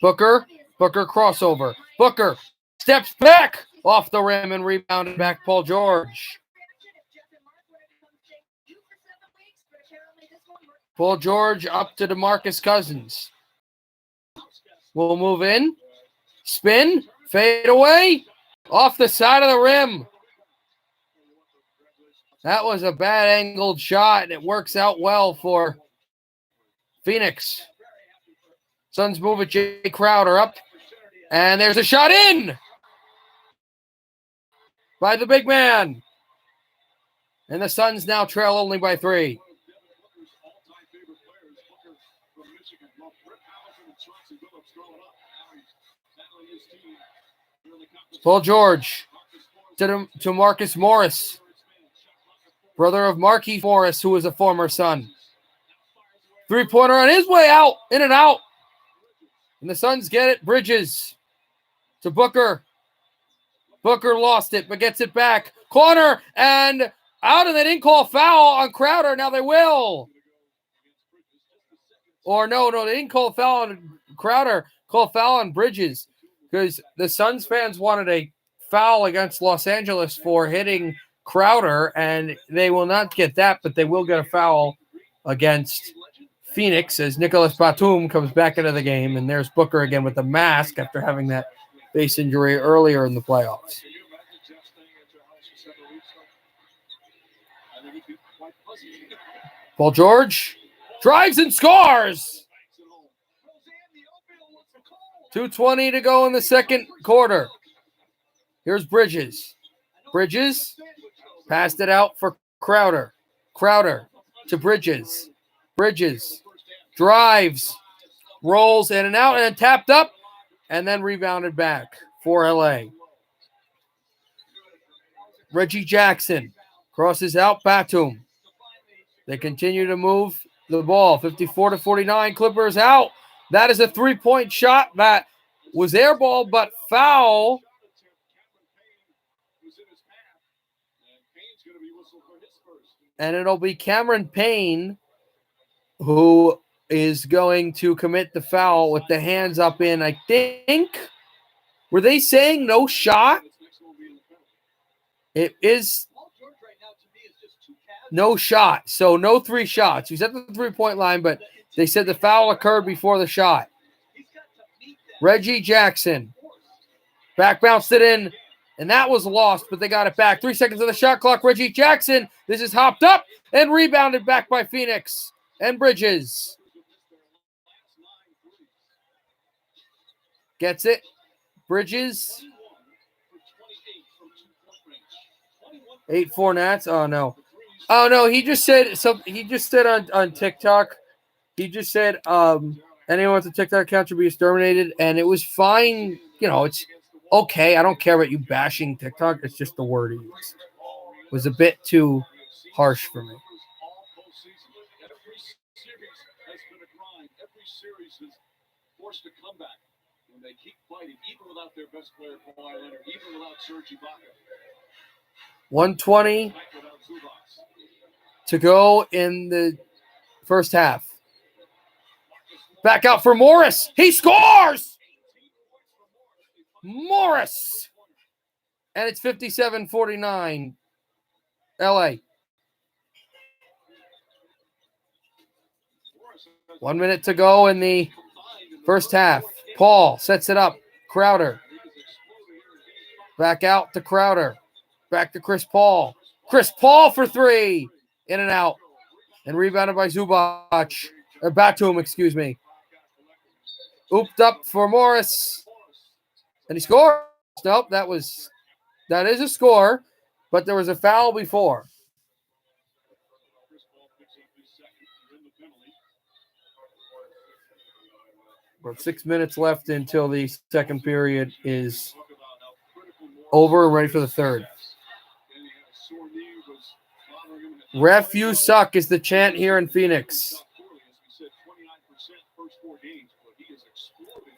Booker crossover. Booker steps back off the rim and rebounded back Paul George. Paul George up to DeMarcus Cousins. We'll move in. Spin. Fade away. Off the side of the rim. That was a bad angled shot, and it works out well for Phoenix. Suns move it. Jay Crowder up. And there's a shot in by the big man. And the Suns now trail only by 3. Paul George to Marcus Morris, brother of Marquise Morris, who was a former Sun. 3-pointer on his way out, in and out. And the Suns get it. Bridges to Booker. Booker lost it, but gets it back. Corner and out, and they didn't call foul on Crowder. Now they will. Or no, they didn't call foul on Crowder. Call foul on Bridges. Because the Suns fans wanted a foul against Los Angeles for hitting Crowder, and they will not get that, but they will get a foul against Phoenix as Nicholas Batum comes back into the game, and there's Booker again with the mask after having that face injury earlier in the playoffs. Paul George drives and scores! 2:20 to go in the second quarter. Here's Bridges. Bridges passed it out for Crowder. Crowder to Bridges. Bridges drives, rolls in and out, and then tapped up, and then rebounded back for LA. Reggie Jackson crosses out Batum. They continue to move the ball. 54-49. Clippers out. That is a three-point shot that was air ball, but foul. And it'll be Cameron Payne who is going to commit the foul with the hands up in, I think. Were they saying no shot? It is no shot. So no three shots. He's at the three-point line, but they said the foul occurred before the shot. Reggie Jackson. Back bounced it in, and that was lost, but they got it back. 3 seconds of the shot clock. Reggie Jackson. This is hopped up and rebounded back by Phoenix and Bridges. Gets it. Bridges. 8-4 Nats. Oh no. Oh no, he just said on TikTok, he just said anyone with a TikTok account should be exterminated, and it was fine. You know, it's okay. I don't care about you bashing TikTok. It's just the word he used. It was a bit too harsh for me. Every series is forced to come back. And they keep fighting, even without their best player, Kawhi Leonard, even without Serge Ibaka. 1:20 to go in the first half. Back out for Morris. He scores! Morris! And it's 57-49. LA. 1 minute to go in the first half. Paul sets it up. Crowder. Back out to Crowder. Back to Chris Paul. Chris Paul for three. In and out. And rebounded by Zubac. Or Batum, excuse me. Ooped up for Morris. And he scores. Nope, that is a score. But there was a foul before. About 6 minutes left until the second period is over and ready for the third. Ref, you suck is the chant here in Phoenix.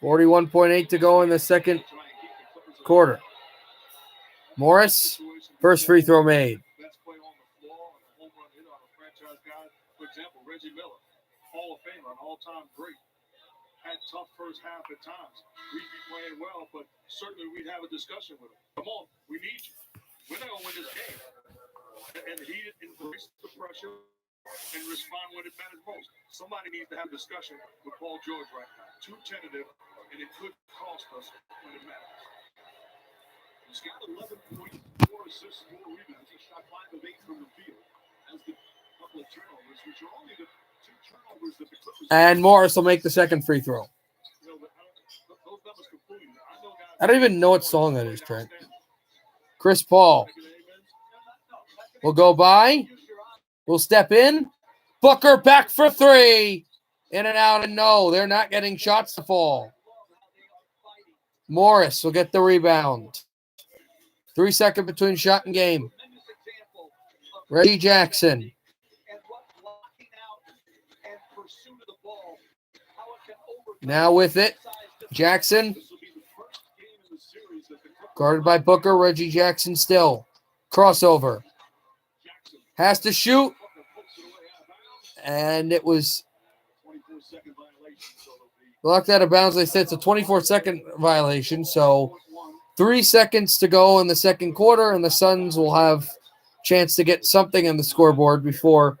41.8 to go in the second quarter. Morris, first free throw made. For example, Reggie Miller, Hall of Famer, an all-time great. Had tough first half at times. We'd be playing well, but certainly we'd have a discussion with him. Come on, we need you. We're not going to win this game. And he embraced the pressure and respond when it matters most. Somebody needs to have a discussion with Paul George right now. Too tentative, and it could cost us when it matters. He's got 11 points, 4 assists, 4 rebounds. He shot 5 of 8 from the field. Has the couple of turnovers, which are only the 2 turnovers that the Clippers. And Morris will make the second free throw. I don't even know what song that is, Trent. Chris Paul will go by. Will step in. Booker back for three. In and out, and no, they're not getting shots to fall. Morris will get the rebound. 3 seconds between shot and game. Reggie Jackson. Now with it. Jackson. Guarded by Booker. Reggie Jackson still. Crossover. Has to shoot. And it was locked out of bounds. They said it's a 24-second violation. So 3 seconds to go in the second quarter, and the Suns will have a chance to get something on the scoreboard before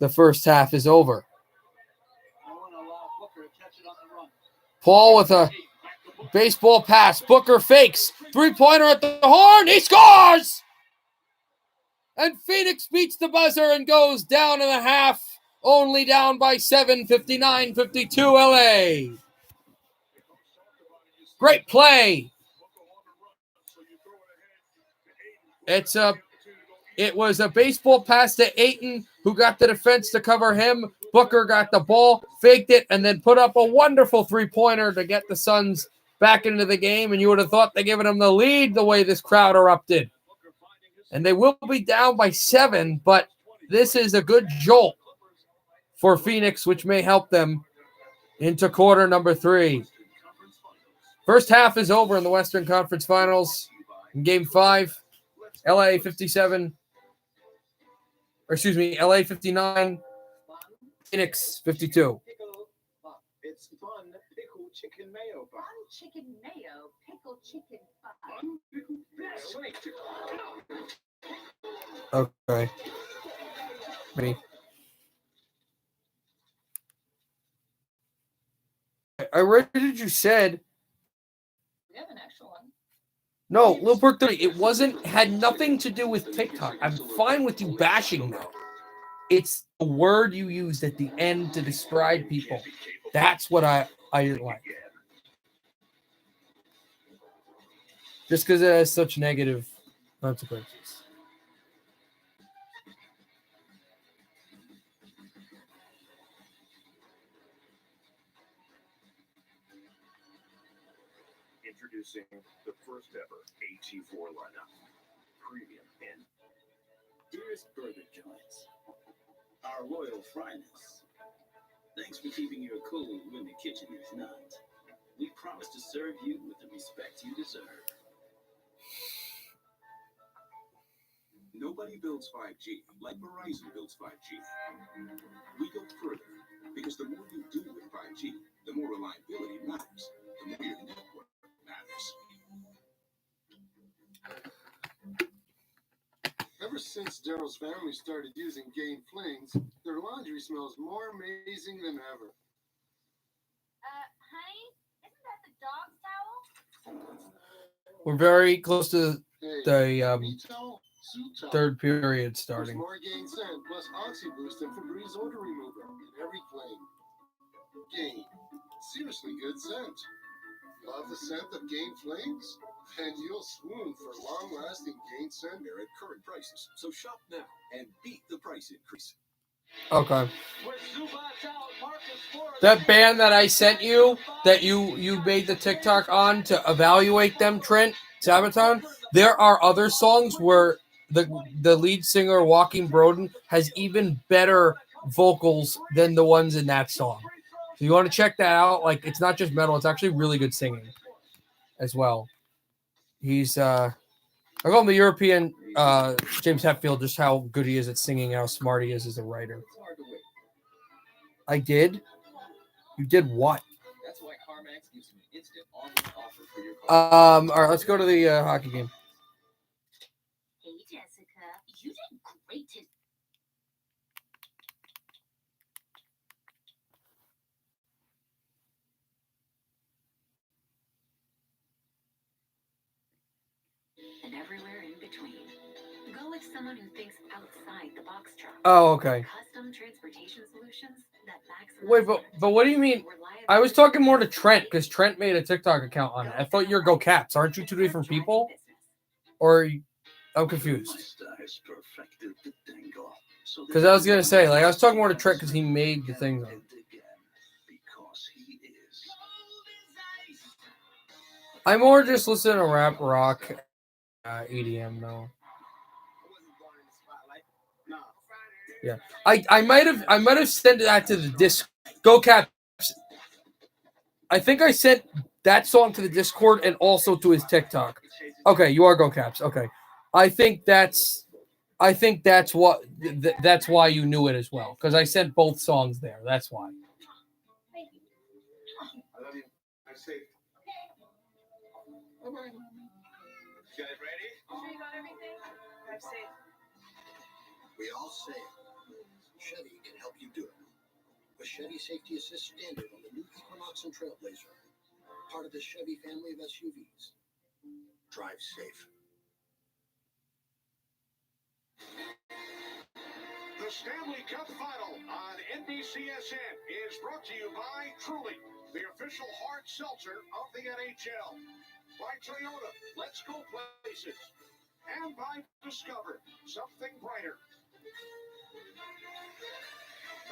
the first half is over. Paul with a baseball pass. Booker fakes. Three-pointer at the horn. He scores! And Phoenix beats the buzzer and goes down in the half. Only down by 7, 59-52 LA. Great play. It was a baseball pass to Ayton, who got the defense to cover him. Booker got the ball, faked it, and then put up a wonderful three-pointer to get the Suns back into the game. And you would have thought they given him the lead the way this crowd erupted. And they will be down by 7, but this is a good jolt for Phoenix, which may help them into quarter number 3. First half is over in the Western Conference Finals. In Game 5, LA 59, Phoenix 52. It's fun pickle chicken mayo bun. Fun chicken mayo, pickle chicken fun. Fun pickle Okay. Me. I read that you said. We have an extra one. No, Lil Perk 30. It had nothing to do with TikTok. I'm fine with you bashing that. It's the word you used at the end to describe people. That's what I didn't like. Just because it has such negative consequences. Introducing the first ever AT4 lineup. Premium in. Dearest burger joints, our royal fryness, thanks for keeping your cool when the kitchen is not. We promise to serve you with the respect you deserve. Nobody builds 5G like Verizon builds 5G. We go further because the more you do with 5G, the more reliability matters, the more your network matters. Ever since Daryl's family started using Gain Flings, their laundry smells more amazing than ever. Honey, isn't that the dog's towel? We're very close to the Towel, suit towel. third period There's starting. more Gain scent plus OxyBoost and Febreze odor remover in every flame. Gain. Seriously good scent. Love the scent of Gain Flings? Then you'll swoon for long-lasting Gain scent. They're at current prices, so shop now and beat the price increase. Okay. That band that I sent you, that you made the TikTok on to evaluate them, Trent Sabaton, there are other songs where the lead singer, Joaquin Broden, has even better vocals than the ones in that song. So you want to check that out. Like, it's not just metal, it's actually really good singing as well. He's I call him the European James Hetfield, just how good he is at singing and how smart he is as a writer. I did? You did what? That's why CarMax gives you an instant online offer for your car. All right, let's go to the hockey game. Hey, Jessica, you did great today. And everywhere in between. Go with someone who thinks outside the box truck. Oh, okay. Custom transportation solutions that maximize. Wait, but what do you mean? I was talking more to Trent because Trent made a TikTok account on it. I thought you're Go Caps. Aren't you two different people? Or I'm confused. Because I was gonna say, like, I was talking more to Trent because he made the things on it. I more just listen to rap, rock, EDM though. Yeah, I might have sent that to the disc. Go Caps. I think I sent that song to the Discord and also to his TikTok. Okay, you are Go Caps. Okay, I think that's what that's why you knew it as well because I sent both songs there. That's why. I love you. I'm safe. Bye-bye. You guys ready? Sure you got everything? Drive safe. We all say it. Chevy can help you do it. With Chevy Safety Assist Standard on the new Equinox and Trailblazer. Part of the Chevy family of SUVs. Drive safe. The Stanley Cup Final on NBCSN is brought to you by Truly, the official hard seltzer of the NHL. By Toyota, let's go places. And by Discover, something brighter.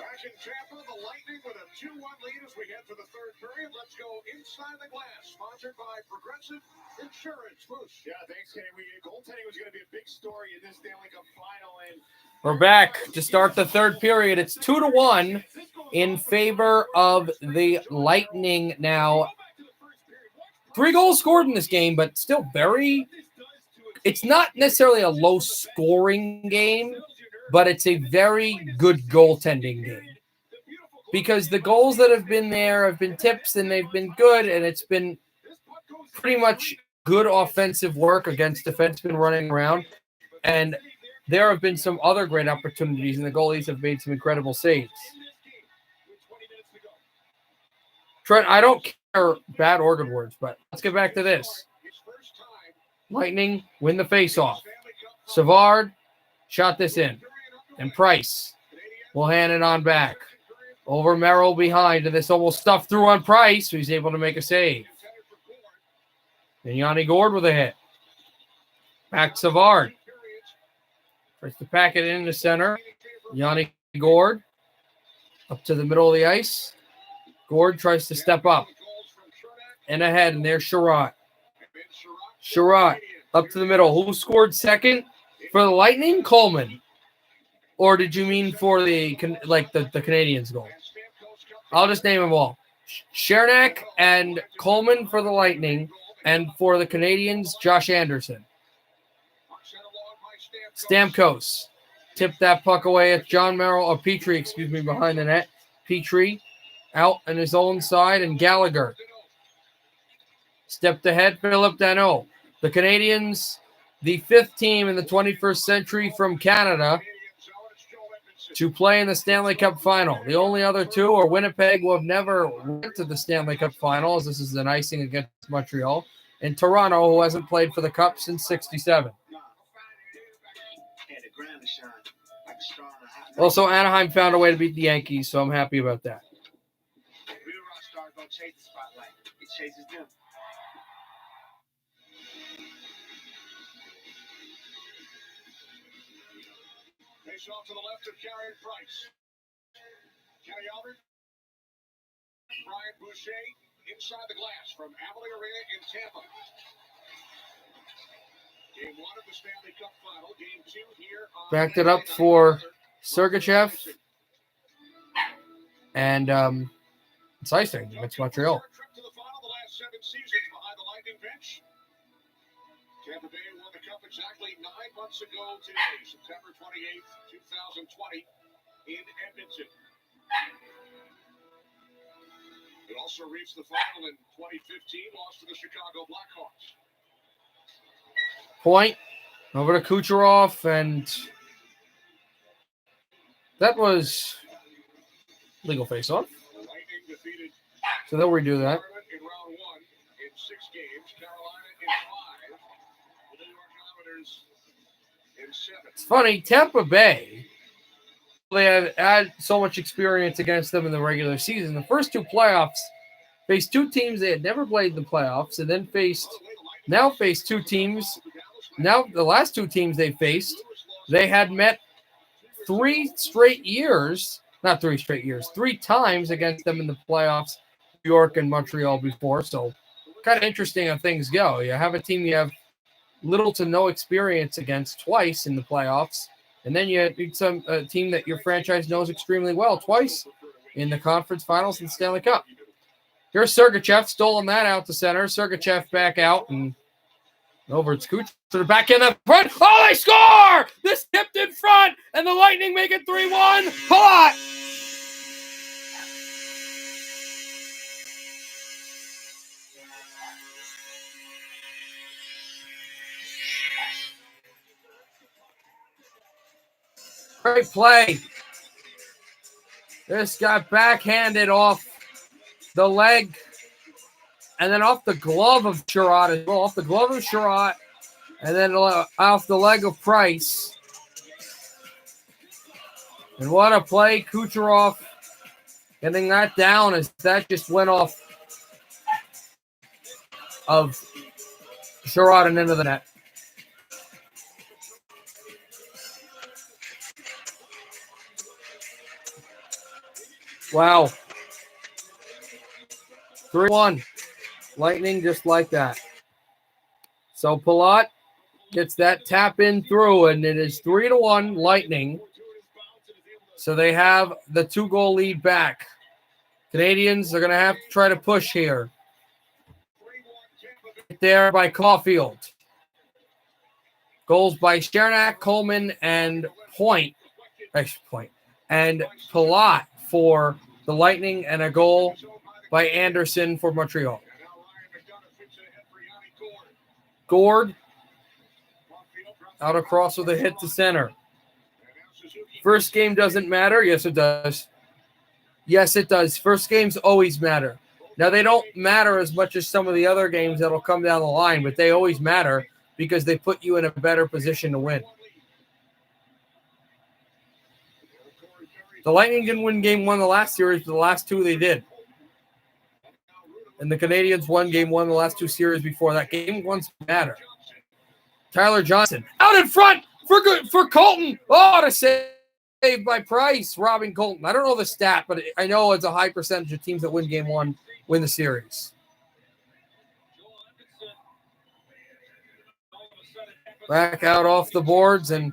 Back in Tampa, the Lightning with a 2-1 lead as we head to the third period. Let's go inside the glass. Sponsored by Progressive Insurance. Bruce. Yeah, thanks, Kenny. Goaltending was going to be a big story in this Stanley Cup final. And We're back to start the third period. It's 2-1 in favor of the Lightning now. 3 goals scored in this game, but still it's not necessarily a low-scoring game, but it's a very good goaltending game. Because the goals that have been there have been tips, and they've been good, and it's been pretty much good offensive work against defensemen running around. And there have been some other great opportunities, and the goalies have made some incredible saves. Trent, I don't care bad or good words, but let's get back to this. Lightning win the faceoff. Savard shot this in. And Price will hand it on back. Over Merrill behind, and this almost stuffed through on Price, so he's able to make a save. And Yanni Gourde with a hit. Back to Savard. Tries to pack it in the center. Yanni Gourde up to the middle of the ice. Gourde tries to step up. And ahead, and there's Sherratt. Sherratt up to the middle. Who scored second for the Lightning? Coleman. Or did you mean for the Canadiens goal? I'll just name them all. Chernak and Coleman for the Lightning, and for the Canadiens, Josh Anderson. Stamkos tipped that puck away at Petrie, behind the net. Petrie out on his own side, and Gallagher stepped ahead. Philip Danault. The Canadiens, the 5th team in the 21st century from Canada to play in the Stanley Cup final. The only other 2 are Winnipeg, who have never went to the Stanley Cup final, as this is an icing against Montreal, and Toronto, who hasn't played for the Cup since '67. Also, Anaheim found a way to beat the Yankees, so I'm happy about that. Face off to the left of Carey Price. Kenny Albert. Brian Boucher inside the glass from Amalie Arena in Tampa. Game 1 of the Stanley Cup final. Game 2 here on Backed it up for Sergachev. And it's icing against Montreal. Trip to the final the last 7 seasons behind the Lightning bench. Tampa Bay won the Cup exactly 9 months ago today, September 28th, 2020, in Edmonton. It also reached the final in 2015, lost to the Chicago Blackhawks. Point over to Kucherov, and that was legal face-off. So they'll redo that. In round 1 in 6 games, Carolina in 5. The New York Islanders in 7. It's funny, Tampa Bay, they have had so much experience against them in the regular season. The first 2 playoffs faced 2 teams they had never played in the playoffs, and then faced 2 teams. Now the last 2 teams they faced, they had met 3 times against them in the playoffs, New York and Montreal before. So kind of interesting how things go. You have a team you have little to no experience against twice in the playoffs, and then you beat a team that your franchise knows extremely well twice in the conference finals and Stanley Cup. Here's Sergachev, stolen that out to center. Sergachev back out, and over it's Kucherov to the back end of the front. Oh, they score! This tipped in front, and the Lightning make it 3-1. Palat! Great play. This got backhanded off the leg and then off the glove of Sherratt as well. Off the glove of Sherratt and then off the leg of Price. And what a play. Kucherov getting that down as that just went off of Sherratt and into the net. Wow. 3-1. Lightning just like that. So Palat gets that tap in through, and it is 3-1 Lightning. So they have the 2-goal lead back. Canadiens are going to have to try to push here. There by Caulfield. Goals by Chernak, Coleman, and Point. And Palat for the Lightning, and a goal by Anderson for Montreal. Gord out across with a hit to center. First game doesn't matter. Yes, it does. Yes, it does. First games always matter. Now, they don't matter as much as some of the other games that'll come down the line, but they always matter because they put you in a better position to win. The Lightning didn't win game one the last series, but the last two they did. And the Canadiens won game one the last two series before that. Game one's matter. Tyler Johnson out in front for Colton. Oh, to save by Price, robbing Colton. I don't know the stat, but I know it's a high percentage of teams that win game one win the series. Back out off the boards and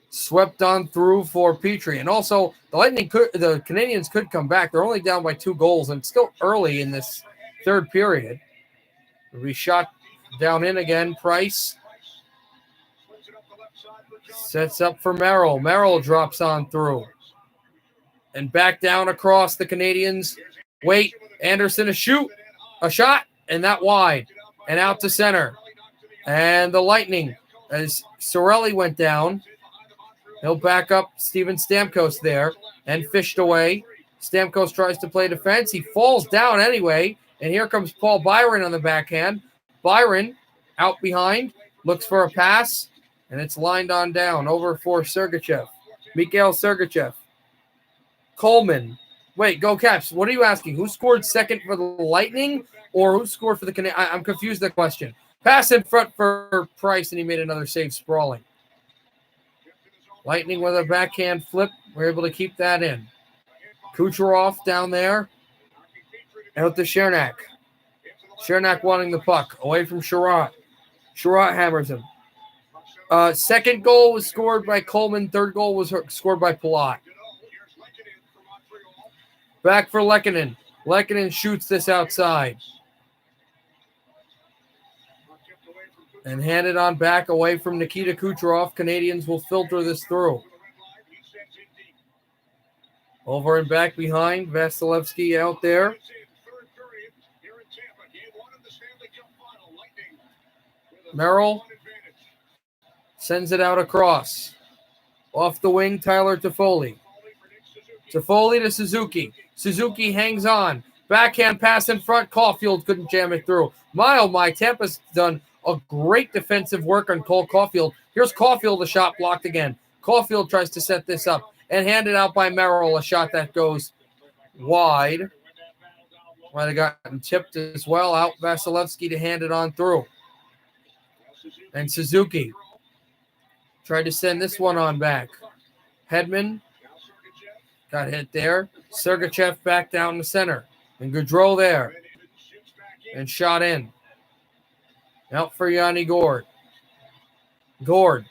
swept on through for Petrie. And also, the Canadiens could come back. They're only down by 2 goals, and it's still early in this third period. We shot down in again. Price sets up for Merrill. Merrill drops on through. And back down across the Canadiens. Wait, Anderson a shot, and that wide. And out to center. And the Lightning, as Sorelli went down, he'll back up Steven Stamkos there and fished away. Stamkos tries to play defense. He falls down anyway, and here comes Paul Byron on the backhand. Byron out behind, looks for a pass, and it's lined on down over for Sergachev. Mikhail Sergachev. Coleman. Wait, go Caps. What are you asking? Who scored second for the Lightning or who scored for the Canadiens? I'm confused the question. Pass in front for Price, and he made another save sprawling. Lightning with a backhand flip. We're able to keep that in. Kucherov down there. Out to Chernak. Chernak wanting the puck. Away from Sherratt. Sherratt hammers him. Second goal was scored by Coleman. Third goal was scored by Palat. Back for Lehkonen. Lehkonen shoots this outside. And hand it on back away from Nikita Kucherov. Canadiens will filter this through. Over and back behind. Vasilevsky out there. Merrill sends it out across. Off the wing, Tyler Toffoli. Toffoli to Suzuki. Suzuki hangs on. Backhand pass in front. Caulfield couldn't jam it through. My, Tampa's done a great defensive work on Cole Caulfield. Here's Caulfield, a shot blocked again. Caulfield tries to set this up and handed out by Merrill, a shot that goes wide. Might have gotten tipped as well. Out Vasilevsky to hand it on through. And Suzuki tried to send this one on back. Hedman got hit there. Sergachev back down the center. And Gaudreau there. And shot in. Out for Yanni Gord. Gord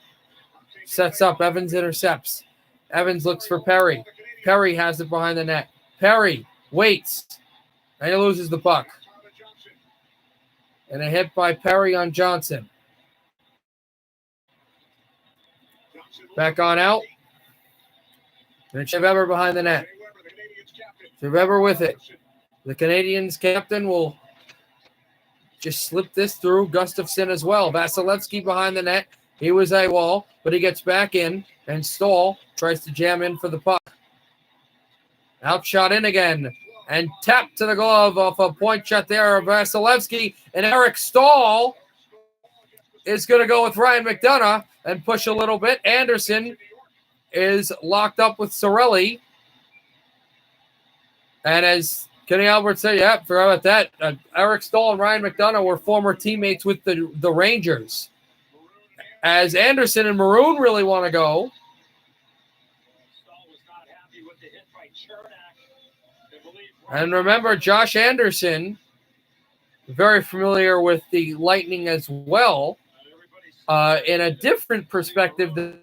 sets up. Evans intercepts. Evans looks for Perry. Perry has it behind the net. Perry waits. And he loses the puck. And a hit by Perry on Johnson. Back on out. And Weber behind the net. Weber with it. The Canadiens captain will just slip this through. Gustafsson as well. Vasilevsky behind the net. He was AWOL, but he gets back in. And Stahl tries to jam in for the puck. Outshot in again. And tapped to the glove off a point shot there of Vasilevsky. And Eric Stahl is going to go with Ryan McDonough and push a little bit. Anderson is locked up with Sorelli. And as Kenny Albert said, yeah, forgot about that. Eric Stahl and Ryan McDonough were former teammates with the Rangers. As Anderson and Maroon really want to go. And remember, Josh Anderson, very familiar with the Lightning as well, in a different perspective than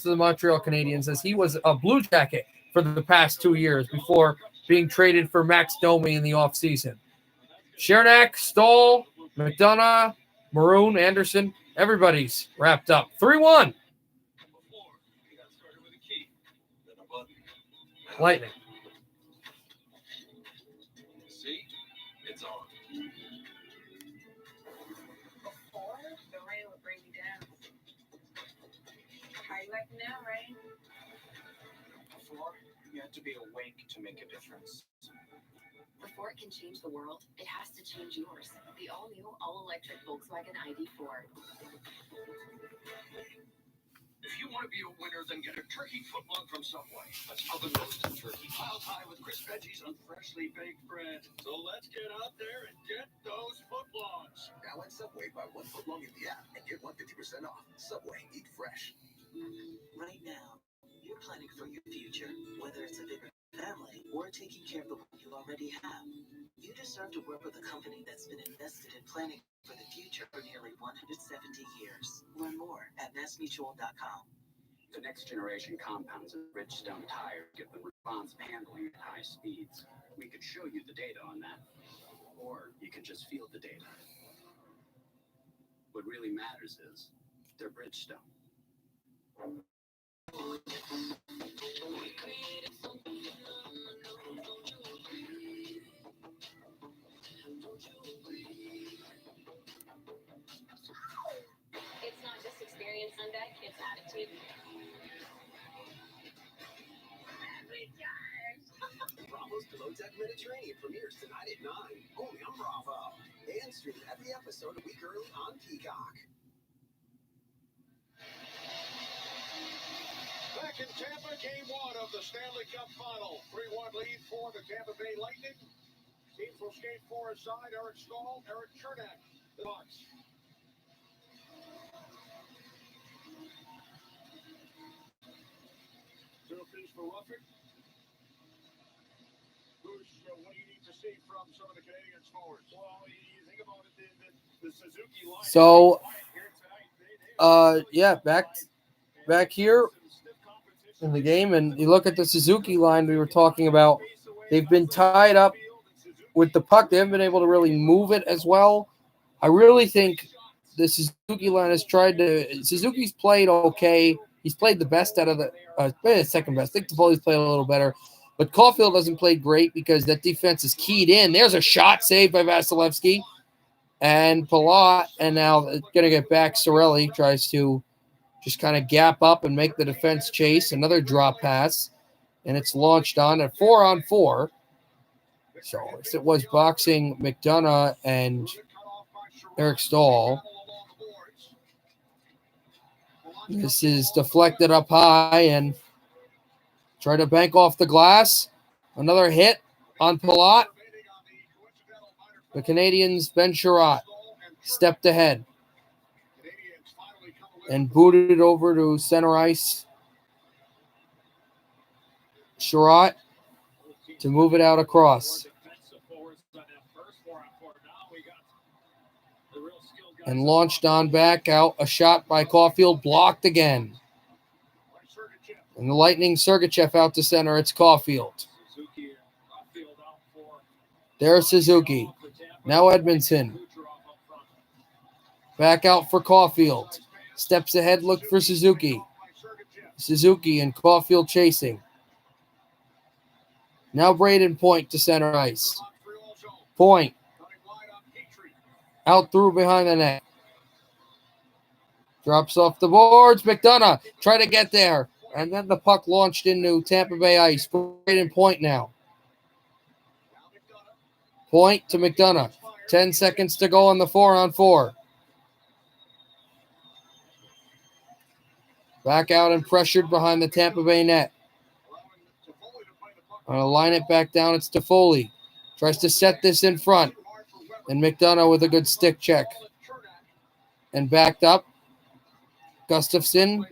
the Montreal Canadiens, as he was a Blue Jacket for the past 2 years before being traded for Max Domi in the offseason. Chernak, Stahl, McDonough, Maroon, Anderson, everybody's wrapped up. 3-1. Lightning. See? It's on. Before, the rain would bring me down. How you like it now, Rain? Before, you had to be awake to make a difference. Before it can change the world, it has to change yours. The all-new, all-electric Volkswagen ID4. If you want to be a winner, then get a turkey footlong from Subway. That's oven roasted turkey, piled high with crisp veggies and freshly baked bread. So let's get out there and get those footlongs. Now at Subway, buy one footlong in the app and get 150% off. Subway, eat fresh. Right now, you're planning for your future, whether it's a bigger family or taking care of the one you already have. You deserve to work with a company that's been invested in planning for the future for nearly 170 years. Learn more at massmutual.com. The next generation compounds of Bridgestone tires give them response handling at high speeds. We could show you the data on that, or you can just feel the data. What really matters is they're Bridgestone. It's not just experience on deck, it's attitude. Bravo's Below Deck Mediterranean premieres tonight at 9, only on Bravo. And stream every episode a week early on Peacock. Back in Tampa, game 1 of the Stanley Cup Final. 3-1 lead for the Tampa Bay Lightning. Teams will skate 4 aside. Eric Stahl, Eric Chernak, the Bucks. Two apiece for Rufford. What do you need to see from some of the Canadiens forwards? Well, you think about it, the Suzuki line. So, yeah, back here in the game, and you look at the Suzuki line we were talking about. They've been tied up with the puck. They haven't been able to really move it as well. I really think the Suzuki line has tried to – Suzuki's played okay. He's played the best out of the second best. I think Toffoli's played a little better. But Caulfield doesn't play great because that defense is keyed in. There's a shot saved by Vasilevsky. And Palat, and now going to get back. Cirelli tries to just kind of gap up and make the defense chase. Another drop pass. And it's launched on at 4-on-4. So it was boxing McDonough and Eric Stahl. This is deflected up high and try to bank off the glass. Another hit on Palat. The Canadiens, Ben Sherratt, stepped ahead and booted it over to center ice. Sherratt to move it out across. And launched on back out. A shot by Caulfield, blocked again. And the Lightning, Sergachev out to center. It's Caulfield. There's Suzuki. Now Edmondson. Back out for Caulfield. Steps ahead, look for Suzuki. Suzuki and Caulfield chasing. Now Braden Point to center ice. Point. Out through behind the net. Drops off the boards. McDonough try to get there. And then the puck launched into Tampa Bay ice. Braden Point now. Point to McDonough. 10 seconds to go on the 4-on-4. Back out and pressured behind the Tampa Bay net. I'm going to line it back down. It's Toffoli. Tries to set this in front. And McDonough with a good stick check. And backed up. Gustafsson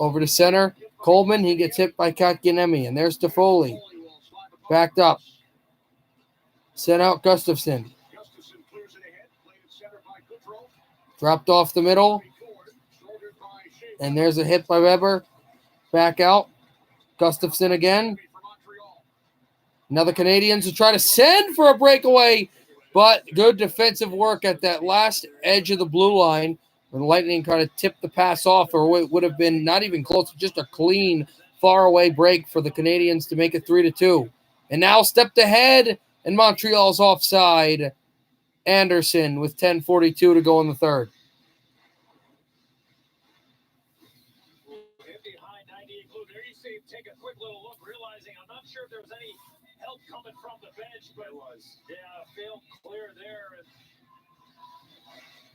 Over to center. Coleman, he gets hit by Kotkaniemi. And there's Toffoli. Backed up. Sent out Gustafsson. Dropped off the middle. And there's a hit by Weber. Back out. Gustafsson again. Now the Canadiens will try to send for a breakaway. But good defensive work at that last edge of the blue line. When the Lightning kind of tipped the pass off, or it would have been not even close, just a clean, far-away break for the Canadiens to make it 3-2. And now stepped ahead, and Montreal's offside. Anderson with 10:42 to go in the third. Take a quick little look, realizing I'm not sure if there was any help coming from the bench, but it was. Yeah, failed clear there. And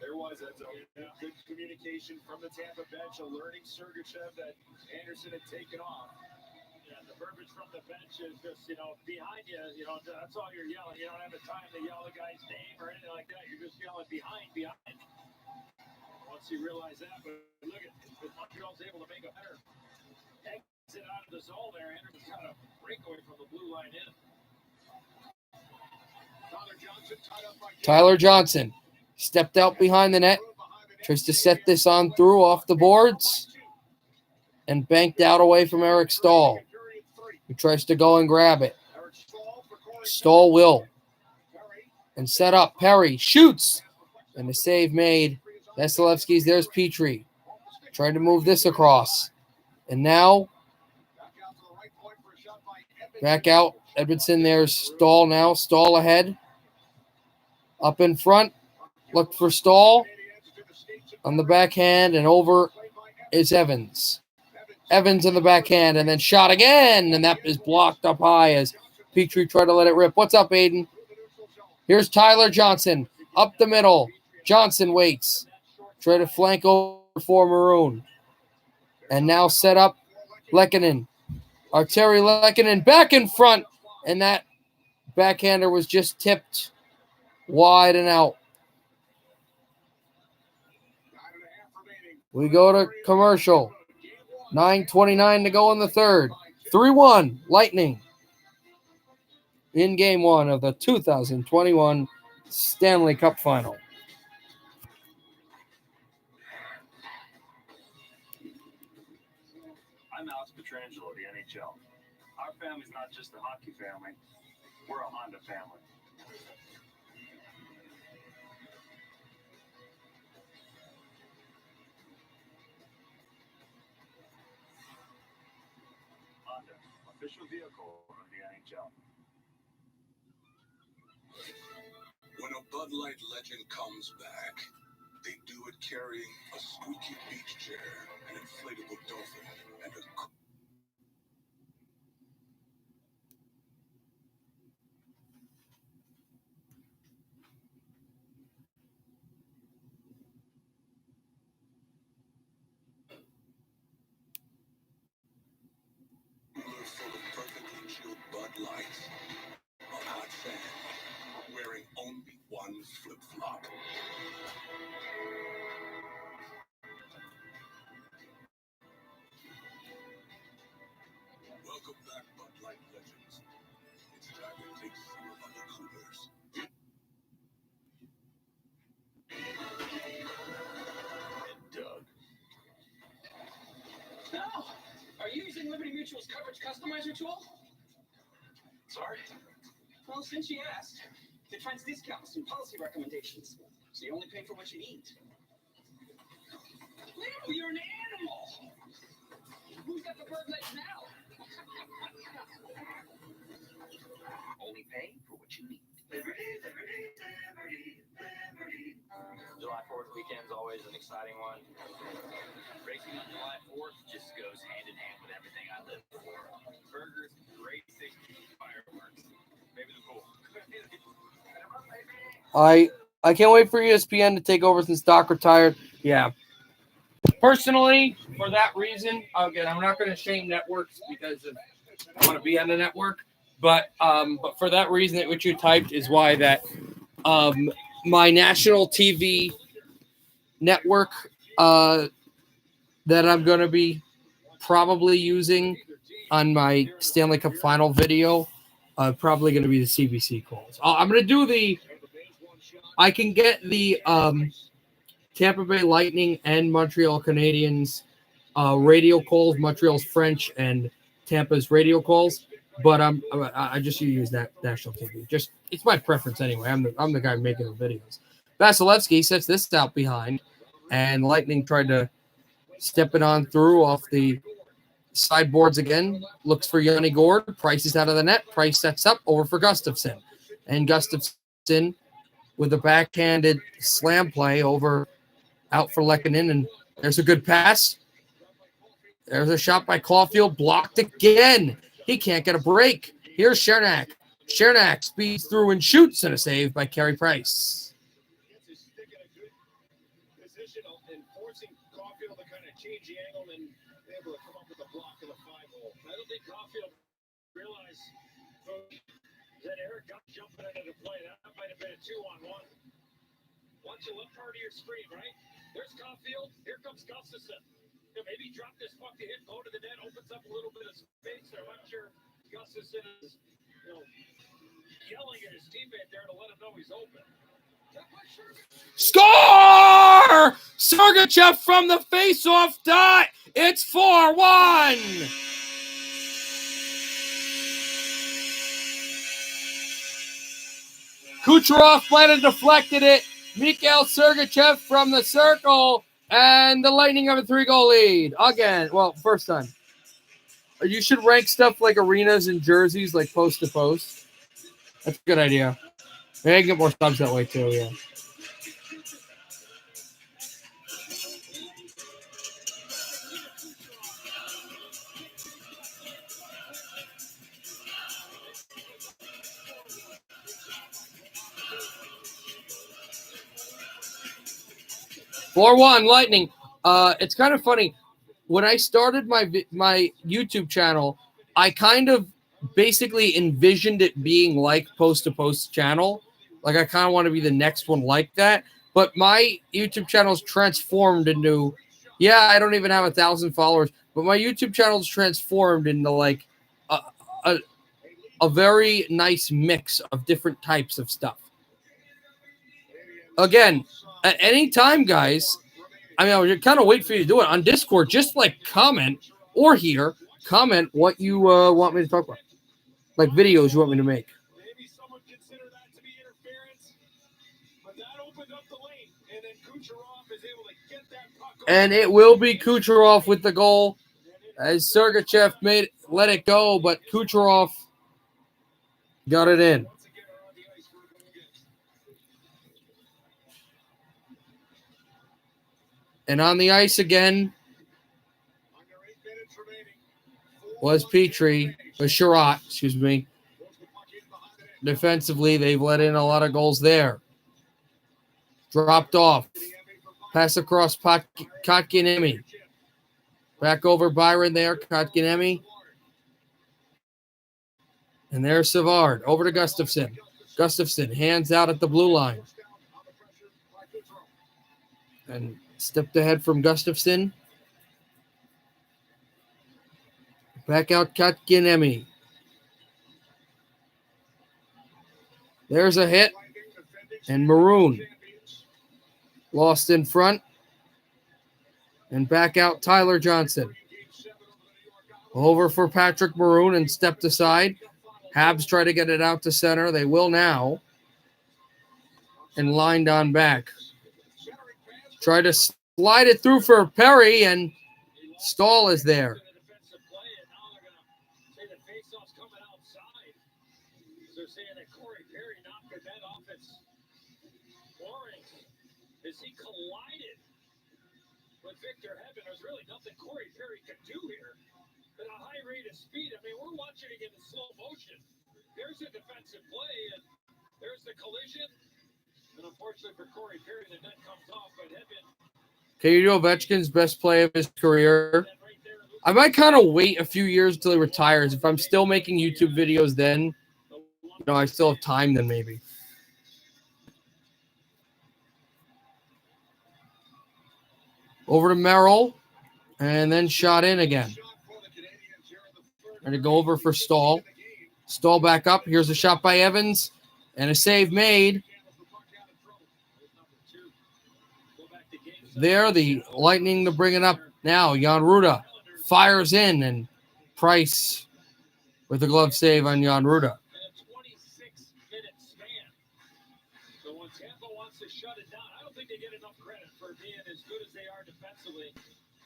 there was that good communication from the Tampa bench, alerting Sergachev that Anderson had taken off. Yeah, the verbiage from the bench is just, behind you, that's all you're yelling. You don't have the time to yell the guy's name or anything like that. You're just yelling behind. Once you realize that, but look at if Montreal's able to make a better exit out of the zone there. Anderson's got a breakaway from the blue line in. Tyler Johnson stepped out behind the net, tries to set this on through off the boards, and banked out away from Eric Stahl, who tries to go and grab it. Stahl will. And set up. Perry shoots. And the save made. Vasilevsky's, there's Petrie. Trying to move this across. And now, back out. Edmondson, there's Stahl now. Stahl ahead. Up in front. Look for Stahl. On the backhand, and over is Evans. Evans on the backhand, and then shot again. And that is blocked up high as Petrie tried to let it rip. What's up, Aiden? Here's Tyler Johnson. Up the middle. Johnson waits. Try to flank over for Maroon. And now set up Lehkonen. Arturi Lehkonen back in front. And that backhander was just tipped wide and out. We go to commercial. 9:29 to go in the third. 3-1 Lightning in game one of the 2021 Stanley Cup Final. I'm Alex Pietrangelo of the NHL. Our family's not just a hockey family. We're a Honda family. Honda, official vehicle of the NHL. When a Bud Light legend comes back, they do it carrying a squeaky beach chair, an inflatable dolphin, and a cooler full of perfectly chilled Bud Light on hot sand, wearing only one flip-flop. Welcome back, Bud Light legends. It's time to take some of other coolers. And Doug. No! Are you using Liberty Mutual's coverage customizer tool? Sorry? Well, since you asked, it finds discounts and policy recommendations, so you only pay for what you need. Leo, you're an animal! Who's got the bird legs now? Only pay for what you need. Liberty, Liberty, Liberty, Liberty. July 4th weekend's always an exciting one. Racing on July 4th just goes hand in hand with everything I live for. Burgers, racing, fireworks, maybe the pool. I can't wait for ESPN to take over since Doc retired. Yeah. Personally, for that reason, again, I'm not going to shame networks because I want to be on the network. But for that reason that which you typed is why that my national TV network that I'm going to be probably using on my Stanley Cup final video. Probably going to be the CBC calls. I'm going to do I can get the Tampa Bay Lightning and Montreal Canadiens radio calls, Montreal's French and Tampa's radio calls, but I just use that national TV. Just it's my preference anyway. I'm the guy making the videos. Vasilevsky sets this out behind, and Lightning tried to step it on through off the sideboards again. Looks for Yanni Gord. Price is out of the net. Price sets up over for Gustafsson, and Gustafsson with a backhanded slam play over out for Lehkonen, and there's a good pass. There's a shot by Caulfield, blocked again. He can't get a break. Here's Chernak. Chernak speeds through and shoots, and a save by Carey Price. And forcing Caulfield to kind of change the angle and be able to come up with a block of the 5-hole. I don't think Caulfield realized that Eric got jumping into the play. That might have been a 2-on-1. Watch the left part of your screen, right? There's Caulfield. Here comes Gustafsson. Maybe drop this puck to hit, go to the net, opens up a little bit of space. I'm not sure Gustafsson is, yelling at his teammate there to let him know he's open. Score! Sergachev from the face-off dot. It's 4-1. Kucherov might have deflected it. Mikhail Sergachev from the circle. And the Lightning have a 3-goal lead. Again, well, first time. You should rank stuff like arenas and jerseys, like post to post. That's a good idea. Maybe I can get more subs that way, too, yeah. (4-1) Lightning. It's kind of funny. When I started my YouTube channel, I kind of basically envisioned it being like post-to-post channel. Like I kind of want to be the next one like that. But my YouTube channel's transformed into, I don't even have 1,000 followers, but my YouTube channel's transformed into like a very nice mix of different types of stuff. Again, at any time, guys, I mean, I would kind of wait for you to do it on Discord. Just like comment or here, comment what you want me to talk about, like videos you want me to make. Maybe someone consider that to be interference, but that opened up the lane, and then Kucherov is able to get that puck. And it will be Kucherov with the goal, as Sergachev let it go, but Kucherov got it in. And on the ice again was Sherratt, excuse me. Defensively, they've let in a lot of goals there. Dropped off. Pass across Kotkaniemi. Back over Byron there, Kotkaniemi. And there's Savard. Over to Gustafsson. Gustafsson hands out at the blue line. And stepped ahead from Gustafsson. Back out Kotkaniemi. There's a hit. And Maroon lost in front. And back out Tyler Johnson. Over for Patrick Maroon and stepped aside. Habs try to get it out to center. They will now. And lined on back. Try to slide it through for Perry, and Stahl is there. He collided with Victor Hedman. There's really nothing Corey Perry can do here at a high rate of speed. I mean, we're watching it in slow motion. There's a defensive play, and there's the collision. And unfortunately for Corey Perry, the net comes off, but Hedman. Can you do Ovechkin's best play of his career? I might kind of wait a few years until he retires. If I'm still making YouTube videos then, I still have time then maybe. Over to Merrill. And then shot in again. And to go over for Stahl. Stahl back up. Here's a shot by Evans. And a save made. There, the Lightning to bring it up now. Jan Ruda fires in, and Price with a glove save on Jan Ruda. So when Tampa wants to shut it down, I don't think they get enough credit for being as good as they are defensively.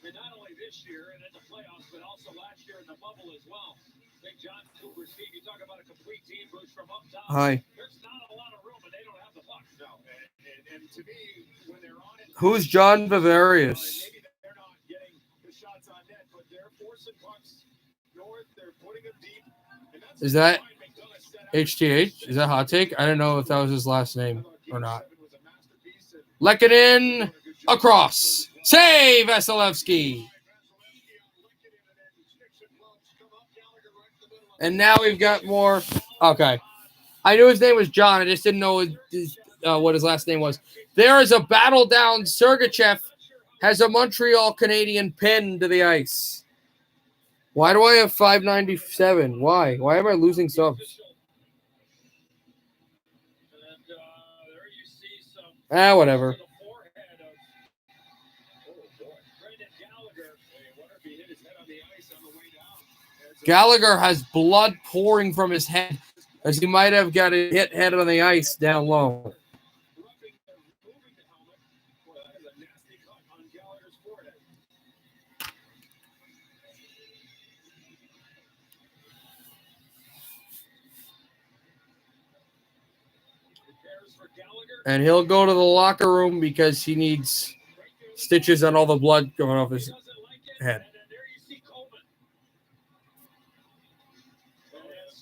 And not only this year and in the playoffs, but also last year in the bubble as well. Big John Cooper, Steve, you talk about a complete team boost from up top. Hi. There's not a lot of room, but they don't have the puck. No, and to me, when they're on it, Who's John Bavarius? maybe they're not getting the shots on net, but they're forcing pucks north. They're putting them deep. Is that HTH? Is that Hot Take? I don't know if that was his last name or not. Lekanen across. Save, Vasilevsky. And now we've got more. Okay. I knew his name was John. I just didn't know what his last name was. There is a battle down. Sergachev has a Montreal Canadian pinned to the ice. Why do I have 597? Why? Why am I losing subs? Whatever. Gallagher has blood pouring from his head as he might have got a hit head on the ice down low. And he'll go to the locker room because he needs stitches on all the blood going off his head.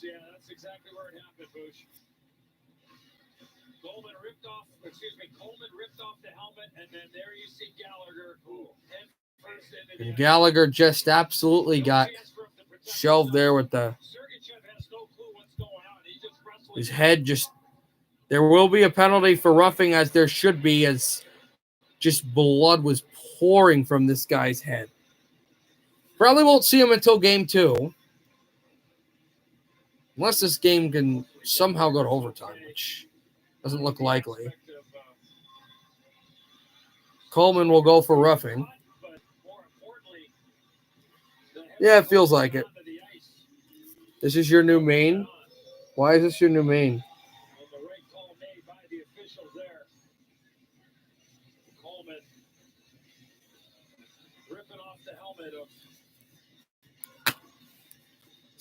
Yeah, that's exactly where it happened, Boosh. Coleman ripped off the helmet, and then there you see Gallagher, who head first into And Gallagher just absolutely got shelved there with the his head just. There will be a penalty for roughing, as there should be, as just blood was pouring from this guy's head. Probably won't see him until game 2. Unless this game can somehow go to overtime, which doesn't look likely. Coleman will go for roughing. Yeah, it feels like it. This is your new main? Why is this your new main?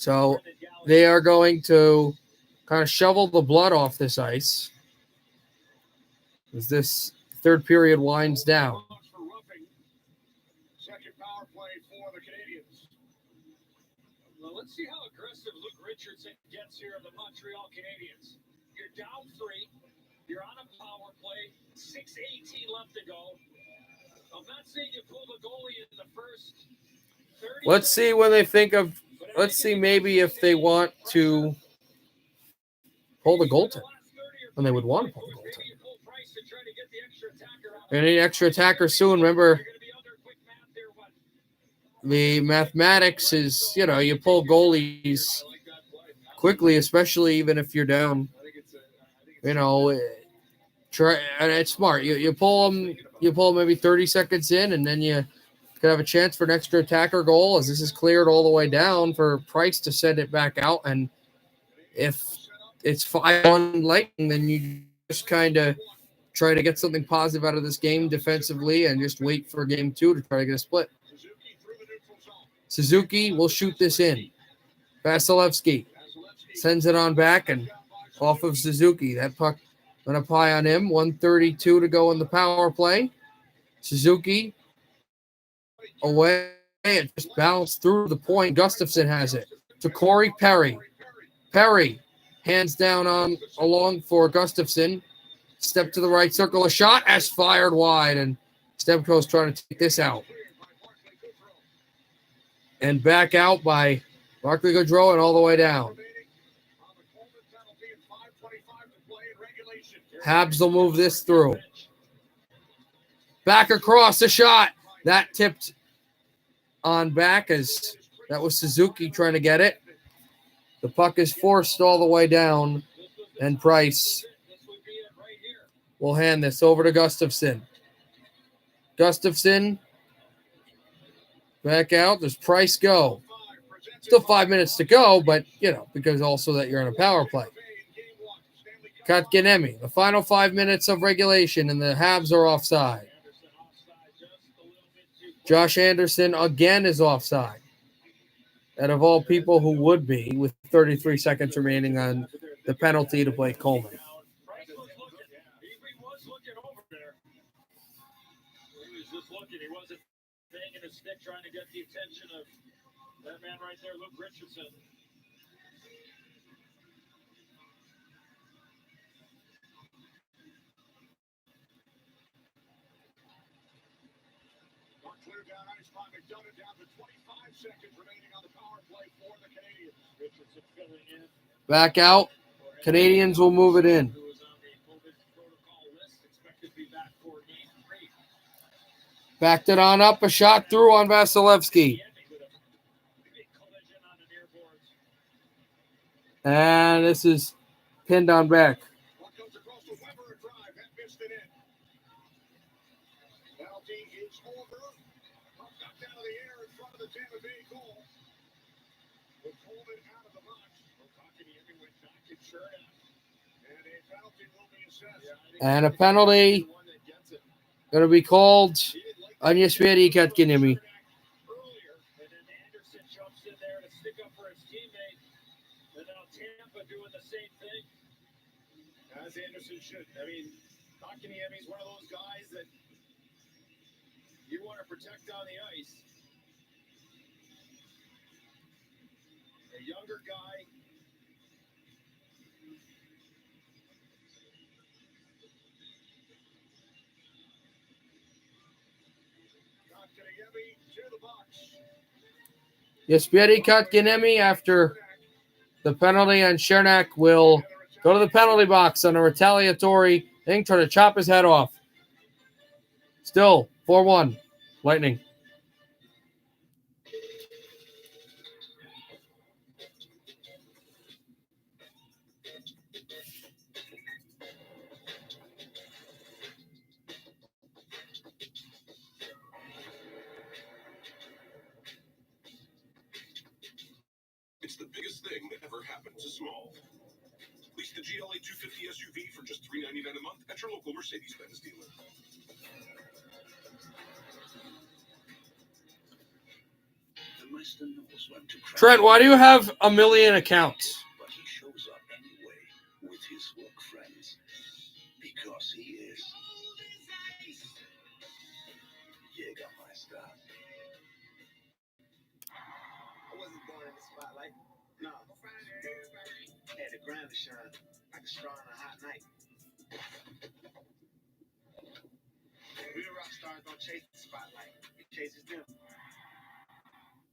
So they are going to kind of shovel the blood off this ice as this third period winds down. Second power play for the Canadiens. Well, let's see how aggressive Luke Richardson gets here of the Montreal Canadiens. You're down 3. You're on a power play. 6:18 left to go. I'm not saying you pull the goalie in the first 30. Let's see when they think of. Let's see maybe if they want to pull the goaltender. And they would want to pull the goaltender. They need an extra attacker soon. Remember, the mathematics is, you pull goalies quickly, especially even if you're down. Try, and it's smart. You pull them maybe 30 seconds in, and then you could have a chance for an extra attacker goal, as this is cleared all the way down for Price to send it back out. And if it's 5-1 Lightning, then you just kind of try to get something positive out of this game defensively and just wait for game 2 to try to get a split. Suzuki will shoot this in. Vasilevsky sends it on back and off of Suzuki. That puck went up high on him. 1:32 to go in the power play. Suzuki away. It just bounced through the point. Gustafsson has it to Corey Perry. Perry hands down along for Gustafsson. Step to the right circle. A shot as fired wide, and Stemko's trying to take this out. And back out by Barclay Goodrow and all the way down. Habs will move this through. Back across the shot. That tipped on back as that was Suzuki trying to get it. The puck is forced all the way down, and Price will hand this over to Gustafsson. Gustafsson back out. Does Price go? Still 5 minutes to go, but, because also that you're on a power play. Kotkaniemi, the final 5 minutes of regulation, and the Habs are offside. Josh Anderson again is offside. Out of all people who would be, with 33 seconds remaining on the penalty to Blake Coleman. He was looking over there. He was just looking. He wasn't banging his stick trying to get the attention of that man right there, Luke Richardson. Clear down ice by McDonough, down to 25 seconds remaining on the power play for the Canadiens. Richardson filling in. Back out. Canadians will move it in. Who was on the COVID protocol list, expected to be back for game 3. Backed it on up. A shot through on Vasilevsky. And this is pinned on back. Puck comes across the Weber, a drive, that missed it in. Penalty is over. Puck knocked out of the air in front of the Tampa Bay goal. With Coleman out of the box. Kotkaniemi went back and sure enough. And a penalty will be assessed. And a penalty going to be called on Jesperi Kotkaniemi. Earlier, and then Anderson jumps in there to stick up for his teammate. And now Tampa doing the same thing. As Anderson should. I mean, Kotkaniemi's one of those guys that you want to protect on the ice. A younger guy. Kotkaniemi to the box. Jesperi Kotkaniemi, after the penalty on Chernak, will go to the penalty box on a retaliatory thing, try to chop his head off. Still 4-1, Lightning. It's the biggest thing that ever happened to small. Lease the GLA 250 SUV for just $399 a month at your local Mercedes-Benz dealer. The master knows when to cry. Trent, why do you have a million accounts? But he shows up anyway with his work friends. Because he is Jägermeister. I wasn't born in the spotlight. No. Had the ground to shine like a straw on a hot night. Real rock stars don't chase the spotlight. It chases them.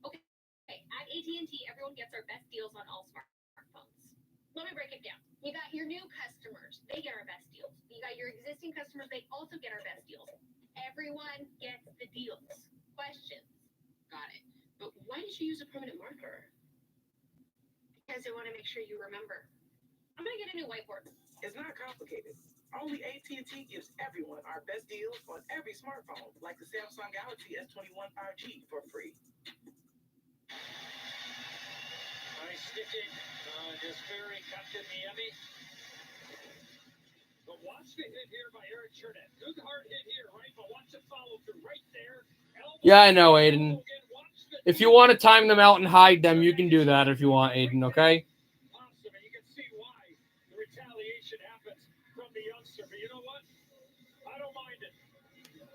Okay, at AT&T, everyone gets our best deals on all smartphones. Let me break it down. You got your new customers. They get our best deals. You got your existing customers. They also get our best deals. Everyone gets the deals. Questions? Got it. But why did you use a permanent marker? Because I want to make sure you remember. I'm going to get a new whiteboard. It's not complicated. Only AT&T gives everyone our best deals on every smartphone, like the Samsung Galaxy S21 5G for free. Nice sticking. Jesperi Kotkaniemi. But watch the hit here by Eric Chernak. Good hard hit here, right? But watch the follow through right there. Yeah, I know, Aiden. If you want to time them out and hide them, you can do that if you want, Aiden, okay? Awesome, and you can see why the retaliation happens from the youngster. But you know what? I don't mind it.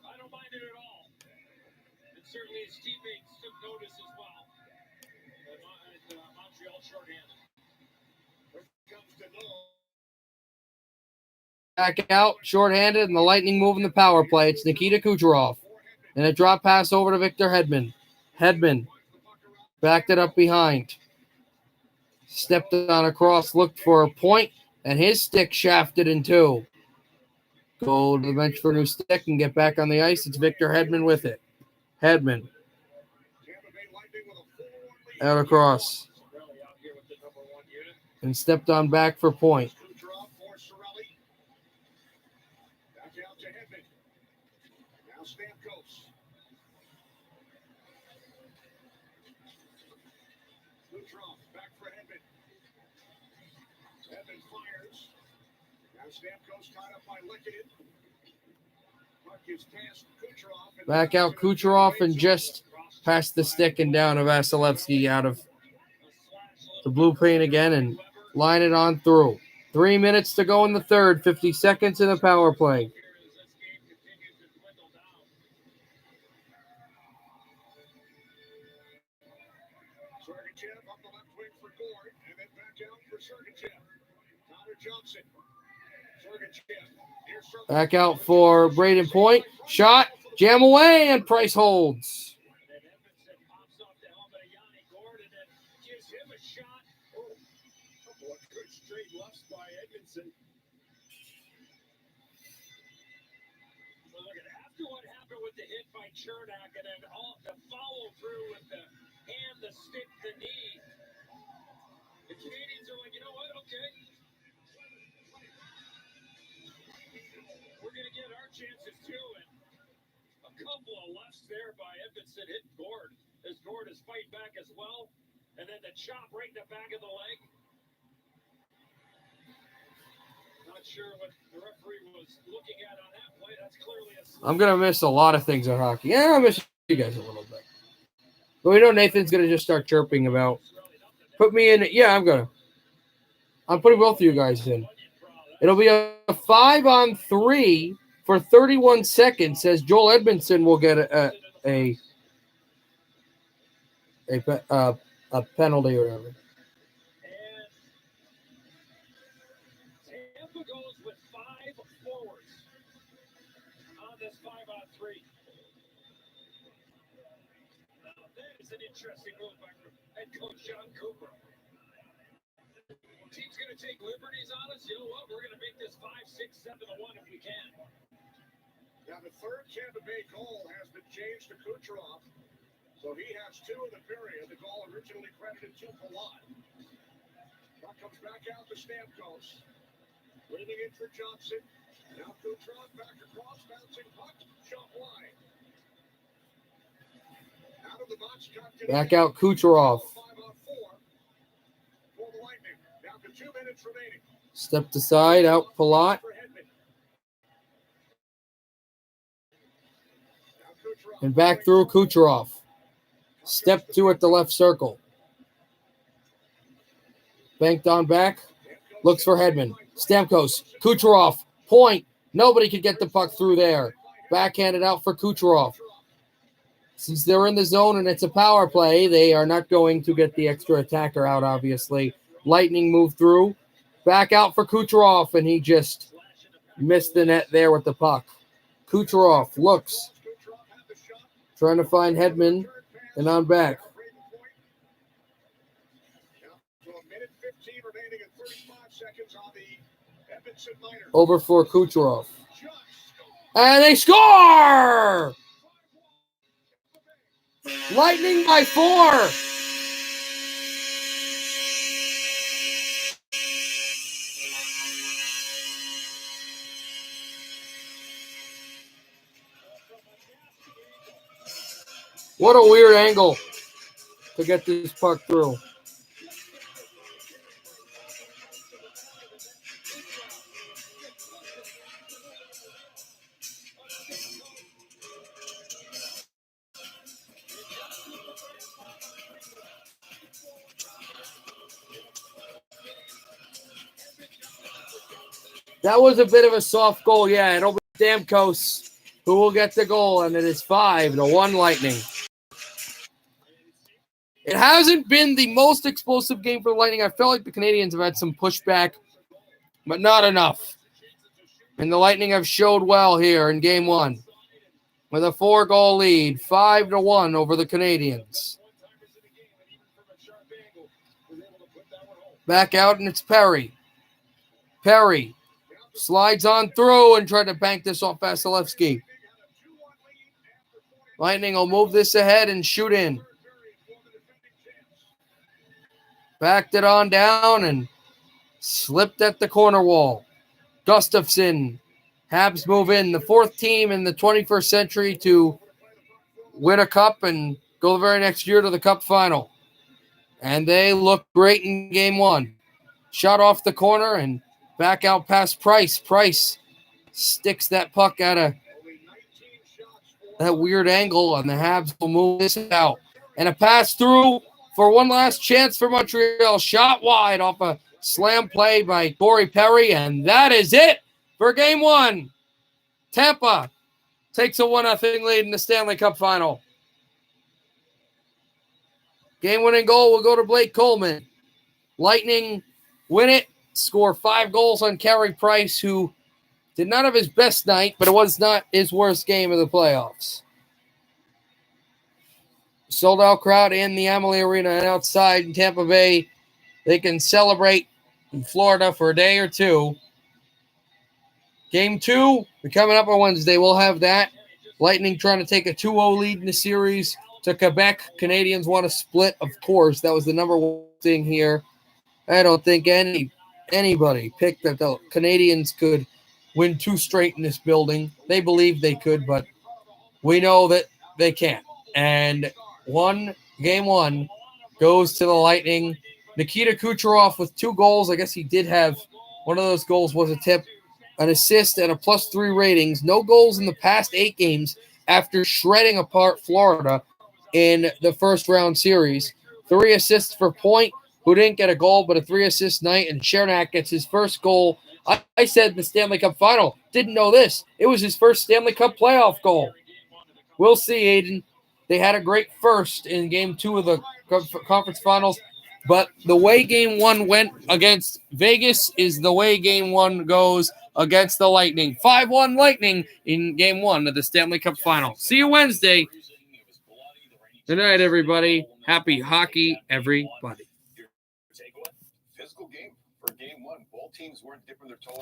I don't mind it at all. And certainly his teammates took notice as well. Montreal shorthanded. Here comes DeNoe. Back out, shorthanded, and the Lightning moving the power play. It's Nikita Kucherov. And a drop pass over to Victor Hedman. Hedman backed it up behind. Stepped on across, looked for a point, and his stick shafted in two. Go to the bench for a new stick and get back on the ice. It's Victor Hedman with it. Hedman Out across. And stepped on back for point. Back out to Hedman. Now Stamkos. Kucherov back for Hedman. Hedman fires. Now Stamkos tied up by Lickett. Puck is past Kucherov. Back out Kucherov and just past the stick and down to Vasilevsky out of the blue paint again and line it on through. 3 minutes to go in the third, 50 seconds in the power play. Sergachev up the left wing for Gord, and then back out for Sergachev. Connor Johnson. Sergachev. Near circle. Back out for Braden Point. Shot. Jam away, and Price holds. And then Edmondson pops off the helmet of Yanni Gord and then gives him a shot. Oh, a couple of good straight lefts by Edmondson. So look at after what happened with the hit by Chernak and then all the follow through with the hand, the stick, the knee. The Canadians are like, you know what? Okay. We're going to get our chances too. And a couple of lefts there by Edmondson hit Gord as Gord is fight back as well. And then the chop right in the back of the leg. Not sure what the referee was looking at on that play. That's clearly a I'm going to miss a lot of things on hockey. Yeah, I'll miss you guys a little bit. But we know Nathan's going to just start chirping about, put me in. Yeah, I'm going to. I'm putting both of you guys in. It'll be a 5-on-3 for 31 seconds as Joel Edmondson will get a penalty or whatever. Tampa goes with 5 forwards on this 5-on-3. Now that is an interesting move by head coach John Cooper. Team's going to take liberties on us. You know what? We're going to make this 5, 6, 7-1 if we can. Now the third Tampa Bay goal has been changed to Kucherov. So he has 2 in the period. The goal originally credited to Palat. Puck comes back out to Stamkos. Leaning in for Johnson. Now Kucherov back across, bouncing puck, shot wide. Out of the box, Back out Kucherov. 5-on-4 for the Lightning. Down to 2 minutes remaining. Stepped aside, out Palat. And back through Kucherov. Step 2 at the left circle. Banked on back. Looks for Hedman. Stamkos. Kucherov. Point. Nobody could get the puck through there. Backhanded out for Kucherov. Since they're in the zone and it's a power play, they are not going to get the extra attacker out, obviously. Lightning move through. Back out for Kucherov, and he just missed the net there with the puck. Kucherov looks. Trying to find Hedman, and on back. Over for Kucherov. And they score! Lightning by 4. What a weird angle to get this puck through. That was a bit of a soft goal. Yeah, it'll be Stamkos who will get the goal, and it is 5-1 Lightning. It hasn't been the most explosive game for the Lightning. I felt like the Canadiens have had some pushback, but not enough. And the Lightning have showed well here in Game 1 with a 4-goal lead, 5-1 over the Canadiens. Back out, and it's Perry. Perry slides on through and tried to bank this off Vasilevsky. Lightning will move this ahead and shoot in. backed it on down and slipped at the corner wall. Gustafsson. Habs move in, the fourth team in the 21st century to win a cup and go the very next year to the cup final. And they look great in game one. Shot off the corner and back out past Price. Price sticks that puck at that weird angle, and the Habs will move this out. And a pass through for one last chance for Montreal. Shot wide off a slam play by Corey Perry, and that is it for game one. Tampa takes a 1-0 lead in the Stanley Cup final. Game-winning goal will go to Blake Coleman. Lightning win it, score 5 goals on Carey Price, who did not have his best night, but it was not his worst game of the playoffs. Sold-out crowd in the Amalie Arena and outside in Tampa Bay. They can celebrate in Florida for a day or two. Game 2, coming up on Wednesday. We'll have that. Lightning trying to take a 2-0 lead in the series to Quebec. Canadiens want to split, of course. That was the number one thing here. I don't think anybody picked that the Canadiens could win 2 straight in this building. They believe they could, but we know that they can't. And game one goes to the Lightning. Nikita Kucherov with 2 goals. I guess he did have one of those goals was a tip, an assist, and a +3 ratings. No goals in the past 8 games after shredding apart Florida in the first round series. 3 assists for Point, who didn't get a goal, but a 3-assist night, and Chernak gets his first goal. I said in the Stanley Cup final, didn't know this. It was his first Stanley Cup playoff goal. We'll see, Aiden. They had a great first in game 2 of the conference finals, but the way game 1 went against Vegas is the way game 1 goes against the Lightning. 5-1 Lightning in game 1 of the Stanley Cup final. See you Wednesday. Good night, everybody. Happy hockey, everybody. Physical game for game 1. Both teams weren't dipping their toe in.